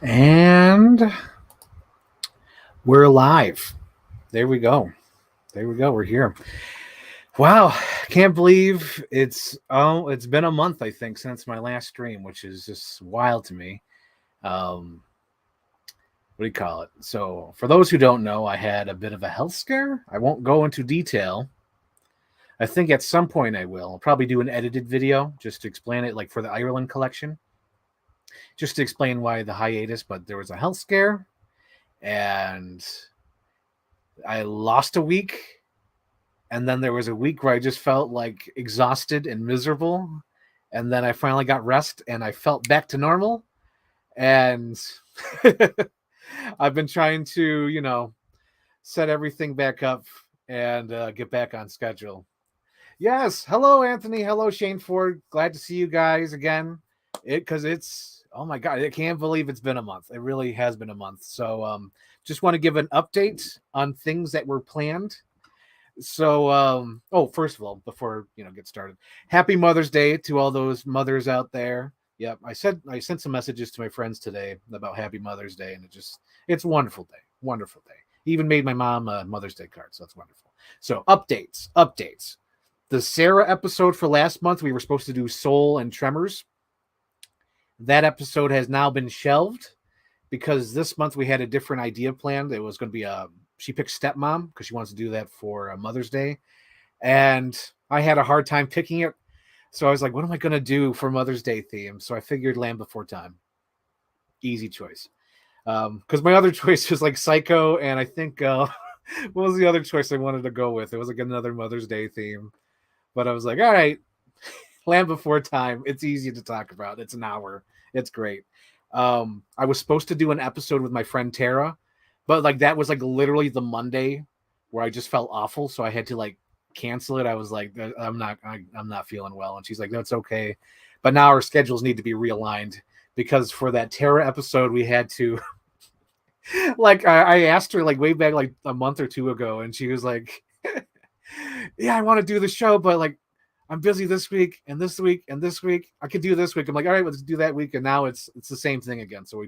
And we're live. There we go. We're here. Wow, can't believe it's been a month, I think, since my last stream, which is just wild to me. Um what do you call it? So, for those who don't know, I had a bit of a health scare. I won't go into detail. I think at some point I will. I'll probably do an edited video just to explain it, like for the Ireland collection, just to explain why the hiatus. But there was a health scare, and I lost a week, and then there was a week where I just felt like exhausted and miserable, and then I finally got rest and I felt back to normal. And I've been trying to, set everything back up and get back on schedule. Yes, hello Anthony, hello Shane Ford. Glad to see you guys again. Because it's oh my god, I can't believe it's been a month. It really has been a month. So just want to give an update on things that were planned. So first of all, before get started, happy Mother's Day to all those mothers out there. Yep, I sent some messages to my friends today about happy Mother's Day, and it's a wonderful day. Wonderful day. Even made my mom a Mother's Day card, so that's wonderful. So updates. The Sarah episode for last month, we were supposed to do Soul and Tremors. That episode has now been shelved because this month we had a different idea planned. It was going to be she picked Stepmom because she wants to do that for Mother's Day. And I had a hard time picking it. So I was like, what am I going to do for Mother's Day theme? So I figured Land Before Time. Easy choice. Because my other choice was like Psycho. And I think, what was the other choice I wanted to go with? It was like another Mother's Day theme. But I was like, all right, Land Before Time. It's easy to talk about. It's an hour. It's great. I was supposed to do an episode with my friend Tara, but like that was like literally the Monday where I just felt awful, so I had to like cancel it. I was like, I'm not feeling well, and she's like, no, it's okay. But now our schedules need to be realigned because for that Tara episode we had to like I asked her like way back like a month or two ago, and she was like, yeah, I want to do the show, but like I'm busy this week and this week and this week. I could do this week. I'm like, all right, let's do that week. And now it's the same thing again. So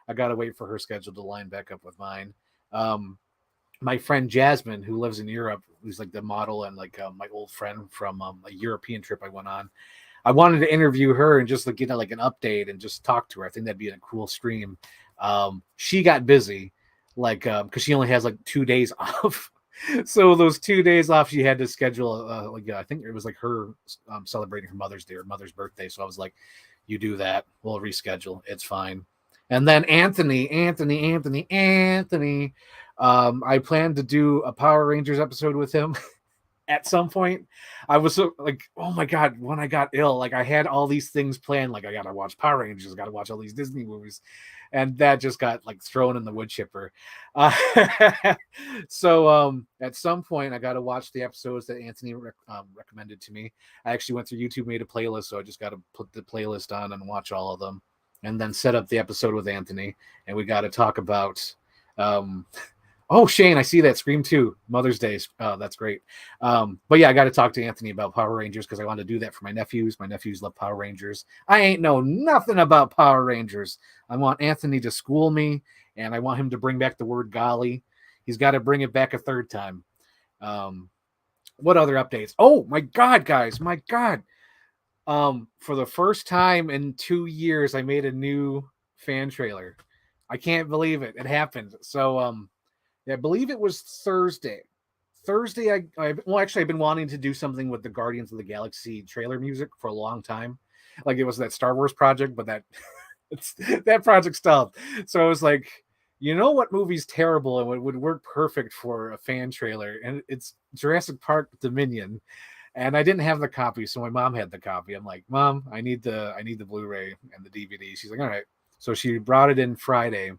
I got to wait for her schedule to line back up with mine. Um, my friend Jasmine, who lives in Europe, who's like the model and like my old friend from a European trip I went on. I wanted to interview her and just like get like an update and just talk to her. I think that'd be a cool stream. She got busy, like because she only has like 2 days off. So those 2 days off, she had to schedule. I think it was like her celebrating her Mother's Day or Mother's birthday. So I was like, "You do that. We'll reschedule. It's fine." And then Anthony. I plan to do a Power Rangers episode with him at some point. I was so like, oh my god, when I got ill, like I had all these things planned. Like I gotta watch Power Rangers, gotta watch all these Disney movies, and that just got like thrown in the wood chipper. Uh, so at some point, I gotta watch the episodes that Anthony recommended to me. I actually went through YouTube, made a playlist, so I just got to put the playlist on and watch all of them, and then set up the episode with Anthony, and we got to talk about. Um, Oh, Shane, I see that Scream 2, Mother's Day. Oh, that's great. But yeah, I got to talk to Anthony about Power Rangers because I want to do that for my nephews. My nephews love Power Rangers. I ain't know nothing about Power Rangers. I want Anthony to school me, and I want him to bring back the word golly. He's got to bring it back a third time. Um, what other updates? Oh, my God, guys. My God. For the first time in 2 years, I made a new fan trailer. I can't believe it. It happened. So, I believe it was Thursday. I've been wanting to do something with the Guardians of the Galaxy trailer music for a long time. Like it was that Star Wars project, but that project stopped. So I was like, you know what movie's terrible and would work perfect for a fan trailer, and it's Jurassic Park Dominion. And I didn't have the copy, so my mom had the copy. I'm like, Mom, I need the Blu-ray and the DVD. She's like, all right. So she brought it in Friday.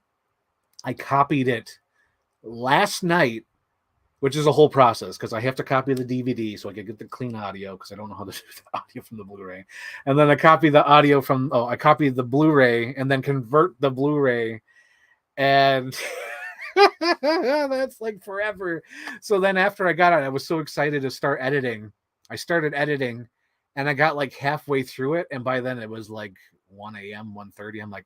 I copied it last night, which is a whole process because I have to copy the DVD so I can get the clean audio because I don't know how to do the audio from the Blu-ray. And then I copied the Blu-ray and then convert the Blu-ray, and that's like forever. So then after I got it, I was so excited to start editing. I started editing and I got like halfway through it, and by then it was like 1 a.m., 1:30. I'm like,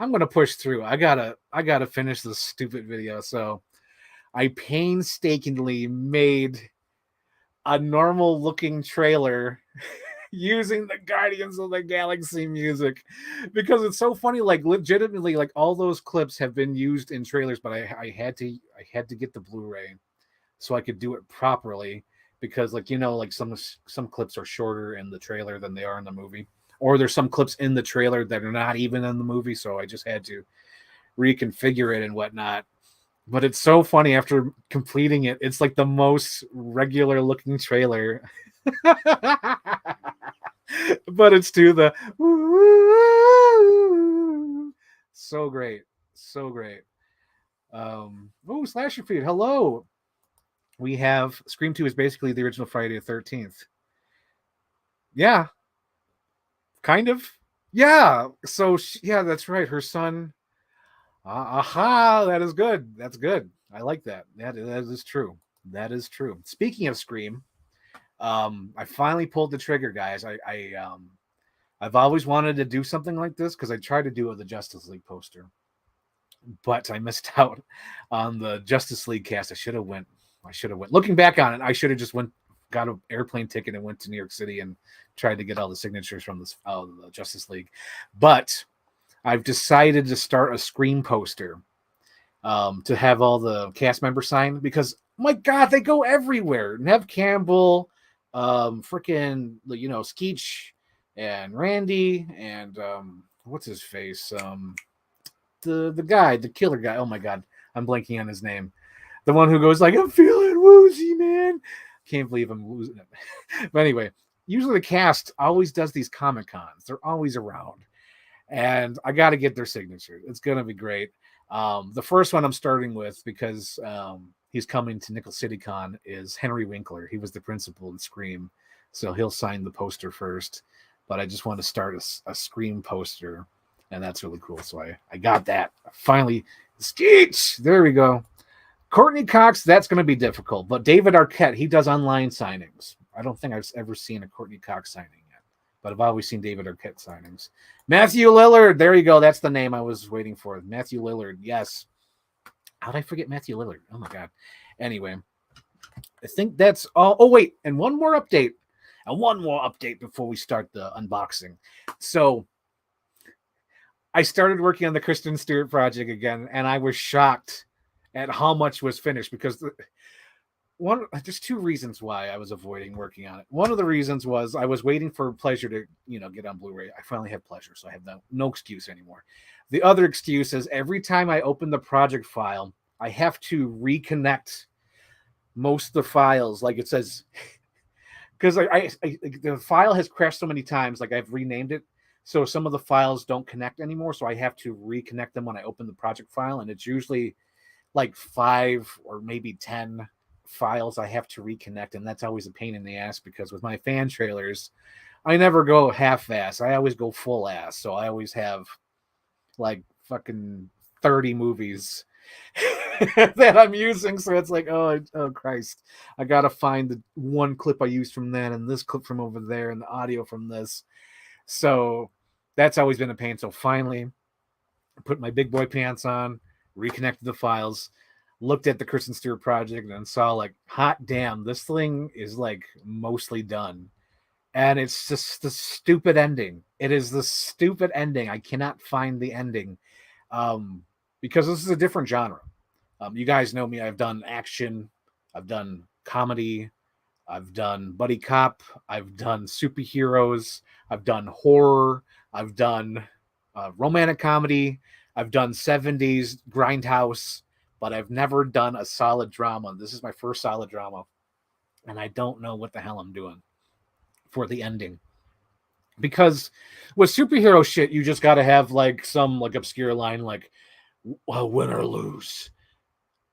I'm gonna push through. I gotta finish this stupid video. So I painstakingly made a normal looking trailer using the Guardians of the Galaxy music because it's so funny. Like legitimately, like all those clips have been used in trailers, but I had to get the Blu-ray so I could do it properly because like like some clips are shorter in the trailer than they are in the movie, or there's some clips in the trailer that are not even in the movie, so I just had to reconfigure it and whatnot. But it's so funny after completing it. It's like the most regular looking trailer. But it's to the so great. So great. Oh, Slasher Feed. Hello. We have Scream 2 is basically the original Friday the 13th. Yeah. Kind of. Yeah. So yeah, that's right. Her son. Aha, that is good. That's good. I like that. That is true. That is true. Speaking of Scream, I finally pulled the trigger, guys. I've always wanted to do something like this because I tried to do it with the Justice League poster, but I missed out on the Justice League cast. I should have went. Looking back on it, I should have just got an airplane ticket and went to New York City and tried to get all the signatures from this the Justice League. But I've decided to start a Scream poster to have all the cast members sign because my God, they go everywhere. Nev Campbell, freaking Skeech and Randy and what's his face, the guy, the killer guy. Oh my God, I'm blanking on his name. The one who goes like, I'm feeling woozy, man. Can't believe I'm losing it. But anyway, usually the cast always does these Comic Cons. They're always around. And I got to get their signature. It's going to be great. The first one I'm starting with, because he's coming to Nickel City Con, is Henry Winkler. He was the principal in Scream. So he'll sign the poster first. But I just want to start a Scream poster. And that's really cool. So I got that. Finally, Skeech! There we go. Courtney Cox, that's going to be difficult. But David Arquette, he does online signings. I don't think I've ever seen a Courtney Cox signing yet. But I've always seen David Arquette signings. Matthew Lillard, there you go. That's the name I was waiting for. Matthew Lillard, yes. How did I forget Matthew Lillard? Oh, my God. Anyway, I think that's all. Oh, wait, and one more update. And one more update before we start the unboxing. So I started working on the Kristen Stewart project again, and I was shocked at how much was finished because there's two reasons why I was avoiding working on it. One of the reasons was I was waiting for Pleasure to, get on Blu-ray. I finally have Pleasure, so I have no excuse anymore. The other excuse is every time I open the project file, I have to reconnect most of the files. Like it says, because the file has crashed so many times, like I've renamed it. So some of the files don't connect anymore. So I have to reconnect them when I open the project file. And it's usually like 5 or maybe 10 files I have to reconnect, and that's always a pain in the ass because with my fan trailers, I never go half-ass. I always go full ass. So I always have like fucking 30 movies that I'm using. So it's like, oh Christ, I gotta find the one clip I used from that and this clip from over there and the audio from this. So that's always been a pain. So finally, I put my big boy pants on, reconnected the files, looked at the Kristen Stewart project, and saw like, hot damn, this thing is like mostly done. And it's just the stupid ending. It is the stupid ending. I cannot find the ending because this is a different genre. You guys know me. I've done action. I've done comedy. I've done buddy cop. I've done superheroes. I've done horror. I've done romantic comedy. I've done 70s grindhouse, but I've never done a solid drama. This is my first solid drama, and I don't know what the hell I'm doing for the ending. Because with superhero shit, you just got to have like some like obscure line like, well, win or lose,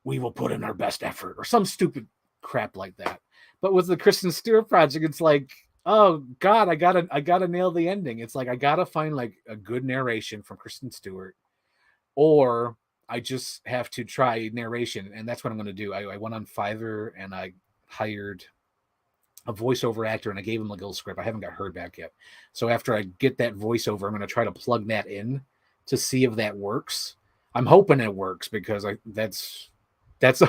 we will put in our best effort, or some stupid crap like that. But with the Kristen Stewart project, it's like, oh God, I gotta nail the ending. It's like I gotta find like a good narration from Kristen Stewart, or I just have to try narration, and that's what I'm going to do. I went on Fiverr and I hired a voiceover actor, and I gave him a little script. I haven't got heard back yet. So after I get that voiceover, I'm going to try to plug that in to see if that works. I'm hoping it works because that's that's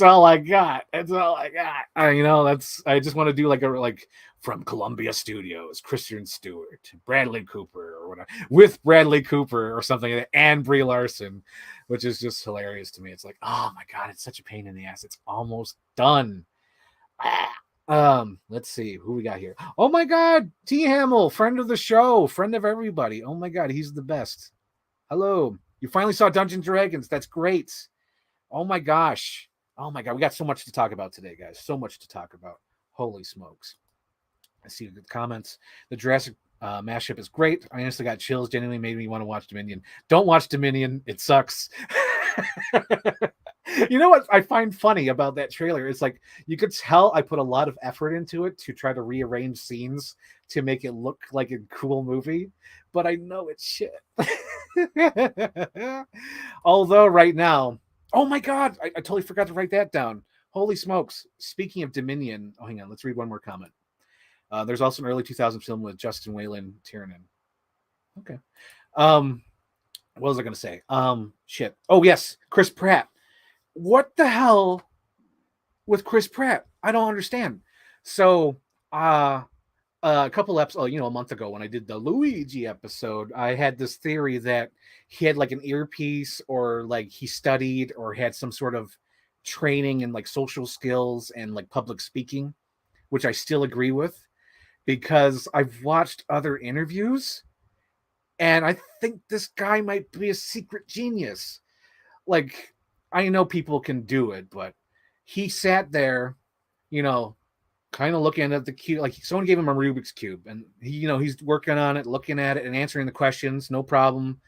all I got. That's all I got. I just want to do like from Columbia Studios, Kristen Stewart, Bradley Cooper, or whatever, with Bradley Cooper or something like that, and Brie Larson, which is just hilarious to me. It's like, oh my god, it's such a pain in the ass. It's almost done. Let's see who we got here. Oh my god, T Hamill, friend of the show, friend of everybody. Oh my god, he's the best. Hello, you finally saw Dungeons & Dragons. That's great. Oh my gosh. Oh my god, we got so much to talk about today, guys. So much to talk about. Holy smokes. I see the comments. The Jurassic mashup is great. I honestly got chills. Genuinely made me want to watch Dominion. Don't watch Dominion. It sucks. You know what I find funny about that trailer? It's like you could tell I put a lot of effort into it to try to rearrange scenes to make it look like a cool movie, but I know it's shit. Although right now, oh my god, I totally forgot to write that down. Holy smokes. Speaking of Dominion, oh, hang on, let's read one more comment. There's also an early 2000 film with Justin Whalen Tiernan. Okay. What was I going to say? Shit. Oh, yes. Chris Pratt. What the hell with Chris Pratt? I don't understand. So, a couple episodes, a month ago when I did the Luigi episode, I had this theory that he had like an earpiece or like he studied or had some sort of training in like social skills and like public speaking, which I still agree with because I've watched other interviews and I think this guy might be a secret genius. Like, I know people can do it, but he sat there, kind of looking at the cube, like someone gave him a Rubik's Cube and he's working on it, looking at it and answering the questions, no problem.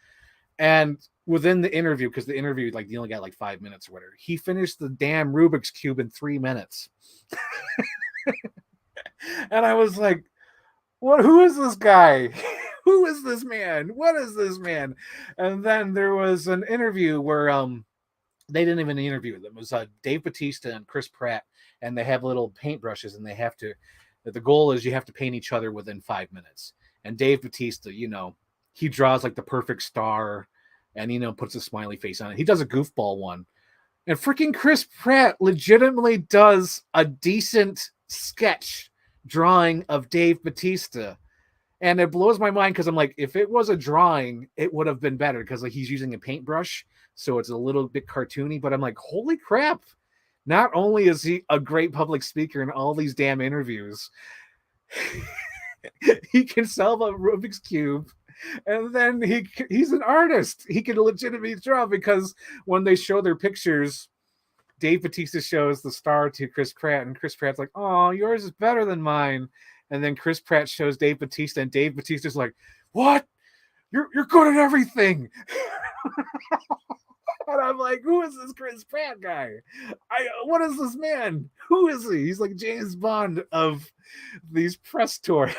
And within the interview, because the interview, like he only got like 5 minutes or whatever, he finished the damn Rubik's Cube in 3 minutes. And I was like, who is this guy? Who is this man? What is this man? And then there was an interview where they didn't even interview them. It was Dave Bautista and Chris Pratt, and they have little paintbrushes, and they have to. The goal is you have to paint each other within 5 minutes. And Dave Bautista, he draws like the perfect star, and puts a smiley face on it. He does a goofball one, and freaking Chris Pratt legitimately does a decent sketch drawing of Dave Bautista. And it blows my mind because I'm like, if it was a drawing, it would have been better because like he's using a paintbrush, so it's a little bit cartoony. But I'm like, holy crap! Not only is he a great public speaker in all these damn interviews, he can solve a Rubik's Cube, and then he's an artist. He can legitimately draw because when they show their pictures, Dave Bautista shows the star to Chris Pratt, and Chris Pratt's like, "Oh, yours is better than mine." And then Chris Pratt shows Dave Bautista, and Dave Bautista's like, "What? You're good at everything." And I'm like, "Who is this Chris Pratt guy? What is this man? Who is he? He's like James Bond of these press tours."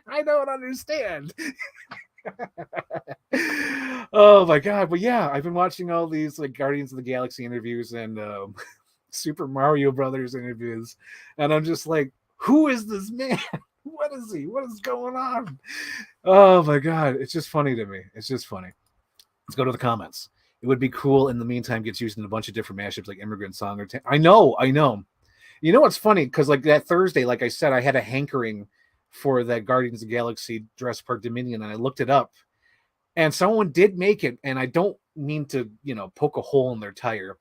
I don't understand. Oh my god! But yeah, I've been watching all these like Guardians of the Galaxy interviews and Super Mario Brothers interviews, and I'm just like, who is this man? What is he? What is going on? Oh my god, it's just funny to me. It's just funny. Let's go to the comments. It would be cool. In the meantime, gets used in a bunch of different mashups like Immigrant Song or I know. You know what's funny? Because like that Thursday, like I said, I had a hankering for that Guardians of the Galaxy Jurassic Park Dominion, and I looked it up, and someone did make it. And I don't mean to, poke a hole in their tire,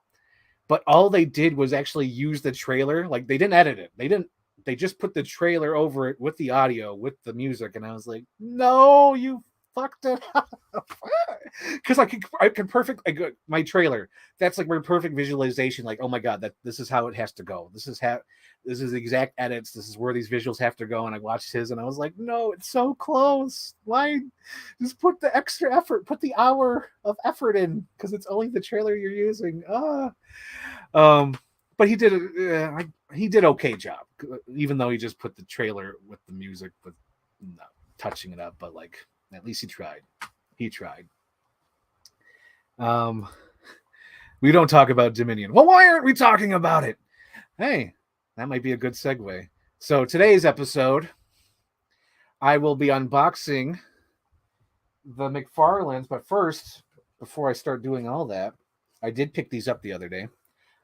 but all they did was actually use the trailer. Like they didn't edit it. They just put the trailer over it with the audio, with the music. And I was like, no, you fucked it up. Because I can my trailer. That's like my perfect visualization. Like, oh my God, this is how it has to go. This is the exact edits. This is where these visuals have to go. And I watched his and I was like, no, it's so close. Why just put the extra effort, put the hour of effort in, because it's only the trailer you're using. But he did okay job, even though he just put the trailer with the music, but not touching it up. But like, at least he tried. He tried. We don't talk about Dominion. Well, why aren't we talking about it? Hey, that might be a good segue. So today's episode, I will be unboxing the McFarlanes. But first, before I start doing all that, I did pick these up the other day.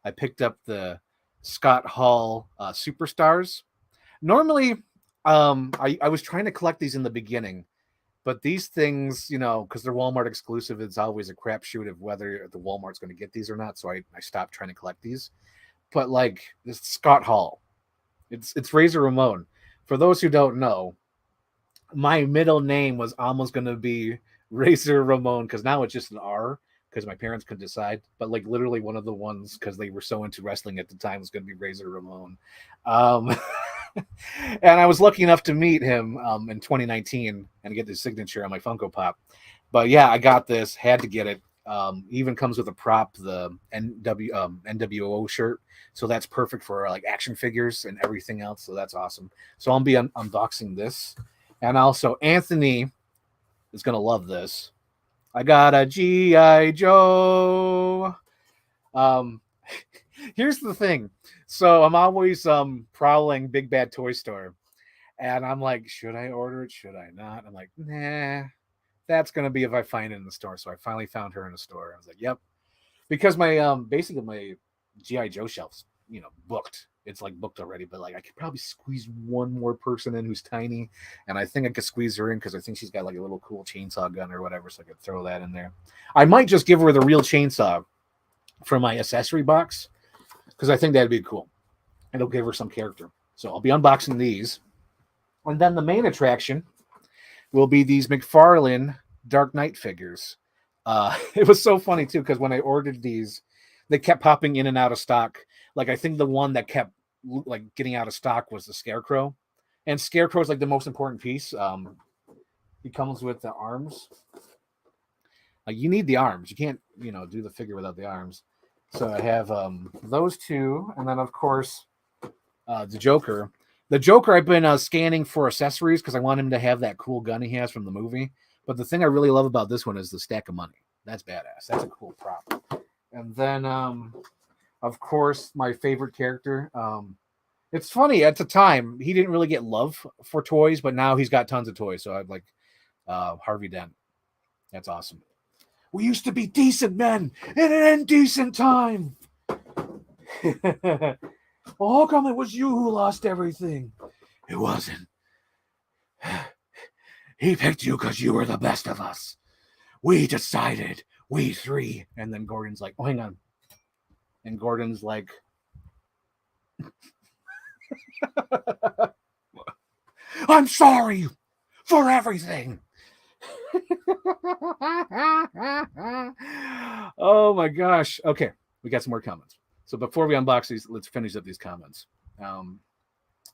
I picked up the Scott Hall Superstars. Normally, I was trying to collect these in the beginning, but these things, because they're Walmart exclusive, it's always a crapshoot of whether the Walmart's going to get these or not. So I stopped trying to collect these. But like this Scott Hall, it's Razor Ramon. For those who don't know, my middle name was almost going to be Razor Ramon because now it's just an R because my parents couldn't decide. But like literally one of the ones because they were so into wrestling at the time was going to be Razor Ramon. And I was lucky enough to meet him in 2019 and get his signature on my Funko Pop. But yeah, I got this, had to get it. Even comes with a prop, the NWO shirt. So that's perfect for like action figures and everything else. So that's awesome. So I'll be unboxing this. And also Anthony is going to love this. I got a G.I. Joe. Here's the thing. So I'm always prowling Big Bad Toy Store. And I'm like, should I order it? Should I not? I'm like, nah, that's going to be if I find it in the store. So I finally found her in the store. I was like, yep. Because my basically my G.I. Joe shelf's, booked. It's like booked already, but like I could probably squeeze one more person in who's tiny. And I think I could squeeze her in because I think she's got like a little cool chainsaw gun or whatever. So I could throw that in there. I might just give her the real chainsaw for my accessory box because I think that'd be cool. It'll give her some character. So I'll be unboxing these. And then the main attraction will be these McFarlane Dark Knight figures. It was so funny too because when I ordered these, they kept popping in and out of stock. Like I think the one that kept like getting out of stock was the Scarecrow, and Scarecrow is like the most important piece. He comes with the arms. You need the arms. You can't, do the figure without the arms. So I have those two, and then of course the Joker. The Joker I've been scanning for accessories because I want him to have that cool gun he has from the movie. But the thing I really love about this one is the stack of money. That's badass. That's a cool prop. And then, of course, my favorite character. It's funny, at the time, he didn't really get love for toys, but now he's got tons of toys. So I'd like Harvey Dent. That's awesome. We used to be decent men in an indecent time. Well, how come it was you who lost everything? It wasn't. He picked you because you were the best of us. We decided, we three. And then Gordon's like, oh, hang on. And Gordon's like, I'm sorry for everything. Oh my gosh. Okay, we got some more comments. So before we unbox these, let's finish up these comments.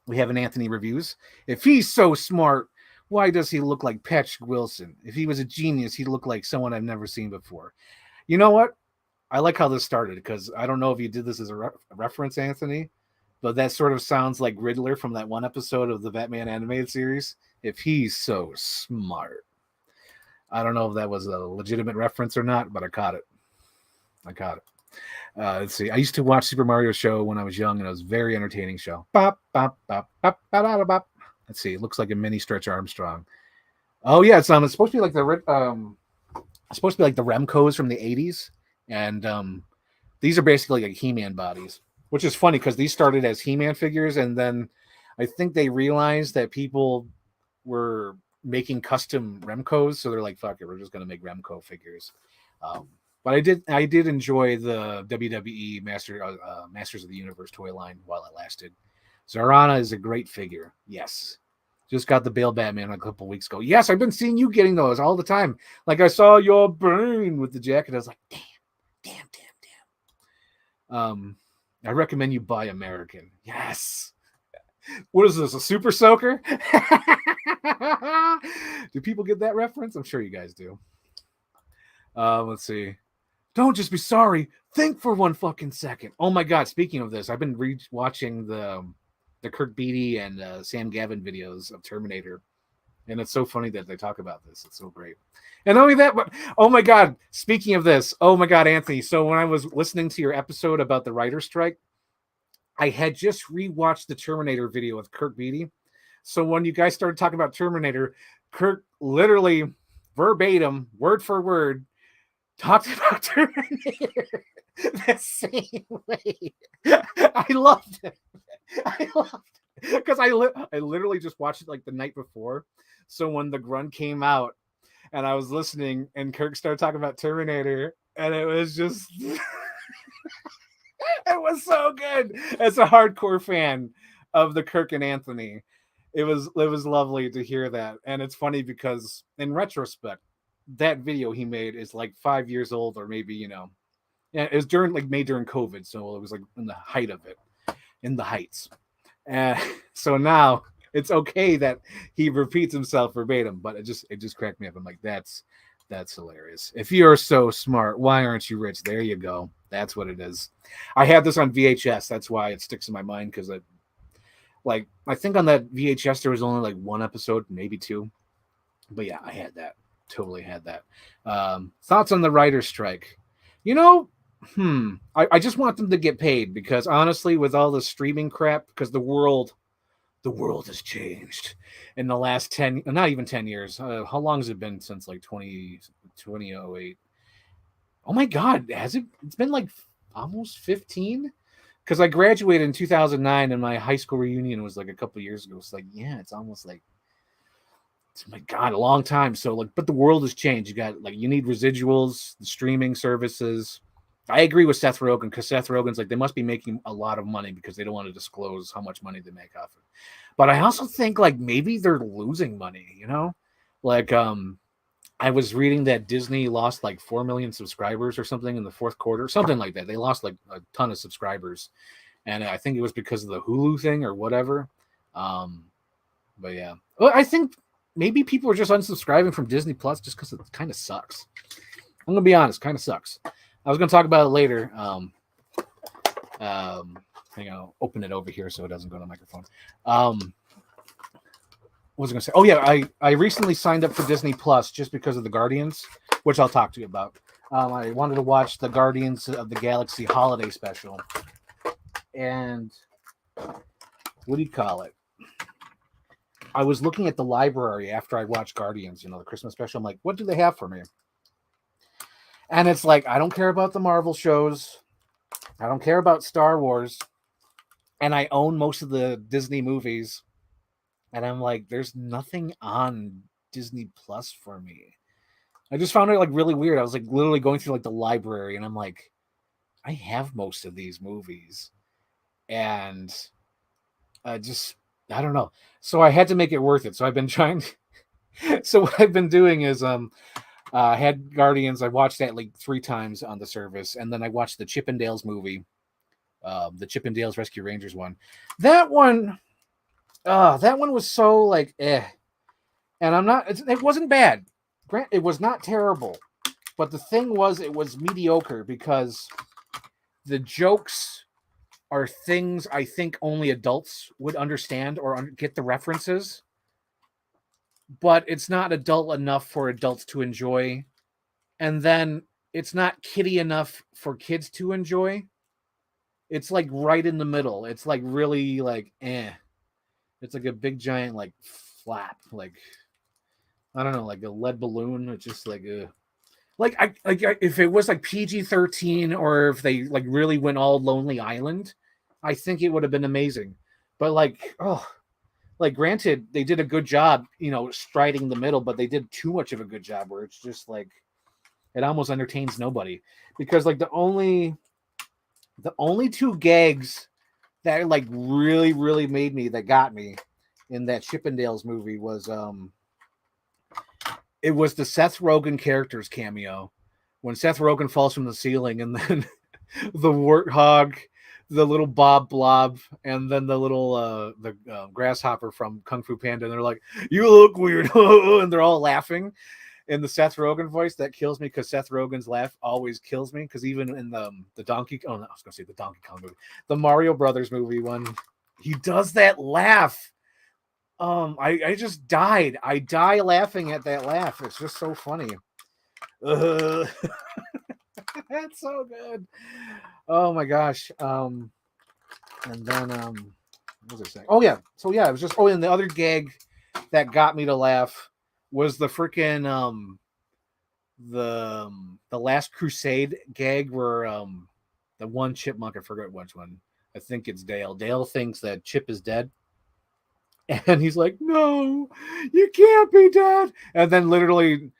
We have an Anthony Reviews. If he's so smart, why does he look like Patrick Wilson? If he was a genius, he'd look like someone I've never seen before. You know what? I like how this started because I don't know if you did this as a reference, Anthony, but that sort of sounds like Riddler from that one episode of the Batman animated series. If he's so smart. I don't know if that was a legitimate reference or not, but I caught it. Let's see. I used to watch Super Mario Show when I was young, and it was a very entertaining show. Bop, bop, bop, bop, bop, bop, bop. Let's see. It looks like a mini Stretch Armstrong. Oh yeah, it's supposed to be like the Remcos from the 80s, and these are basically like He-Man bodies, which is funny because these started as He-Man figures, and then I think they realized that people were making custom Remcos, so they're like, fuck it, we're just gonna make Remco figures. But I did enjoy the WWE Masters of the Universe toy line while it lasted. Zarana is a great figure. Yes. Just got the Bale Batman a couple weeks ago. Yes, I've been seeing you getting those all the time. Like I saw your brain with the jacket. I was like, damn. I recommend you buy American. Yes. What is this? A super soaker? Do people get that reference? I'm sure you guys do. Let's see. Don't just be sorry. Think for one fucking second. Oh my God. Speaking of this, I've been watching the Kirk Beatty and Sam Gavin videos of Terminator. And it's so funny that they talk about this. It's so great. And not only that, but oh my God, speaking of this, oh my God, Anthony. So when I was listening to your episode about the writer's strike, I had just rewatched the Terminator video with Kirk Beatty. So when you guys started talking about Terminator, Kirk literally verbatim, word for word, talked about Terminator the same way. I loved it. I loved it because I literally just watched it like the night before. So when the grunt came out and I was listening and Kirk started talking about Terminator and it was just it was so good. As a hardcore fan of the Kirk and Anthony, it was lovely to hear that. And it's funny because in retrospect, that video he made is like 5 years old, or maybe, yeah, it was made during COVID, so it was like in the height of it, in the heights. And so now it's okay that he repeats himself verbatim, but it just cracked me up. I'm like, that's hilarious. If you're so smart, why aren't you rich? There you go. That's what it is. I had this on VHS. That's why it sticks in my mind, because I think on that VHS there was only like one episode, maybe two. But yeah, I had that. Totally had that. Thoughts on the writer's strike? You know, I just want them to get paid, because honestly, with all the streaming crap, because the world has changed in the last 10, not even 10 years. How long has it been since like 2008? Oh my God, has it? It's been like almost 15? Because I graduated in 2009 and my high school reunion was like a couple of years ago. It's like, yeah, it's almost like, oh my God, a long time. So like, but the world has changed. You need residuals, the streaming services. I agree with Seth Rogen, because Seth Rogen's like, they must be making a lot of money because they don't want to disclose how much money they make off it. But I also think like maybe they're losing money, Like I was reading that Disney lost like 4 million subscribers or something in the fourth quarter, something like that. They lost like a ton of subscribers. And I think it was because of the Hulu thing or whatever. But yeah. Well, I think maybe people are just unsubscribing from Disney Plus just because it kind of sucks. I'm gonna be honest, kind of sucks. I was gonna talk about it later. Hang on, I'll open it over here so it doesn't go to the microphone. What was I gonna say? Oh yeah, I recently signed up for Disney Plus just because of the Guardians, which I'll talk to you about. I wanted to watch the Guardians of the Galaxy holiday special, and what do you call it? I was looking at the library after I watched Guardians, the Christmas special. I'm like, what do they have for me? And it's like, I don't care about the Marvel shows. I don't care about Star Wars. And I own most of the Disney movies. And I'm like, there's nothing on Disney Plus for me. I just found it like really weird. I was like literally going through like the library and I'm like, I have most of these movies. And I don't know. So I had to make it worth it. So I've been trying to, so what I've been doing is I had Guardians. I watched that like 3 times on the service, and then I watched the Chippendales movie, the Chippendales Rescue Rangers one. That one was so like and it wasn't bad. Grant, it was not terrible, but the thing was, it was mediocre because the jokes are things I think only adults would understand or get the references. But it's not adult enough for adults to enjoy. And then it's not kiddie enough for kids to enjoy. It's like right in the middle. It's like really like, It's like a big giant like flap. Like, I don't know, like a lead balloon. It's just like if it was like PG-13, or if they like really went all Lonely Island, I think it would have been amazing. But granted, they did a good job, striding the middle, but they did too much of a good job where it's just like, it almost entertains nobody. Because like the only 2 gags that like really, really that got me in that Chippendales movie was it was the Seth Rogen character's cameo when Seth Rogen falls from the ceiling, and then the warthog, the little Bob Blob, and then the little grasshopper from Kung Fu Panda, and they're like, "You look weird," and they're all laughing in the Seth Rogen voice. That kills me, because Seth Rogen's laugh always kills me. Because even in the Donkey Kong movie, the Mario Brothers movie, when he does that laugh, I just died. I die laughing at that laugh. It's just so funny. That's so good. Oh my gosh. And then what was I saying? Oh yeah. So yeah, it was just and the other gag that got me to laugh was the freaking the Last Crusade gag where the one chipmunk, I forget which one. I think it's Dale. Dale thinks that Chip is dead. And he's like, no, you can't be dead. And then literally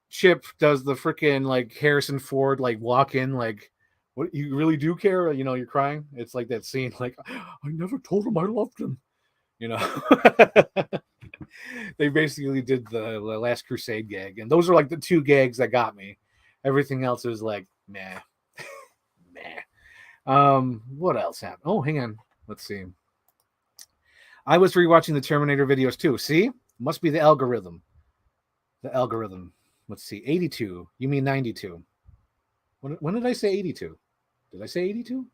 Chip does the freaking like Harrison Ford, like walk in, like, what, you really do care? You know, you're crying. It's like that scene, like, I never told him I loved him. You know, they basically did the Last Crusade gag. And those are like the two gags that got me. Everything else is like, meh, meh. What else happened? Oh, hang on. Let's see. I was rewatching the Terminator videos too. See? Must be the algorithm. The algorithm. Let's see. 82. You mean 92. When did I say 82? Did I say 82?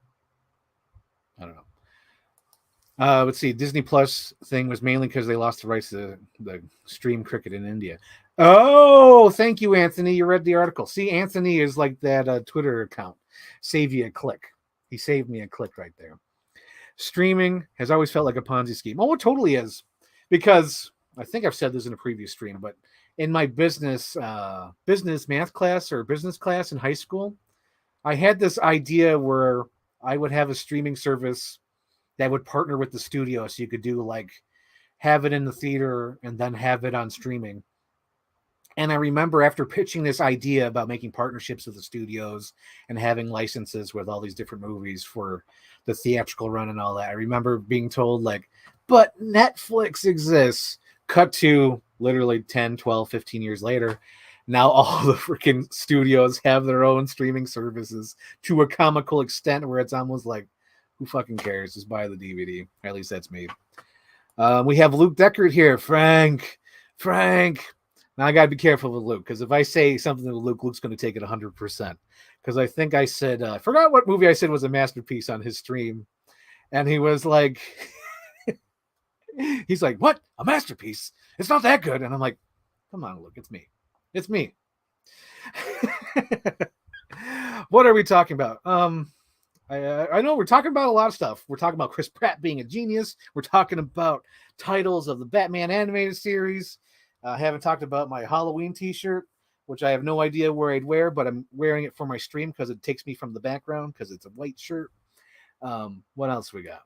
I don't know. Let's see. Disney Plus thing was mainly because they lost the rights to the stream cricket in India. Oh, thank you, Anthony. You read the article. See, Anthony is like that Twitter account. Save you a click. He saved me a click right there. Streaming has always felt like a Ponzi scheme. Oh, it totally is. Because I think I've said this in a previous stream, but in my business math class or business class in high school, I had this idea where I would have a streaming service that would partner with the studio, so you could do like have it in the theater and then have it on streaming. And I remember after pitching this idea about making partnerships with the studios and having licenses with all these different movies for the theatrical run and all that, I remember being told like, but Netflix exists. Cut to literally 10, 12, 15 years later. Now all the freaking studios have their own streaming services to a comical extent where it's almost like, who fucking cares? Just buy the DVD. At least that's me. We have Luke Deckard here. Frank. Now I got to be careful with Luke, because if I say something to Luke, Luke's going to take it 100%. Because I think I said, I forgot what movie I said was a masterpiece on his stream. And he was like, he's like, what? A masterpiece? It's not that good. And I'm like, come on, Luke, it's me. It's me. What are we talking about? I know we're talking about a lot of stuff. We're talking about Chris Pratt being a genius. We're talking about titles of the Batman animated series. I haven't talked about my Halloween t-shirt, which I have no idea where I'd wear, but I'm wearing it for my stream because it takes me from the background because it's a white shirt. What else we got?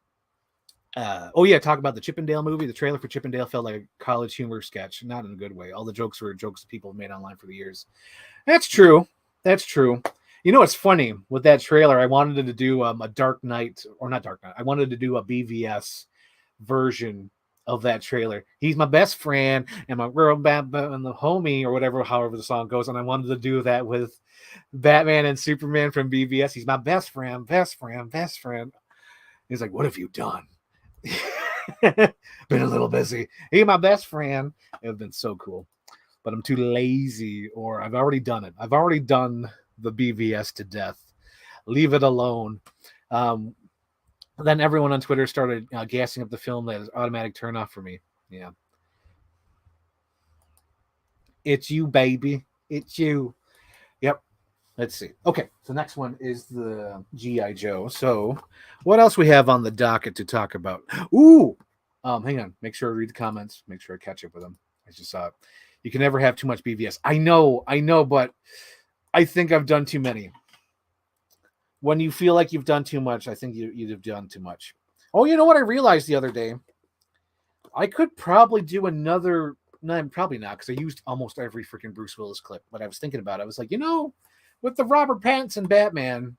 Talk about the Chippendale movie. The trailer for Chippendale felt like a college humor sketch, not in a good way. All the jokes were jokes people have made online for the years. That's true. You know, it's funny with that trailer. I wanted to do a Dark Knight, or not Dark Knight. I wanted to do a BVS version of that trailer. He's my best friend and my real bad and the homie, or whatever, however the song goes. And I wanted to do that with Batman and Superman from BVS. He's my best friend. He's like, what have you done? Been a little busy. He's my best friend. It would have been so cool. But I'm too lazy, or I've already done it. I've already done the BVS to death. Leave it alone. Then everyone on Twitter started gassing up the film. That is automatic turn off for me. Yeah. It's you, baby. It's you. Yep. Let's see. Okay. So next one is the G.I. Joe. So what else we have on the docket to talk about? Ooh. Hang on. Make sure I read the comments. Make sure I catch up with them. I just saw it. You can never have too much BVS. I know, but I think I've done too many. When you feel like you've done too much, I think you've done too much. Oh, you know what I realized the other day? I could probably do another. No, probably not, because I used almost every freaking Bruce Willis clip. But I was thinking about it. I was like, with the Robert Pattinson Batman,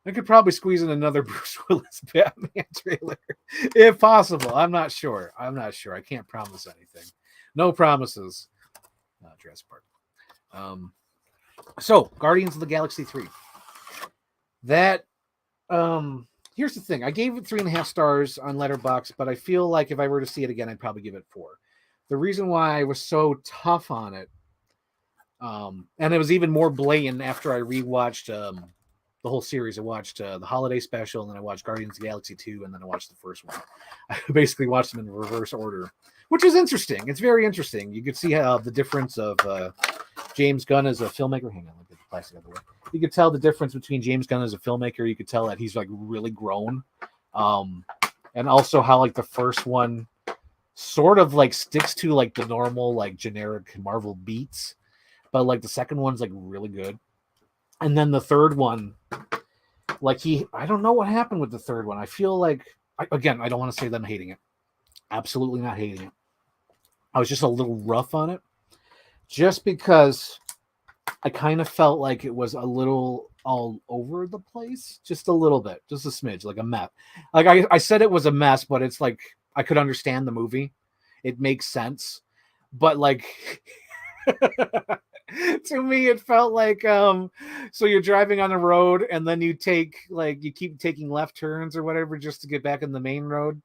I could probably squeeze in another Bruce Willis Batman trailer, if possible. I'm not sure. I can't promise anything. No promises. Jurassic Park. So, Guardians of the Galaxy 3. That, here's the thing. I gave it 3.5 stars on Letterboxd, but I feel like if I were to see it again, I'd probably give it 4. The reason why I was so tough on it, and it was even more blatant after I rewatched the whole series. I watched the holiday special, and then I watched Guardians of the Galaxy 2, and then I watched the first one. I basically watched them in reverse order, which is interesting. It's very interesting. You could see how the difference of James Gunn as a filmmaker. Hang on, let me get the plastic out of the way. You could tell the difference between James Gunn as a filmmaker. You could tell that he's like really grown, and also how like the first one sort of like sticks to like the normal like generic Marvel beats, but like the second one's like really good. And then the third one, like I don't know what happened with the third one. I feel like, again, I don't want to say that I'm hating it. Absolutely not hating it. I was just a little rough on it, just because I kind of felt like it was a little all over the place, just a little bit, just a smidge, like a mess. Like I said, it was a mess, but it's like I could understand the movie. It makes sense, but like to me, it felt like so you're driving on the road and then you keep taking left turns or whatever just to get back in the main road.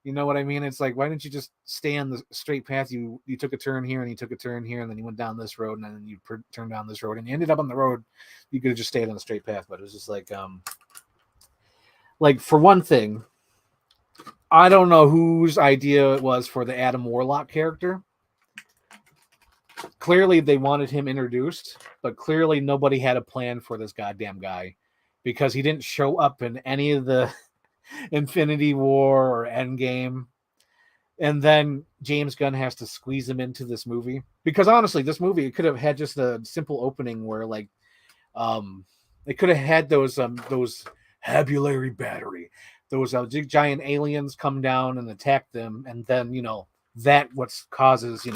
You know what I mean? It's like, why didn't you just stay on the straight path? You took a turn here and you took a turn here and then you went down this road and then you turned down this road and you ended up on the road. You could have just stayed on the straight path, but it was just like for one thing, I don't know whose idea it was for the Adam Warlock character. Clearly they wanted him introduced, but clearly nobody had a plan for this goddamn guy because he didn't show up in any of the Infinity War or Endgame, and then James Gunn has to squeeze him into this movie because honestly, this movie could have had just a simple opening where like, it could have had those habulary battery, those giant aliens come down and attack them, and then that what causes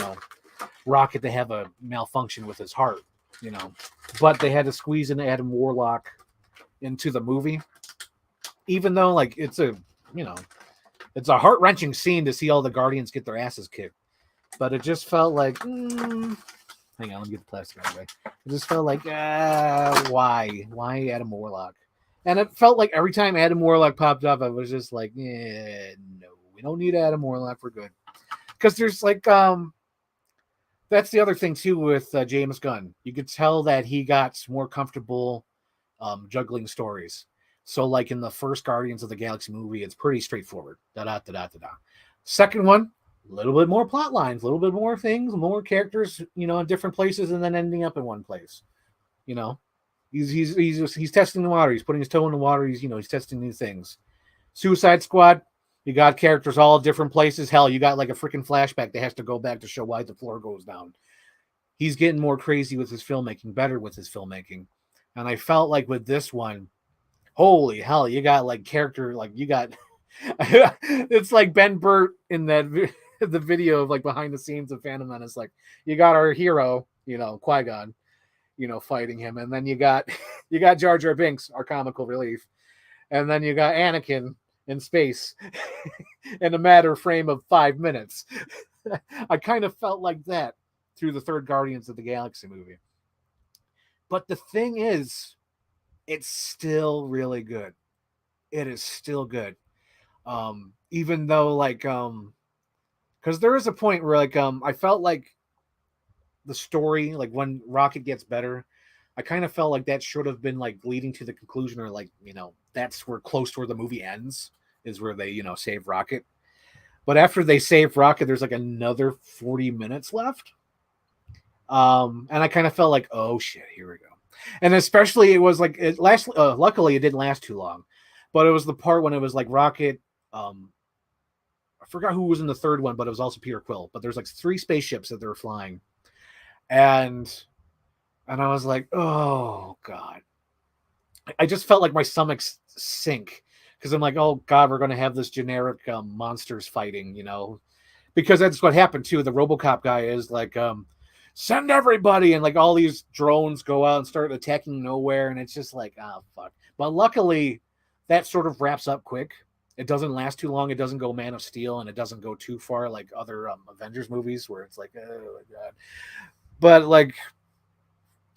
Rocket to have a malfunction with his heart, but they had to squeeze in Adam Warlock into the movie. Even though like it's a heart-wrenching scene to see all the Guardians get their asses kicked, but it just felt like hang on, let me get the plastic out of the way. It just felt like why Adam Warlock? And it felt like every time Adam Warlock popped up, I was just like, no, we don't need Adam Warlock, we're good. Because there's like that's the other thing too with James Gunn. You could tell that he got more comfortable juggling stories. So, like in the first Guardians of the Galaxy movie, it's pretty straightforward. Second one, a little bit more plot lines, a little bit more things, more characters, in different places, and then ending up in one place. He's testing the water. He's putting his toe in the water. He's testing new things. Suicide Squad, you got characters all different places. Hell, you got like a freaking flashback that has to go back to show why the floor goes down. He's getting more crazy with his filmmaking, better with his filmmaking, and I felt like with this one. Holy hell, you got like character, like you got it's like Ben Burt in that the video of like behind the scenes of Phantom Menace. Like you got our hero, Qui-Gon, fighting him, and then you got Jar Jar Binks, our comical relief, and then you got Anakin in space in a matter frame of 5 minutes. I kind of felt like that through the third Guardians of the Galaxy movie. But the thing is, it's still really good. It is still good. Even though like because there is a point where like I felt like the story, like when Rocket gets better, I kind of felt like that should have been like leading to the conclusion, or like, that's where close to where the movie ends, is where they, save Rocket. But after they save Rocket, there's like another 40 minutes left. And I kind of felt like, oh shit, here we go. And especially it was like luckily it didn't last too long, but it was the part when it was like Rocket. I forgot who was in the third one, but it was also Peter Quill. But there's like 3 spaceships that they were flying, and I was like, oh god, I just felt like my stomach sink because I'm like, oh god, we're gonna have this generic monsters fighting, because that's what happened too. The RoboCop guy is like, send everybody, and like all these drones go out and start attacking nowhere, and it's just like, oh fuck. But luckily that sort of wraps up quick. It doesn't last too long. It doesn't go Man of Steel, and it doesn't go too far like other Avengers movies where it's like, oh my god. But like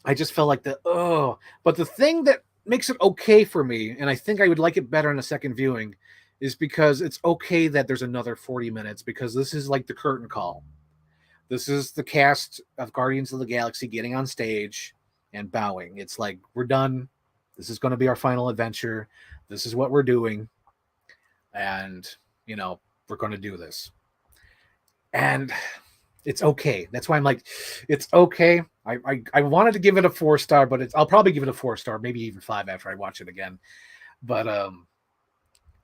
I just felt like but the thing that makes it okay for me, and I think I would like it better in a second viewing, is because it's okay that there's another 40 minutes, because this is like the curtain call. This is the cast of Guardians of the Galaxy getting on stage and bowing. It's like, we're done. This is going to be our final adventure. This is what we're doing. And, we're going to do this. And it's okay. That's why I'm like, it's okay. I wanted to give it a 4-star, but I'll probably give it a 4-star, maybe even 5 after I watch it again. But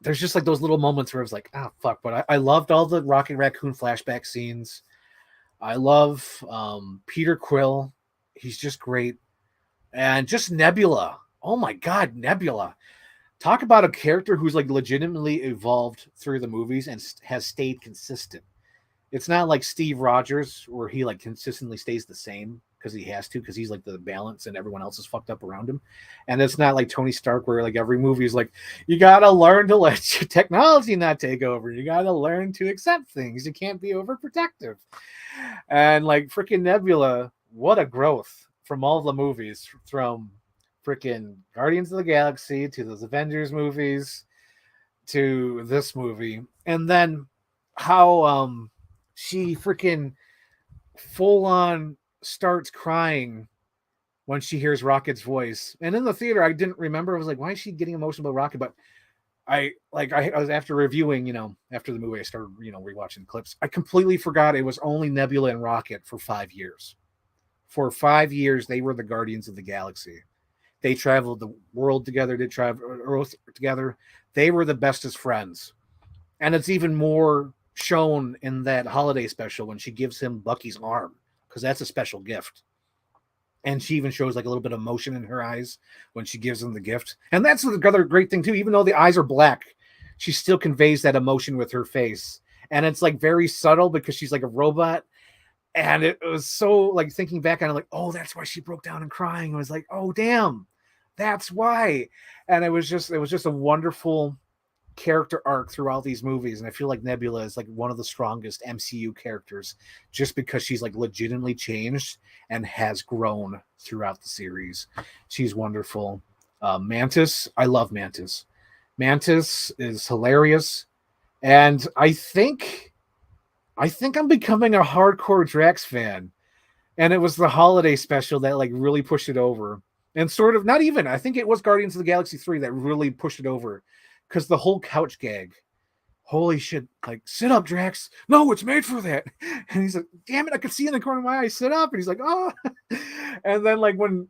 there's just like those little moments where I was like, oh, fuck. But I loved all the Rocket Raccoon flashback scenes. I love Peter Quill. He's just great. And just Nebula. Oh my God, Nebula. Talk about a character who's like legitimately evolved through the movies and has stayed consistent. It's not like Steve Rogers where he like consistently stays the same because he has to, because he's like the balance and everyone else is fucked up around him. And it's not like Tony Stark where like every movie is like, you gotta learn to let your technology not take over. You gotta learn to accept things. You can't be overprotective. And like freaking Nebula, what a growth from all the movies, from freaking Guardians of the Galaxy to those Avengers movies to this movie. And then how she freaking full on starts crying when she hears Rocket's voice. And in the theater, I didn't remember. I was like, why is she getting emotional about Rocket? But I was after reviewing, after the movie, I started, rewatching clips. I completely forgot it was only Nebula and Rocket for 5 years. For 5 years, they were the Guardians of the Galaxy. They traveled the world together. They traveled Earth together. They were the bestest friends. And it's even more shown in that holiday special when she gives him Bucky's arm, because that's a special gift. And she even shows like a little bit of emotion in her eyes when she gives him the gift. And that's the other great thing too. Even though the eyes are black, she still conveys that emotion with her face. And it's like very subtle because she's like a robot. And it was so like thinking back on it, like, oh, that's why she broke down and crying. I was like, oh, damn, that's why. And it was just a wonderful character arc throughout these movies. And I feel like Nebula is like one of the strongest MCU characters just because she's like legitimately changed and has grown throughout the series. She's wonderful. Mantis, I love Mantis. Mantis is hilarious. And I think I'm becoming a hardcore Drax fan. And it was the holiday special that like really pushed it over. And sort of, not even, I think it was Guardians of the Galaxy 3 that really pushed it over. Because the whole couch gag, holy shit, like, sit up, Drax. No, it's made for that. And he's like, damn it, I could see in the corner of my eye, sit up. And he's like, oh. And then like and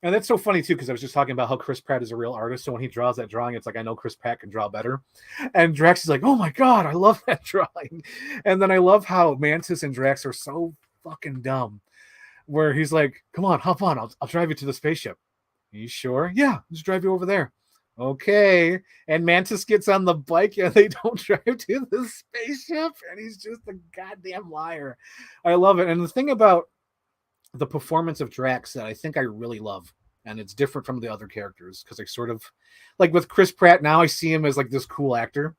that's so funny too, because I was just talking about how Chris Pratt is a real artist. So when he draws that drawing, it's like, I know Chris Pratt can draw better. And Drax is like, oh my God, I love that drawing. And then I love how Mantis and Drax are so fucking dumb, where he's like, come on, hop on, I'll drive you to the spaceship. Are you sure? Yeah, I'll just drive you over there. Okay. And Mantis gets on the bike and they don't drive to the spaceship, and he's just a goddamn liar. I love it. And the thing about the performance of Drax that I think I really love, and it's different from the other characters, because I sort of like with Chris Pratt, now I see him as like this cool actor.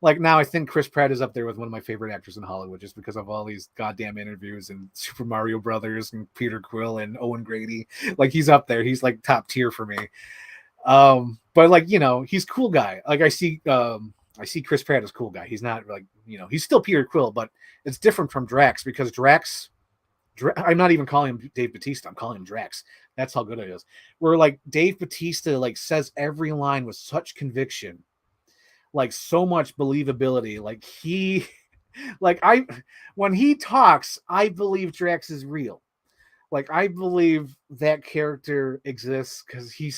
Like now I think Chris Pratt is up there with one of my favorite actors in Hollywood just because of all these goddamn interviews and Super Mario Brothers and Peter Quill and Owen Grady. Like he's up there. He's like top tier for me. But like, he's cool guy. Like I see Chris Pratt as cool guy. He's not like, he's still Peter Quill, but it's different from Drax, because Drax, I'm not even calling him Dave Bautista. I'm calling him Drax. That's how good it is. Where like Dave Bautista like says every line with such conviction, like so much believability. Like he, when he talks, I believe Drax is real. Like I believe that character exists because he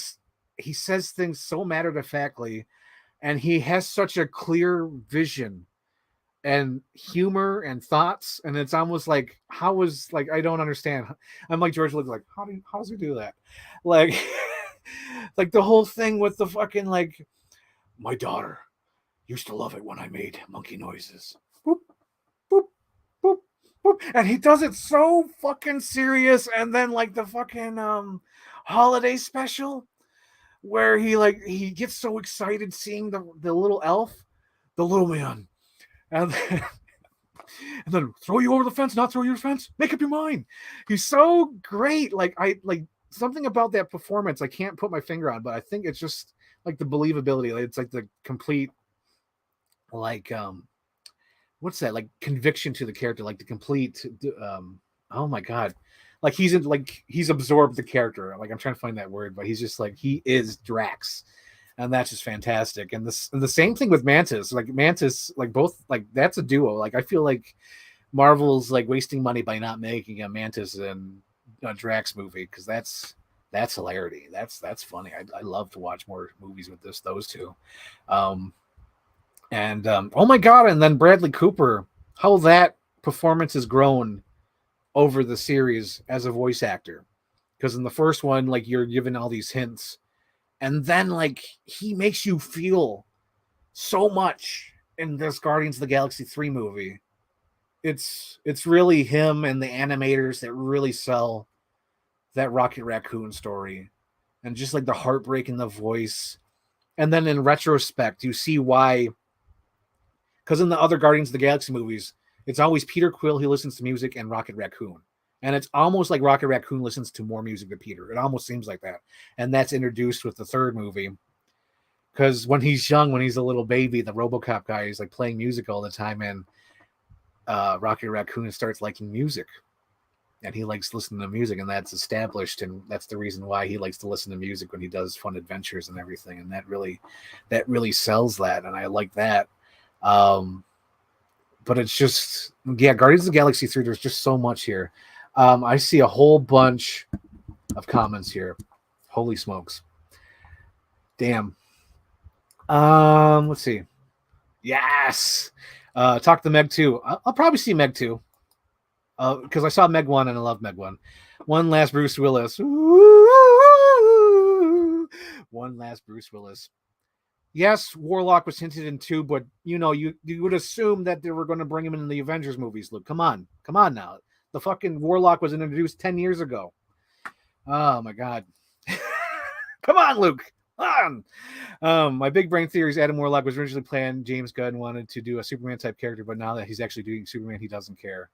says things so matter-of-factly, and he has such a clear vision and humor and thoughts, and it's almost like, I don't understand. I'm like George Lucas, like, how does he do that? Like like the whole thing with the fucking like, my daughter used to love it when I made monkey noises. Boop, boop, boop, boop. And he does it so fucking serious. And then like the fucking holiday special, where he gets so excited seeing the little elf, the little man, and then throw you over the fence, not throw you over the fence, make up your mind. He's so great. Like something about that performance I can't put my finger on, but I think it's just like the believability. Like, it's like the complete like what's that, like conviction to the character, like the complete oh my God. Like he's absorbed the character. Like I'm trying to find that word, but he's just like, he is Drax, and that's just fantastic. And the same thing with Mantis. Like Mantis, like both, like that's a duo. Like I feel like Marvel's like wasting money by not making a Mantis and a Drax movie, because that's hilarity. That's funny. I love to watch more movies with those two. And oh my God, and then Bradley Cooper, how that performance has grown over the series as a voice actor. Because in the first one, like, you're given all these hints, and then like he makes you feel so much in this Guardians of the Galaxy 3 movie. It's really him and the animators that really sell that Rocket Raccoon story, and just like the heartbreak in the voice. And then in retrospect, you see why. Because in the other Guardians of the Galaxy movies, it's always Peter Quill who listens to music and Rocket Raccoon. And it's almost like Rocket Raccoon listens to more music than Peter. It almost seems like that. And that's introduced with the third movie. Because when he's young, when he's a little baby, the RoboCop guy is like playing music all the time, and Rocket Raccoon starts liking music. And he likes listening to music, and that's established, and that's the reason why he likes to listen to music when he does fun adventures and everything. And that really sells that, and I like that. But it's just, yeah, Guardians of the Galaxy 3, there's just so much here. I see a whole bunch of comments here. Holy smokes. Damn. Let's see. Yes. Talk to Meg 2. I'll probably see Meg 2. Because I saw Meg 1 and I love Meg 1. One last Bruce Willis. Ooh, one last Bruce Willis. Yes, Warlock was hinted in 2, but you would assume that they were going to bring him in the Avengers movies. Luke, come on now. The fucking Warlock was introduced 10 years ago. Oh my god. Come on, Luke. Come on. My big brain theory is Adam Warlock was originally planned. James Gunn wanted to do a Superman type character, but now that he's actually doing Superman, he doesn't care.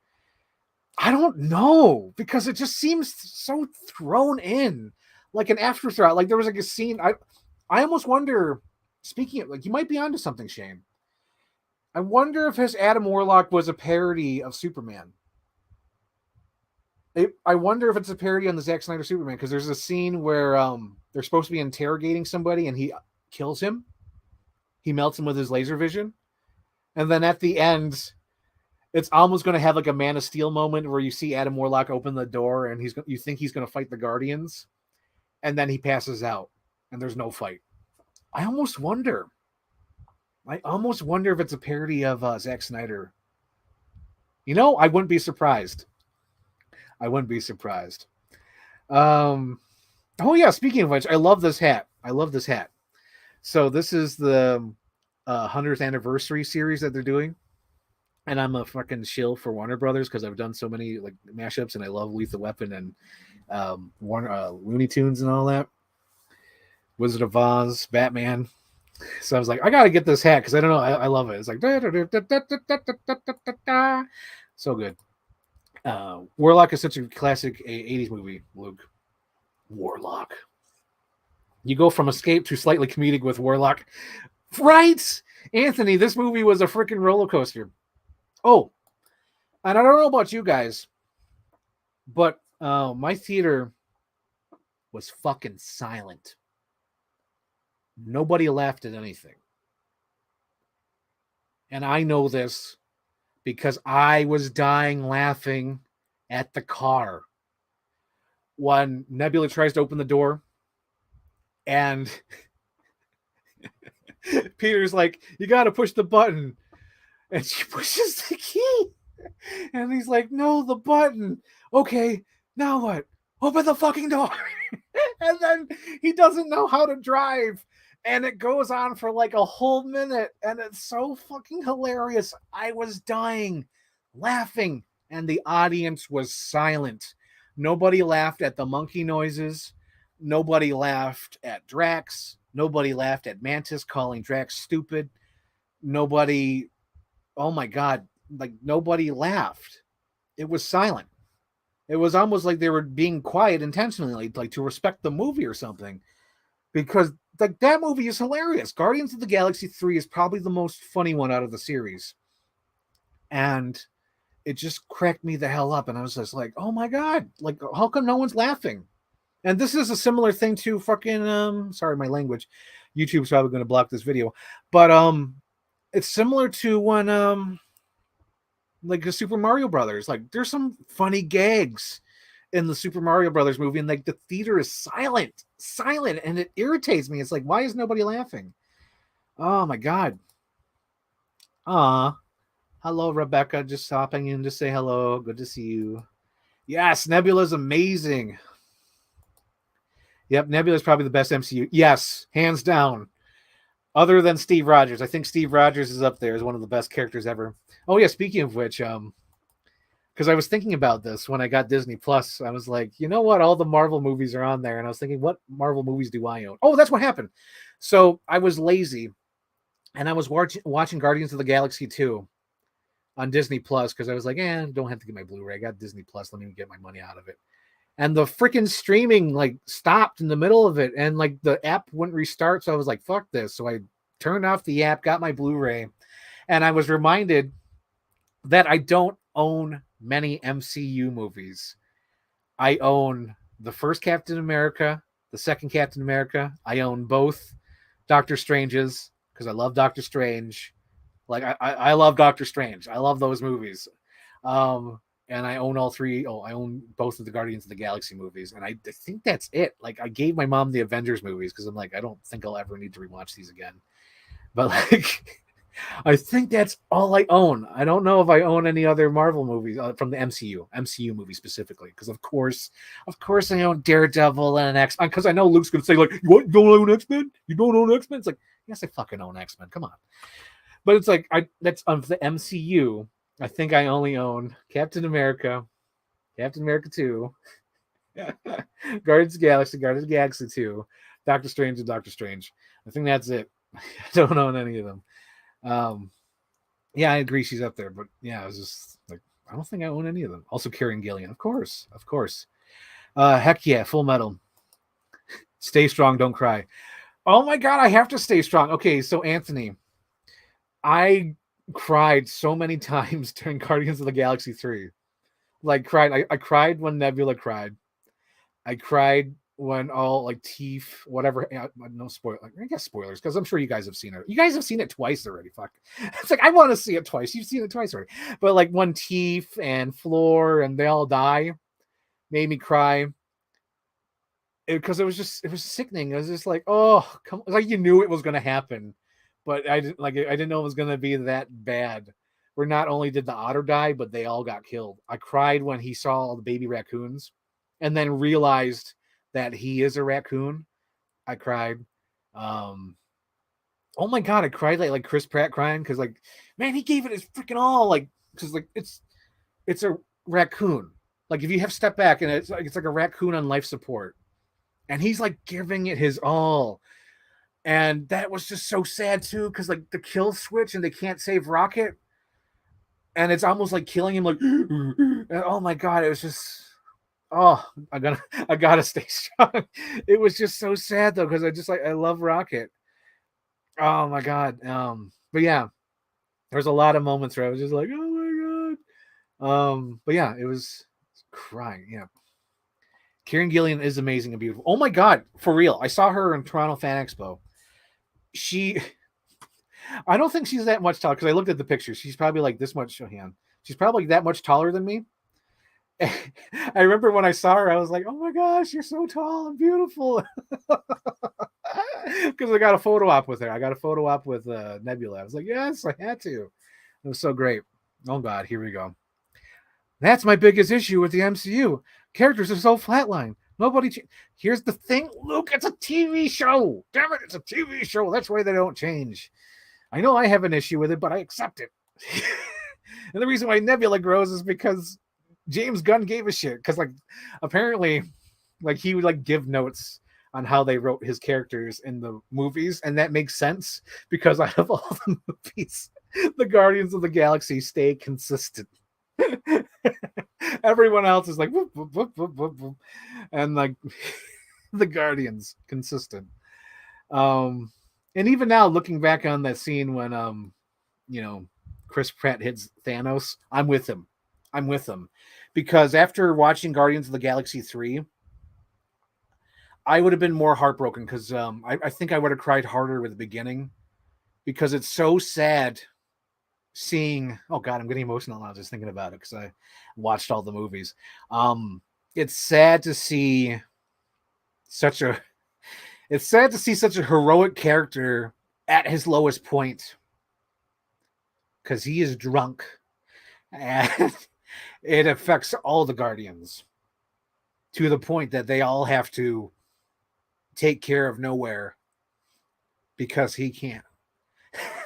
I don't know, because it just seems so thrown in, like an afterthought. Like there was like a scene. I almost wonder. Speaking of, like, you might be onto something, Shane. I wonder if his Adam Warlock was a parody of Superman. I wonder if it's a parody on the Zack Snyder Superman, because there's a scene where they're supposed to be interrogating somebody and he kills him. He melts him with his laser vision. And then at the end, it's almost going to have like a Man of Steel moment where you see Adam Warlock open the door and you think he's going to fight the Guardians. And then he passes out and there's no fight. I almost wonder if it's a parody of Zack Snyder. I wouldn't be surprised. Oh yeah, speaking of which, I love this hat. So this is the 100th anniversary series that they're doing. And I'm a fucking shill for Warner Brothers because I've done so many like mashups, and I love Lethal Weapon and Looney Tunes and all that. Wizard of Oz, Batman. So I was like, I gotta get this hat because I don't know, I love it. It's like so good. Warlock is such a classic 80s movie, Luke. Warlock. You go from escape to slightly comedic with Warlock. Right? Anthony, this movie was a freaking roller coaster. Oh, and I don't know about you guys, but my theater was fucking silent. Nobody laughed at anything. And I know this because I was dying laughing at the car when Nebula tries to open the door and Peter's like, you got to push the button. And she pushes the key. And he's like, no, the button. Okay, now what? Open the fucking door. And then he doesn't know how to drive. And it goes on for like a whole minute. And it's so fucking hilarious. I was dying, laughing. And the audience was silent. Nobody laughed at the monkey noises. Nobody laughed at Drax. Nobody laughed at Mantis calling Drax stupid. Nobody, oh my God, like nobody laughed. It was silent. It was almost like they were being quiet intentionally, like to respect the movie or something. Because like that movie is hilarious. Guardians of the Galaxy 3 is probably the most funny one out of the series. And it just cracked me the hell up. And I was just like, oh my God, like how come no one's laughing? And this is a similar thing to fucking sorry, my language. YouTube's probably going to block this video. But it's similar to when like the Super Mario Brothers. Like there's some funny gags in the Super Mario Brothers movie, and like the theater is silent, and it irritates me. It's like, why is nobody laughing? Oh my God. Hello, Rebecca, just hopping in to say hello. Good to see you. Yes, Nebula's amazing. Yep, Nebula is probably the best MCU. Yes, hands down. Other than Steve Rogers, I think Steve Rogers is up there as one of the best characters ever. Oh yeah, speaking of which, because I was thinking about this when I got Disney Plus, I was like, you know what? All the Marvel movies are on there, and I was thinking, what Marvel movies do I own? Oh, that's what happened. So I was lazy, and I was watching Guardians of the Galaxy 2 on Disney Plus because I was like, don't have to get my Blu-ray. I got Disney Plus. Let me get my money out of it. And the freaking streaming like stopped in the middle of it, and like the app wouldn't restart. So I was like, fuck this. So I turned off the app, got my Blu-ray, and I was reminded that I don't own many MCU movies. I own the first Captain America, the second Captain America. I own both Doctor Stranges because I love Doctor Strange. Like I love Doctor Strange. I love those movies. And I own all three. Oh, I own both of the Guardians of the Galaxy movies. And I think that's it. Like I gave my mom the Avengers movies because I'm like, I don't think I'll ever need to rewatch these again. But like, I think that's all I own. I don't know if I own any other Marvel movies from the MCU movie specifically. Because of course I own Daredevil and X-Men. Because I know Luke's going to say like, what? You don't own X-Men? You don't own X-Men? It's like, yes, I fucking own X-Men. Come on. But it's like that's of the MCU. I think I only own Captain America 2, Guardians of the Galaxy 2, Doctor Strange, and Doctor Strange. I think that's it. I don't own any of them. Yeah, I agree she's up there, but yeah, I was just like, I don't think I own any of them. Also, Karen Gillian, of course. Heck yeah, Full Metal. Stay strong, don't cry. Oh my God, I have to stay strong. Okay, so Anthony, I cried so many times during Guardians of the Galaxy 3. Like cried. I cried when Nebula cried. I cried when all like Teef, whatever. No spoiler. I guess spoilers because I'm sure you guys have seen it. You guys have seen it twice already. Fuck. It's like I want to see it twice. You've seen it twice already. But like when Teef and Floor and they all die, made me cry. Because it was sickening. It was just like, oh, come, like you knew it was going to happen, but I didn't know it was going to be that bad. Where not only did the otter die, but they all got killed. I cried when he saw all the baby raccoons, and then realized that he is a raccoon. I cried. Oh my God, I cried like Chris Pratt crying because like, man, he gave it his freaking all. Like, because like it's a raccoon. Like if you have step back and it's like a raccoon on life support. And he's like giving it his all. And that was just so sad too, because like the kill switch and they can't save Rocket. And it's almost like killing him, like, oh my God, it was just, oh, I gotta stay strong. It was just so sad though, because I love Rocket. Oh my God. But yeah, there's a lot of moments where I was just like, oh my God. But yeah, it was crying. Yeah. Karen Gillian is amazing and beautiful. Oh my God, for real. I saw her in Toronto Fan Expo. I don't think she's that much taller because I looked at the picture. She's probably like this much. She's probably that much taller than me. I remember when I saw her, I was like, oh my gosh, you're so tall and beautiful. Because I got a photo op with her. I got a photo op with Nebula. I was like, yes, I had to. It was so great. Oh God, here we go. That's my biggest issue with the MCU. Characters are so flatline. Here's the thing, Luke, it's a TV show. Damn it, it's a TV show. That's why they don't change. I know I have an issue with it, but I accept it. And the reason why Nebula grows is because James Gunn gave a shit. Because like apparently, like he would like give notes on how they wrote his characters in the movies, and that makes sense because out of all the movies, the Guardians of the Galaxy stay consistent. Everyone else is like whoop, whoop, whoop, whoop, whoop, whoop. And like the Guardians consistent. And even now looking back on that scene when Chris Pratt hits Thanos, I'm with him because after watching Guardians of the Galaxy 3, I would have been more heartbroken because I think I would have cried harder with the beginning because it's so sad seeing, oh God, I'm getting emotional now just thinking about it because I watched all the movies. It's sad to see such a heroic character at his lowest point because he is drunk and it affects all the Guardians to the point that they all have to take care of Nowhere because he can't.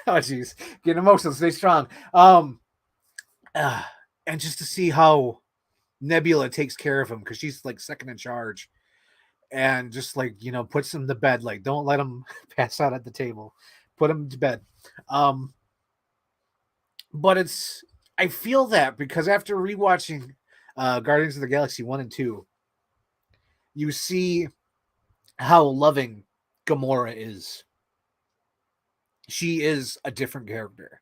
Oh, jeez. Getting emotional. Stay strong. Uh, and just to see how Nebula takes care of him because she's like second in charge and just like, puts him to bed. Like, don't let him pass out at the table. Put him to bed. But I feel that because after rewatching Guardians of the Galaxy 1 and 2, you see how loving Gamora is. She is a different character.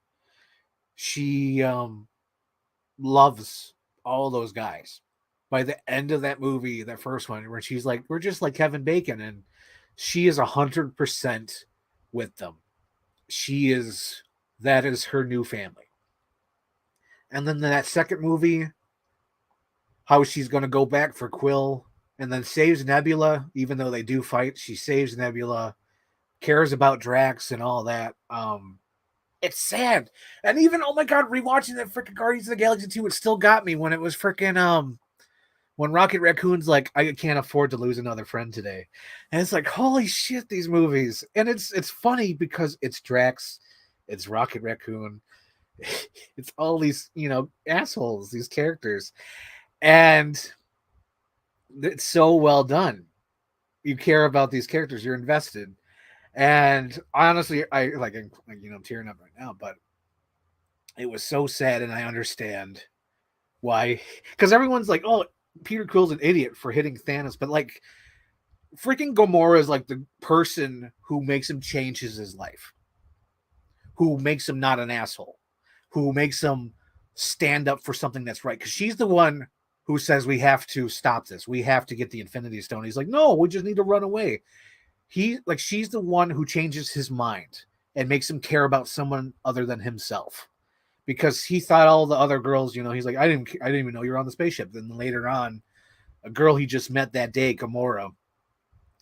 She loves all those guys. By the end of that movie, that first one, where she's like, we're just like Kevin Bacon, and she is 100% with them. That is her new family. And then that second movie, how she's going to go back for Quill and then saves Nebula, even though they do fight, she saves Nebula, cares about Drax and all that. It's sad. And even, oh my God, rewatching that freaking Guardians of the Galaxy 2, it still got me when it was freaking, when Rocket Raccoon's like, I can't afford to lose another friend today. And it's like, holy shit, these movies. And it's funny because it's Drax, it's Rocket Raccoon, it's all these, assholes, these characters. And it's so well done. You care about these characters, you're invested. And honestly, I'm tearing up right now, but it was so sad, and I understand why. Because everyone's like, oh, Peter Quill's an idiot for hitting Thanos, but like, freaking Gamora is like the person who makes him change his life, who makes him not an asshole, who makes him stand up for something that's right. Because she's the one who says we have to stop this. We have to get the Infinity Stone. He's like, no, we just need to run away. She's the one who changes his mind and makes him care about someone other than himself, because he thought all the other girls, he's like, I didn't even know you were on the spaceship. Then later on, a girl he just met that day, Gamora,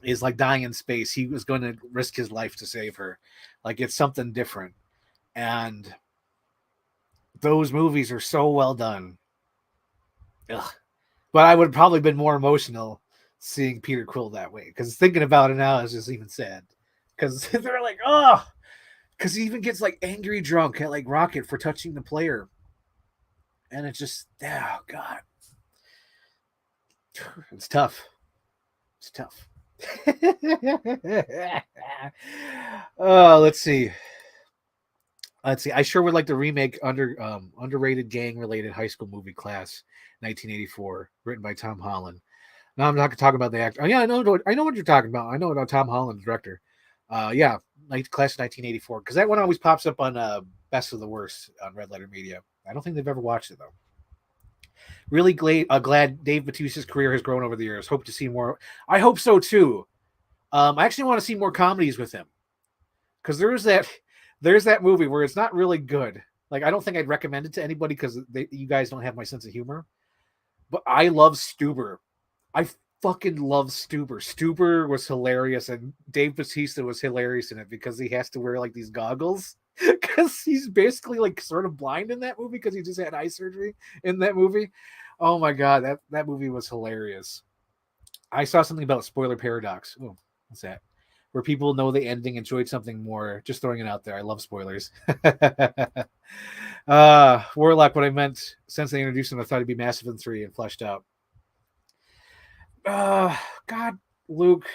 is like dying in space. He was going to risk his life to save her. Like, it's something different. And those movies are so well done. Ugh. But I would have probably been more emotional seeing Peter Quill that way, because thinking about it now is just even sad, because they're like, oh, because he even gets like angry drunk at like Rocket for touching the player, and it's just, oh God, it's tough. Let's see. I sure would like to remake underrated gang related high school movie Class 1984, written by Tom Holland. No, I'm not talking about the actor. Oh, yeah, I know what you're talking about. I know about Tom Holland, the director. Yeah, Class of 1984, because that one always pops up on Best of the Worst on Red Letter Media. I don't think they've ever watched it though. Really glad Dave Bautista's career has grown over the years. Hope to see more. I hope so too. I actually want to see more comedies with him, because there's that movie where it's not really good. Like, I don't think I'd recommend it to anybody because you guys don't have my sense of humor. But I love Stuber. I fucking love Stuber. Stuber was hilarious, and Dave Bautista was hilarious in it because he has to wear like these goggles because he's basically like sort of blind in that movie because he just had eye surgery in that movie. Oh my God, that movie was hilarious. I saw something about spoiler paradox. Oh, what's that? Where people know the ending, enjoyed something more. Just throwing it out there. I love spoilers. Warlock, what I meant, since they introduced him, I thought he'd be massive in 3 and fleshed out. God, Luke,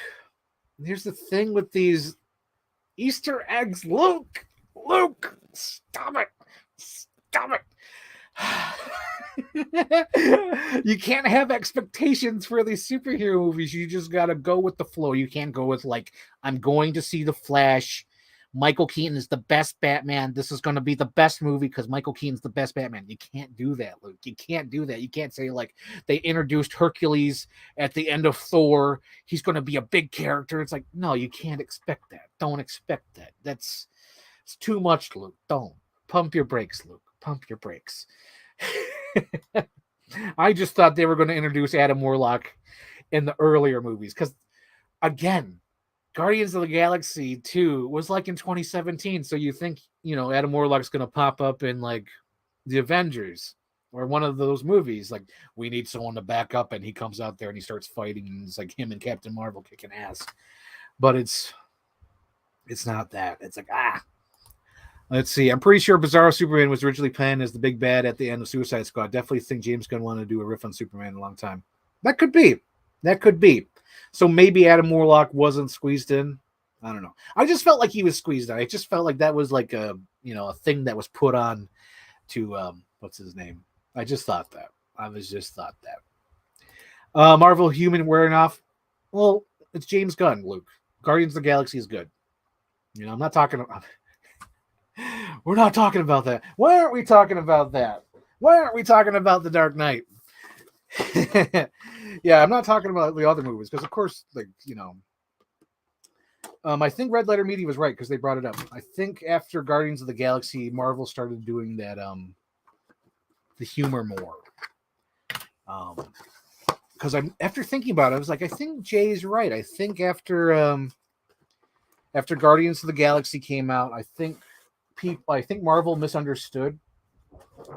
here's the thing with these Easter eggs. Luke, stop it. You can't have expectations for these superhero movies. You just gotta go with the flow. You can't go with like, I'm going to see The Flash. Michael Keaton is the best Batman. This is going to be the best movie because Michael Keaton's the best Batman. You can't do that, Luke. You can't do that. You can't say like they introduced Hercules at the end of Thor. He's going to be a big character. It's like, no, you can't expect that. Don't expect that. It's too much, Luke. Don't. Pump your brakes, Luke. Pump your brakes. I just thought they were going to introduce Adam Warlock in the earlier movies because, again, Guardians of the Galaxy 2 was like in 2017. So you think, Adam Warlock's going to pop up in like the Avengers or one of those movies. Like, we need someone to back up, and he comes out there and he starts fighting, and it's like him and Captain Marvel kicking ass. but it's not that. It's like, let's see. I'm pretty sure Bizarro Superman was originally planned as the big bad at the end of Suicide Squad. Definitely think James Gunn wanted to do a riff on Superman in a long time. That could be. That could be. So maybe Adam Warlock wasn't squeezed in. I don't know. I just felt like he was squeezed out. I just felt like that was like a thing that was put on to what's his name. I just thought that. Marvel Human wearing off. Well, it's James Gunn, Luke. Guardians of the Galaxy is good. I'm not talking about. We're not talking about that. Why aren't we talking about that? Why aren't we talking about The Dark Knight? Yeah, I'm not talking about the other movies because, of course, I think Red Letter Media was right because they brought it up. I think after Guardians of the Galaxy, Marvel started doing that, the humor more. Because after thinking about it, I was like, I think Jay's right. I think after Guardians of the Galaxy came out, I think Marvel misunderstood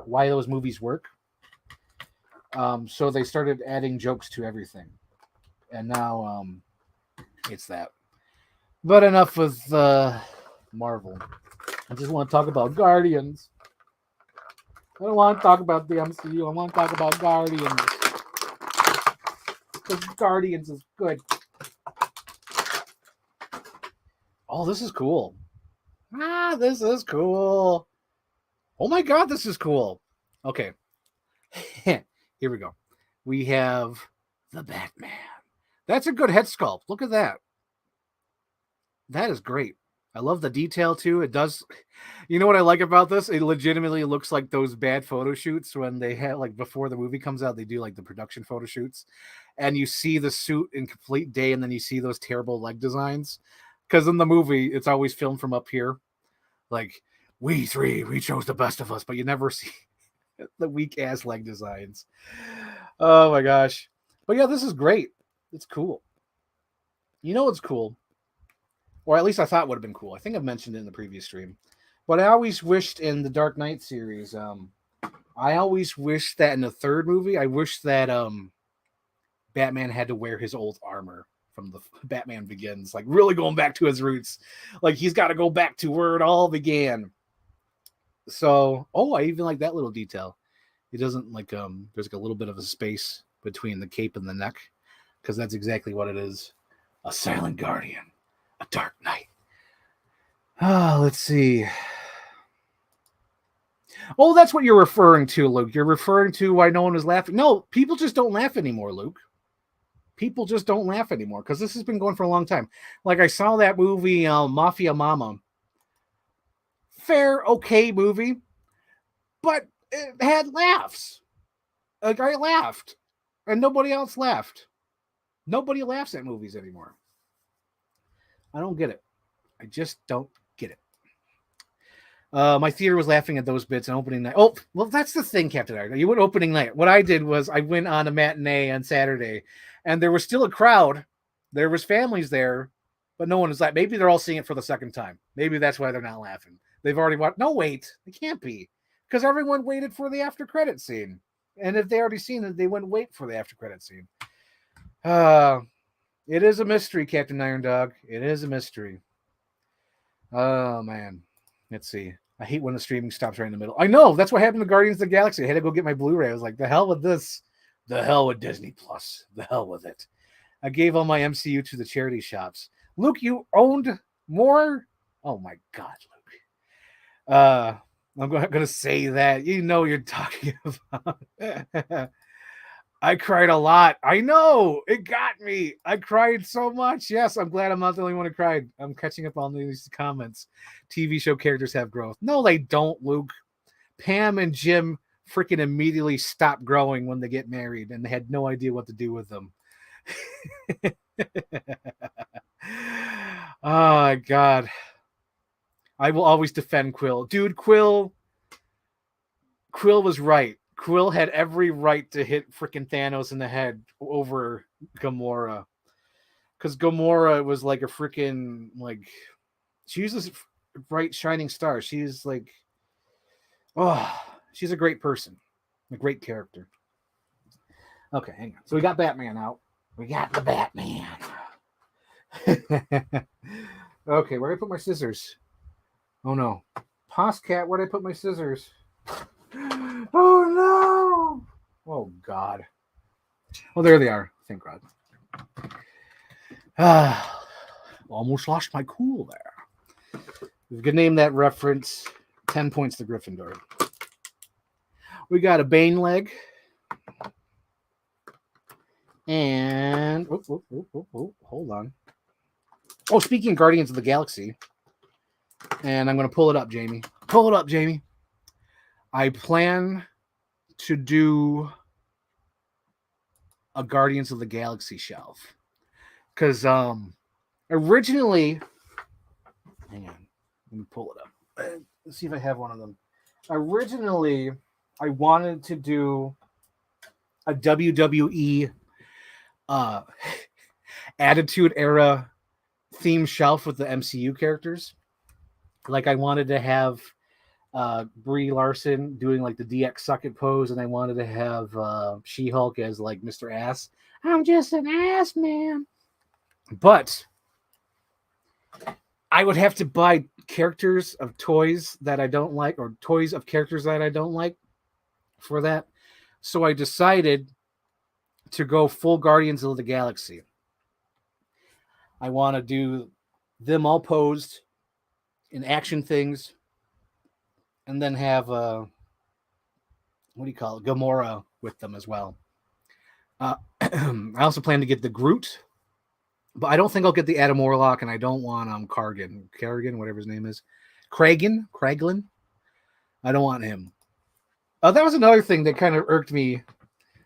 why those movies work. So they started adding jokes to everything, and now it's that. But enough with Marvel. I just want to talk about Guardians. I don't want to talk about the MCU. I want to talk about Guardians. Because Guardians is good. Oh, this is cool. This is cool. Oh my God, this is cool. Okay. Here we go. We have the Batman. That's a good head sculpt. Look at that. That is great. I love the detail too. It does. You know what I like about this? It legitimately looks like those bad photo shoots when they had, like, before the movie comes out, they do like the production photo shoots, and you see the suit in complete day, and then you see those terrible leg designs. Because in the movie, it's always filmed from up here, like, we chose the best of us, but you never see the weak ass leg designs. Oh my gosh. But yeah, this is great. It's cool. You know what's cool? Or at least I thought would have been cool. I think I've mentioned it in the previous stream. But I always wished in the Dark Knight series, I always wished that in the third movie, I wish that Batman had to wear his old armor from the Batman Begins, like really going back to his roots. Like he's got to go back to where it all began. So, I even like that little detail. It doesn't like there's like a little bit of a space between the cape and the neck, because that's exactly what it is. A silent guardian, a dark knight. Let's see. Oh, that's what you're referring to, Luke. You're referring to why no one was laughing. No, people just don't laugh anymore, Luke. People just don't laugh anymore because this has been going for a long time. Like, I saw that movie, Mafia Mama. Fair, okay movie, but it had laughs. Like, I laughed, and nobody else laughed. Nobody laughs at movies anymore. I don't get it. I just don't get it. My theater was laughing at those bits on opening night. Oh, well, that's the thing, Captain America. You went opening night. What I did was I went on a matinee on Saturday, and there was still a crowd. There was families there, but no one was like, maybe they're all seeing it for the second time. Maybe that's why they're not laughing. They've already watched. No, wait. It can't be. Because everyone waited for the after credit scene. And if they already seen it, they wouldn't wait for the after credit scene. It is a mystery, Captain Iron Dog. It is a mystery. Oh, man. Let's see. I hate when the streaming stops right in the middle. I know. That's what happened to Guardians of the Galaxy. I had to go get my Blu-ray. I was like, the hell with this. The hell with Disney Plus. The hell with it. I gave all my MCU to the charity shops. Luke, you owned more? Oh, my God, Luke. I'm going to say that. You know what you're talking about. I cried a lot. I know. It got me. I cried so much. Yes, I'm glad I'm not the only one who cried. I'm catching up on these comments. TV show characters have growth. No, they don't, Luke. Pam and Jim freaking immediately stop growing when they get married, and they had no idea what to do with them. Oh, God. I will always defend Quill. Dude, Quill was right. Quill had every right to hit freaking Thanos in the head over Gamora. Because Gamora was like a freaking, like, she's this bright, shining star. She's like, she's a great person. A great character. Okay, hang on. So we got Batman out. We got the Batman. Okay, where did I put my scissors? Oh no. Poscat, where did I put my scissors? Oh no! Oh god. Oh, there they are. Thank God. Almost lost my cool there. We could name that reference 10 points to Gryffindor. We got a Bane leg. And hold on. Oh, speaking of Guardians of the Galaxy, and I'm going to pull it up, Jamie. Pull it up, Jamie. I plan to do a Guardians of the Galaxy shelf because originally, hang on, let me pull it up. Let's see if I have one of them. Originally, I wanted to do a WWE Attitude Era theme shelf with the MCU characters. Like I wanted to have Brie Larson doing like the DX suck it pose, and I wanted to have She-Hulk as like Mr. Ass. I'm just an ass man. But I would have to buy characters of toys that I don't like, or toys of characters that I don't like for that. So I decided to go full Guardians of the Galaxy. I want to do them all posed in action things, and then have what do you call it, Gamora with them as well. I also plan to get the Groot, but I don't think I'll get the Adam Warlock, and I don't want Kerrigan, whatever his name is, Kraglin. I don't want him. That was another thing that kind of irked me.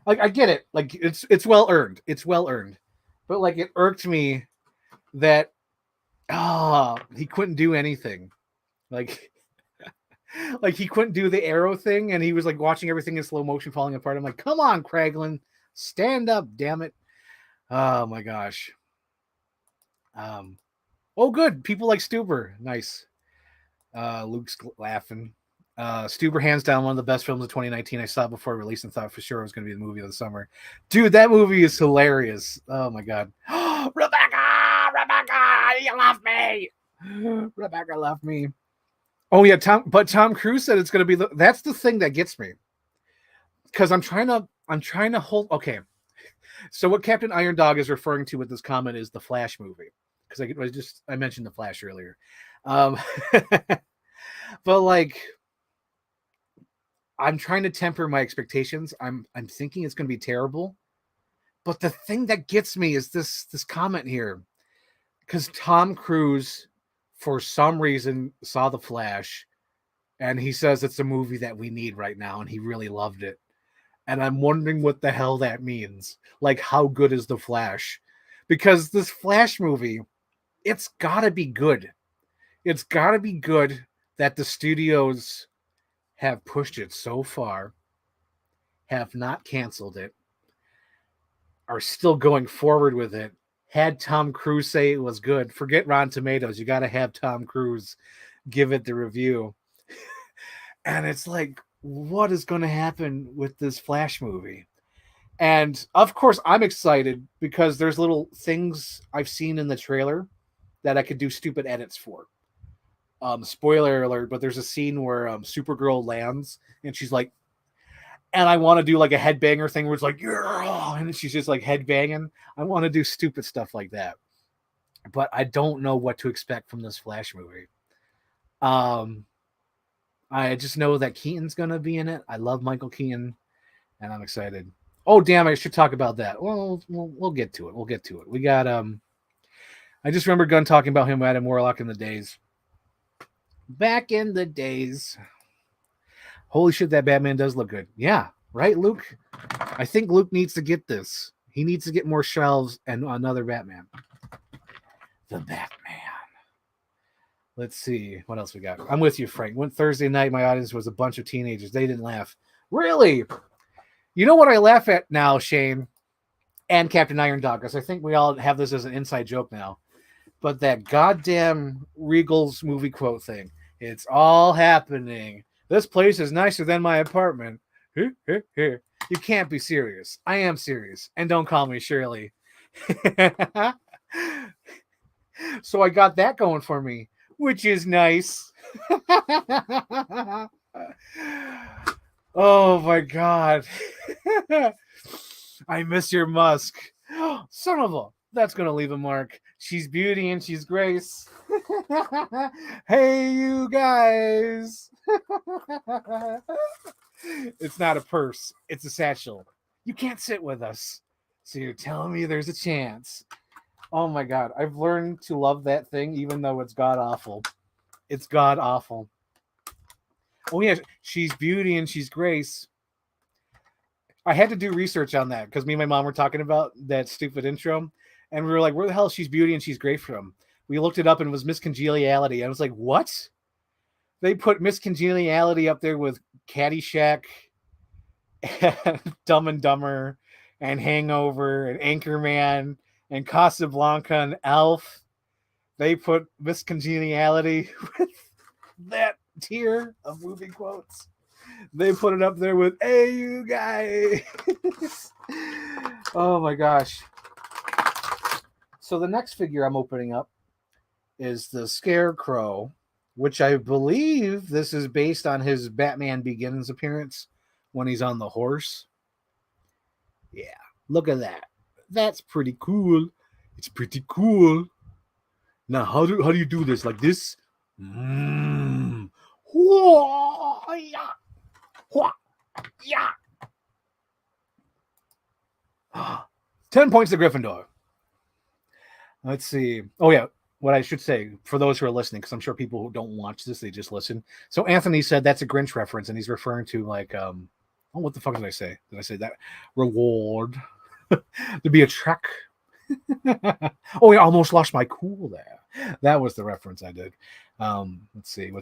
Like I get it, like it's well earned, but like it irked me that he couldn't do anything, like he couldn't do the arrow thing, and he was like watching everything in slow motion falling apart. I'm like, come on, Kraglin, stand up, damn it. Oh my gosh. Oh good, people like Stuber, nice. Luke's laughing. Stuber, hands down, one of the best films of 2019. I saw it before release and thought for sure it was going to be the movie of the summer. Dude, that movie is hilarious. Oh my god. Rebecca, you left me. Rebecca left me. Oh yeah, Tom Cruise said it's going to be that's the thing that gets me. Because I'm trying to hold. Okay, so what Captain Iron Dog is referring to with this comment is the Flash movie. Because I mentioned the Flash earlier. But like, I'm trying to temper my expectations. I'm thinking it's going to be terrible. But the thing that gets me is this comment here. Because Tom Cruise, for some reason, saw The Flash, and he says it's a movie that we need right now, and he really loved it. And I'm wondering what the hell that means. Like, how good is The Flash? Because this Flash movie, it's got to be good. It's got to be good that the studios have pushed it so far, have not canceled it, are still going forward with it. Had Tom Cruise say it was good. Forget Rotten Tomatoes. You got to have Tom Cruise give it the review. And it's like, what is going to happen with this Flash movie? And of course, I'm excited because there's little things I've seen in the trailer that I could do stupid edits for. Spoiler alert, but there's a scene where Supergirl lands and she's like, and I want to do like a headbanger thing where it's like, yeah, and she's just like headbanging. I want to do stupid stuff like that. But I don't know what to expect from this Flash movie. I just know that Keaton's going to be in it. I love Michael Keaton, and I'm excited. Oh, damn, I should talk about that. Well, we'll get to it. We got, I just remember Gunn talking about him, Adam Warlock, in the days. Back in the days. Holy shit, that Batman does look good. Yeah, right, Luke? I think Luke needs to get this. He needs to get more shelves and another Batman. The Batman. Let's see what else we got. I'm with you, Frank. One Thursday night, my audience was a bunch of teenagers. They didn't laugh. Really? You know what I laugh at now, Shane, and Captain Iron Dog, because I think we all have this as an inside joke now. But that goddamn Regal's movie quote thing. It's all happening. This place is nicer than my apartment. You can't be serious. I am serious. And don't call me Shirley. So I got that going for me, which is nice. Oh my god. I miss your Musk. Son of a, that's gonna leave a mark. She's beauty and she's grace. Hey, you guys. It's not a purse, it's a satchel. You can't sit with us. So you're telling me there's a chance. Oh my god, I've learned to love that thing even though it's god awful. It's god awful. Oh yeah, she's beauty and she's grace. I had to do research on that because me and my mom were talking about that stupid intro, and we were like, "Where the hell is she's beauty and she's great from?" We looked it up and it was Miss Congeniality. I was like, "What?" They put Miss Congeniality up there with Caddyshack, and Dumb and Dumber, and Hangover, and Anchorman, and Casablanca, and Elf. They put Miss Congeniality with that tier of movie quotes. They put it up there with "Hey, you guys." Oh my gosh. So the next figure I'm opening up is the Scarecrow, which I believe this is based on his Batman Begins appearance when he's on the horse. Yeah, look at that. That's pretty cool. It's pretty cool. Now, how do you do this? Like this? Whoa, yeah. Yeah. 10 points to Gryffindor. Let's see. Oh, yeah. What I should say for those who are listening, because I'm sure people who don't watch this, they just listen. So Anthony said that's a Grinch reference, and he's referring to like, oh, what the fuck did I say? Did I say that? Reward to be a Trek. Oh, I almost lost my cool there. That was the reference I did. Let's see.